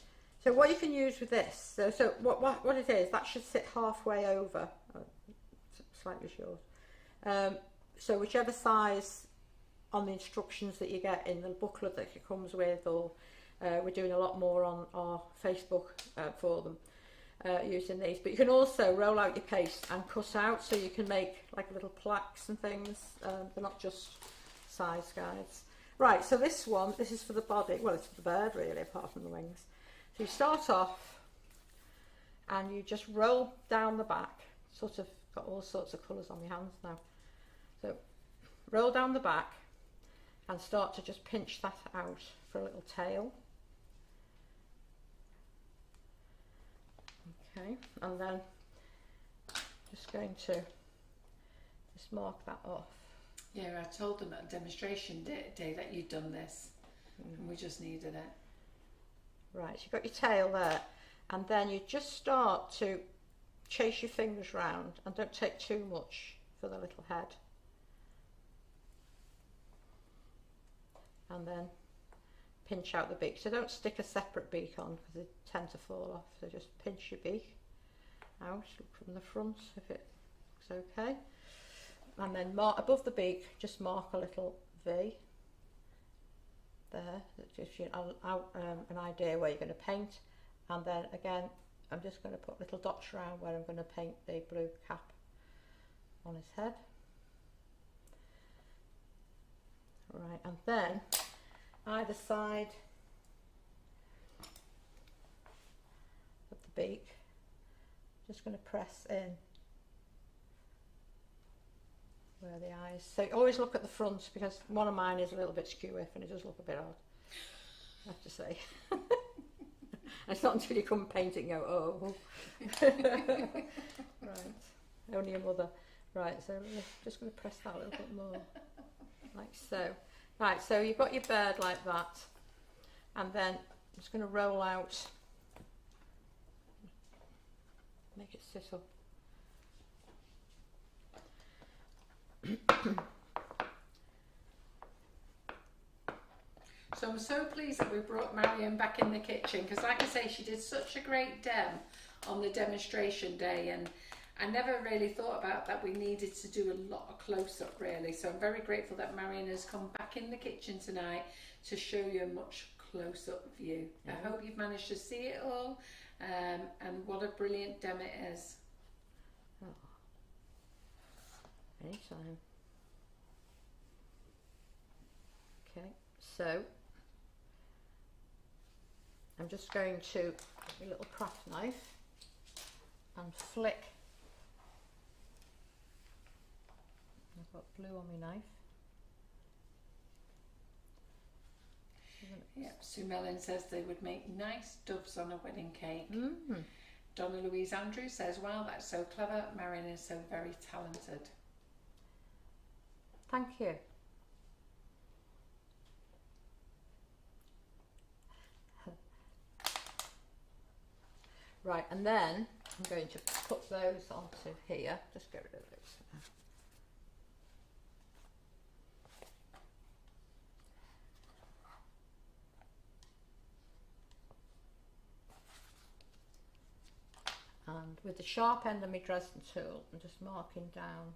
So what you can use with this, so what it is, that should sit halfway over, slightly short. So whichever size on the instructions that you get in the booklet that it comes with, or we're doing a lot more on our Facebook for them using these. But you can also roll out your paste and cut out, so you can make like little plaques and things. They're not just size guides. Right, so this is for the body. Well, it's for the bird really, apart from the wings. So you start off and you just roll down the back, sort of got all sorts of colours on your hands now. So roll down the back and start to just pinch that out for a little tail. Okay, and then just going to just mark that off. Yeah, I told them at a demonstration day that you'd done this, and we just needed it. Right, so you've got your tail there, and then you just start to chase your fingers round, and don't take too much for the little head. And then pinch out the beak. So don't stick a separate beak on because they tend to fall off. So just pinch your beak out, look from the front if it looks okay. And then mark above the beak, just mark a little V there. That gives you an idea where you're going to paint. And then again, I'm just going to put little dots around where I'm going to paint the blue cap on his head. Right, and then either side of the beak, just going to press in where the eyes. So always look at the front, because one of mine is a little bit skew-if and it does look a bit odd, I have to say. It's not until you come paint it and go, oh. Right, only a mother. Right, so we're just going to press that a little bit more. Like so. Right, so you've got your bird like that, and then I'm just going to roll out, make it sit up. So I'm so pleased that we brought Marion back in the kitchen, because like I say, she did such a great dem on the demonstration day, and I never really thought about that we needed to do a lot of close-up really. So I'm very grateful that Marion has come back in the kitchen tonight to show you a much close-up view. I hope you've managed to see it all, and what a brilliant dem it is. Oh. Anytime. Okay, so I'm just going to get a little craft knife and flick. I've got blue on my knife. Yep, Sue Mellon says they would make nice doves on a wedding cake. Donna Louise Andrews says, wow, that's so clever. Marion is so very talented. Thank you. Right, and then I'm going to put those onto here. Just get rid of those. And with the sharp end of my Dresden tool and just marking down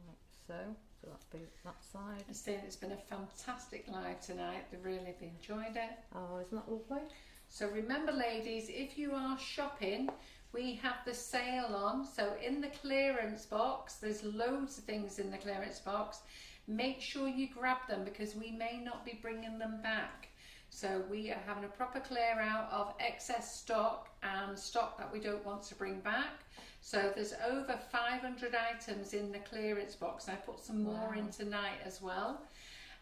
like so. So that'll be that side. I say it's been a fantastic live tonight. They really have enjoyed it. Oh, isn't that lovely? So remember, ladies, if you are shopping, we have the sale on. So in the clearance box, there's loads of things in the clearance box. Make sure you grab them because we may not be bringing them back. So we are having a proper clear out of excess stock and stock that we don't want to bring back. So there's over 500 items in the clearance box. I put some more in tonight as well.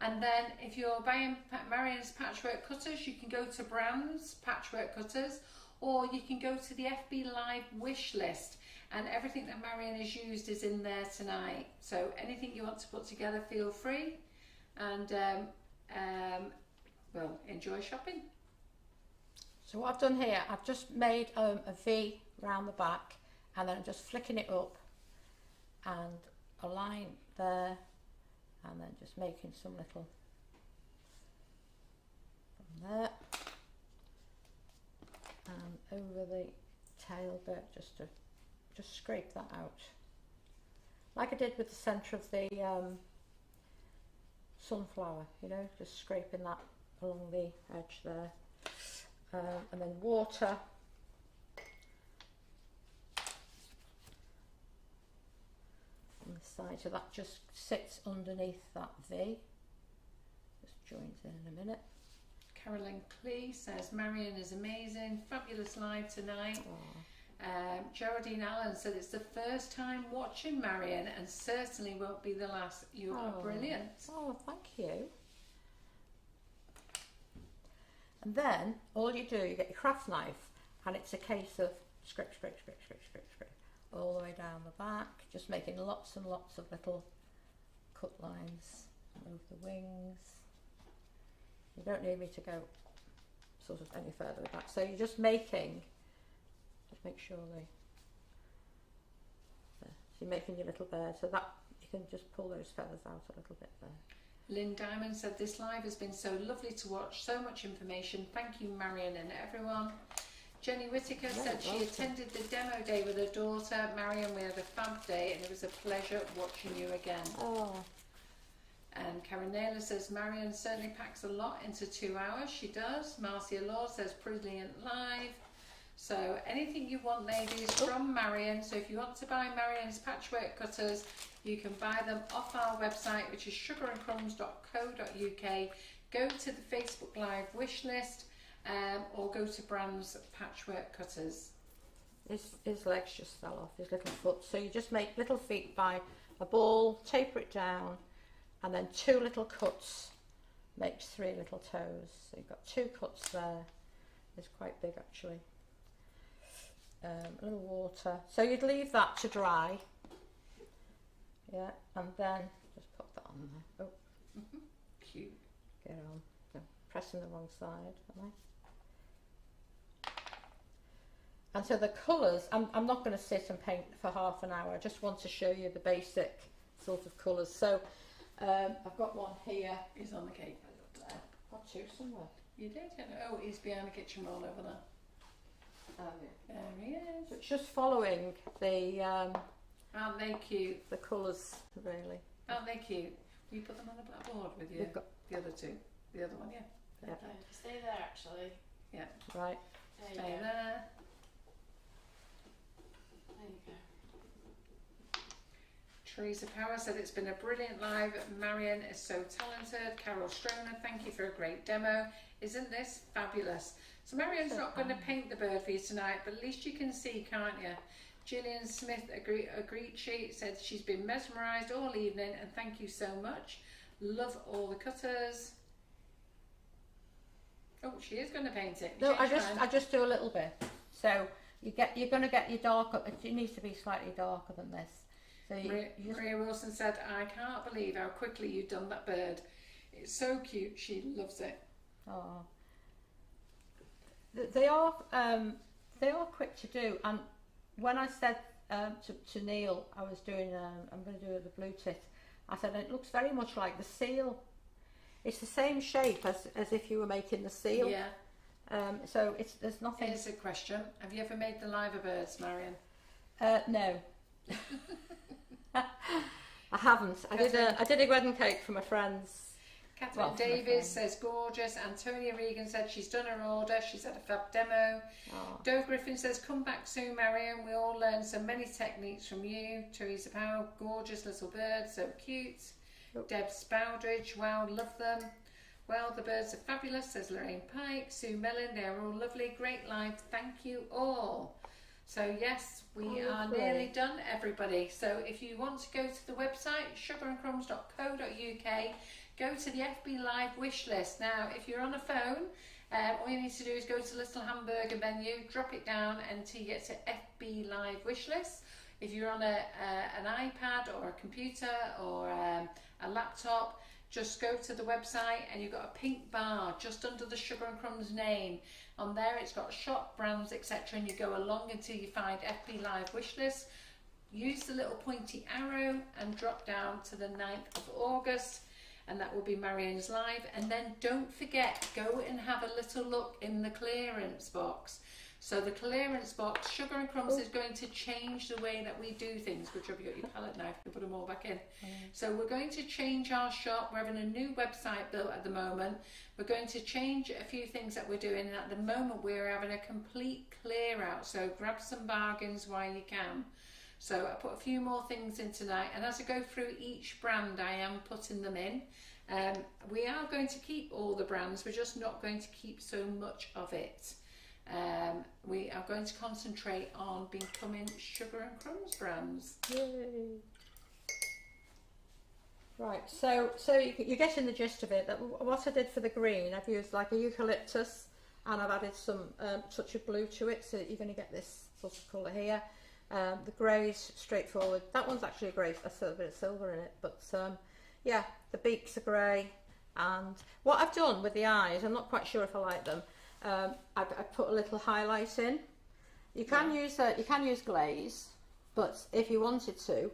And then if you're buying Marion's Patchwork Cutters, you can go to Brands Patchwork Cutters, or you can go to the FB Live wish list, and everything that Marion has used is in there tonight. So anything you want to put together, feel free, and well, enjoy shopping. So what I've done here, I've just made a V round the back, and then I'm just flicking it up and a line there, and then just making some little from there and over the tail bit, just to scrape that out like I did with the centre of the sunflower, you know, just scraping that along the edge there, and then water on the side, so that just sits underneath that V. Just joins in a minute. Carolyn Clee says Marion is amazing, fabulous live tonight. Geraldine Allen said it's the first time watching Marion and certainly won't be the last. You are brilliant. Oh, thank you. And then all you do, you get your craft knife, and it's a case of scrape, scrape, scrape, scrape, scrape, scrape, all the way down the back, just making lots and lots of little cut lines. Move the wings. You don't need me to go sort of any further with that. So you're just making, just make sure so you're making your little bird, so that you can just pull those feathers out a little bit there. Lynn Diamond said this live has been so lovely to watch, so much information. Thank you, Marion and everyone. Jenny Whitaker said she attended the demo day with her daughter. Marion, we had a fab day and it was a pleasure watching you again. Oh. And Karen Naylor says Marion certainly packs a lot into 2 hours. She does. Marcia Law says brilliant live. So anything you want, ladies, from Marion. So if you want to buy Marion's Patchwork Cutters, you can buy them off our website, which is sugarandcrumbs.co.uk. Go to the Facebook Live wish list, or go to Brands Patchwork Cutters. His legs just fell off, his little foot. So you just make little feet by a ball, taper it down, and then 2 little cuts makes 3 little toes. So you've got 2 cuts there. It's quite big actually. A little water. So you'd leave that to dry. Yeah, and then just pop that on there. Oh, cute. Get on. No, pressing the wrong side, am I? And so the colours, I'm not going to sit and paint for half an hour. I just want to show you the basic sort of colours. So I've got one here. He's on the cake. I've got 2 somewhere. You did? Oh, he's behind the kitchen roll over there. Oh, yeah. There he is. So it's just following the Aren't they cute? the colours really. Aren't they cute? Will you put them on the blackboard with you? We've got the other 2. The other one, yeah. Yeah. Stay there actually. Yeah. right. There you Stay go. there. There you go. Teresa Power said it's been a brilliant live. Marion is so talented. Carol Stroner, thank you for a great demo. Isn't this fabulous? So Marion's not going to paint the bird for you tonight, but at least you can see, can't you? Gillian Smith agreed. She said she's been mesmerised all evening, and thank you so much. Love all the cutters. Oh, she is going to paint it. No, I just do a little bit. So you're going to get your darker. It needs to be slightly darker than this. So Maria Wilson said, I can't believe how quickly you've done that bird. It's so cute. She loves it. Oh, they are quick to do. And when I said to Neil, I was doing I'm going to do the blue tit. I said it looks very much like the seal. It's the same shape as if you were making the seal. Yeah. So there's nothing. Here's a question: have you ever made the liver birds, Marion? No. I haven't. I did a wedding cake for my friends. Catherine Davies says gorgeous. Antonia Regan said she's done her order. She's had a fab demo. Oh. Dove Griffin says come back soon, Marion. We all learned so many techniques from you. Teresa Powell, gorgeous little birds, so cute. Oh. Deb Spowdridge, wow, love them. Well, the birds are fabulous, says Lorraine Pike. Sue Mellon, they're all lovely. Great live. Thank you all. So yes, we are nearly done, everybody. So if you want to go to the website, sugarandcrumbs.co.uk, go to the FB Live wish list. Now, if you're on a phone, all you need to do is go to the little hamburger menu, drop it down until you get to FB Live wish list. If you're on an iPad or a computer or a laptop, just go to the website and you've got a pink bar just under the Sugar and Crumbs name. On there it's got shop, brands, etc. and you go along until you find FB Live wishlist. Use the little pointy arrow and drop down to the 9th of August and that will be Marion's live. And then don't forget, go and have a little look in the clearance box. So the clearance box, Sugar and Crumbs is going to change the way that we do things. Good job you got your palette knife, you can put them all back in. So we're going to change our shop. We're having a new website built at the moment. We're going to change a few things that we're doing. And at the moment we're having a complete clear out. So grab some bargains while you can. So I put a few more things in tonight. And as I go through each brand, I am putting them in. We are going to keep all the brands. We're just not going to keep so much of it. We are going to concentrate on becoming Sugar and Crumbs brands. Yay. Right, so you're getting the gist of it. That what I did for the green, I've used like a eucalyptus and I've added some touch of blue to it, so that you're going to get this sort of colour here. The grey's straightforward. That one's actually a grey, a bit of silver in it, but yeah, the beaks are grey. And what I've done with the eyes, I'm not quite sure if I like them. I put a little highlight in. You can use glaze, but if you wanted to,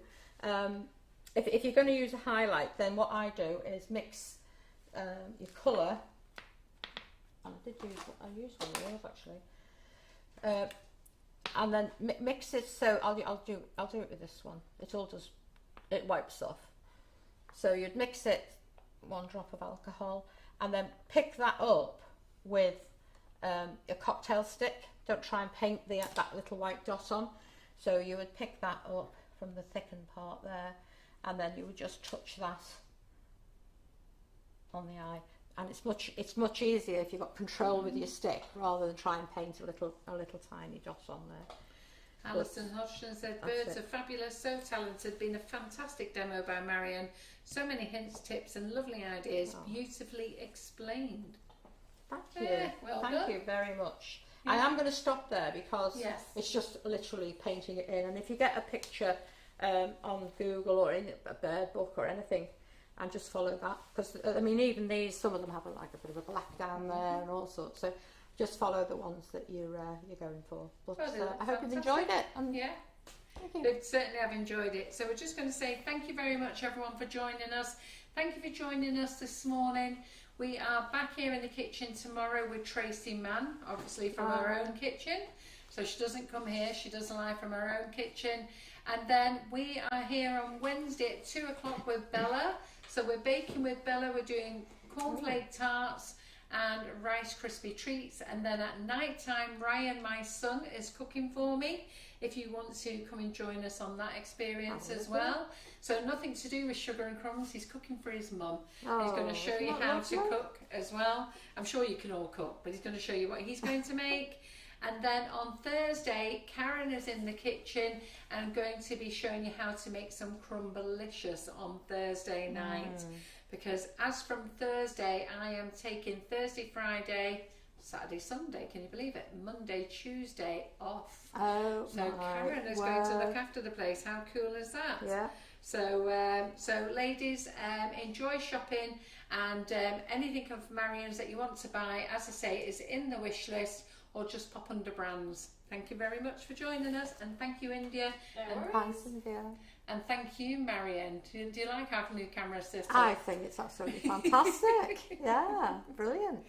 if you're going to use a highlight, then what I do is mix your colour. And I used one of yours actually, and then mix it. So I'll do it with this one. It wipes off. So you'd mix it, 1 drop of alcohol, and then pick that up with a cocktail stick. Don't try and paint that little white dot on. So you would pick that up from the thickened part there, and then you would just touch that on the eye. And it's much easier if you've got control with your stick rather than try and paint a little tiny dot on there. Alison Hodgson said, birds are fabulous, so talented, been a fantastic demo by Marion. So many hints, tips and lovely ideas, beautifully explained. Thank you. Thank you very much. Yeah. I am going to stop there because it's just literally painting it in. And if you get a picture on Google or in a bird book or anything, and just follow that, because I mean, even these, some of them have like a bit of a black down there and all sorts. So just follow the ones that you're going for. But I hope you've enjoyed it. And yeah. They certainly have enjoyed it. So we're just going to say thank you very much, everyone, for joining us. Thank you for joining us this morning. We are back here in the kitchen tomorrow with Tracy Mann, obviously from her own kitchen. So she doesn't come here, she does live from her own kitchen. And then we are here on Wednesday at 2 o'clock with Bella. So we're baking with Bella, we're doing cornflake tarts and Rice Krispie treats. And then at night time, Ryan, my son, is cooking for me. If you want to come and join us on that experience as well. So nothing to do with Sugar and Crumbs, he's cooking for his mum. He's going to show you how to cook as well. I'm sure you can all cook, but he's going to show you what he's going to make. And then on Thursday, Karen is in the kitchen and going to be showing you how to make some Crumbalicious on Thursday night. Because as from Thursday, I am taking Thursday, Friday, Saturday, Sunday, can you believe it? Monday, Tuesday off. Oh, so Karen is going to look after the place. How cool is that? Yeah. So ladies, enjoy shopping, and anything of Marion's that you want to buy, as I say, is in the wish list, or just pop under brands. Thank you very much for joining us, and thank you, India. And thanks, India. And thank you, Marion. Do you like our new camera system? I think it's absolutely fantastic. Yeah, brilliant.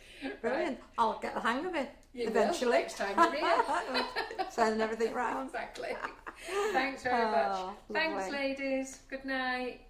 Brilliant. Right. I'll get the hang of it eventually. Will, next time you're here. Sending everything round. Exactly. Thanks very much. Thanks, ladies. Good night.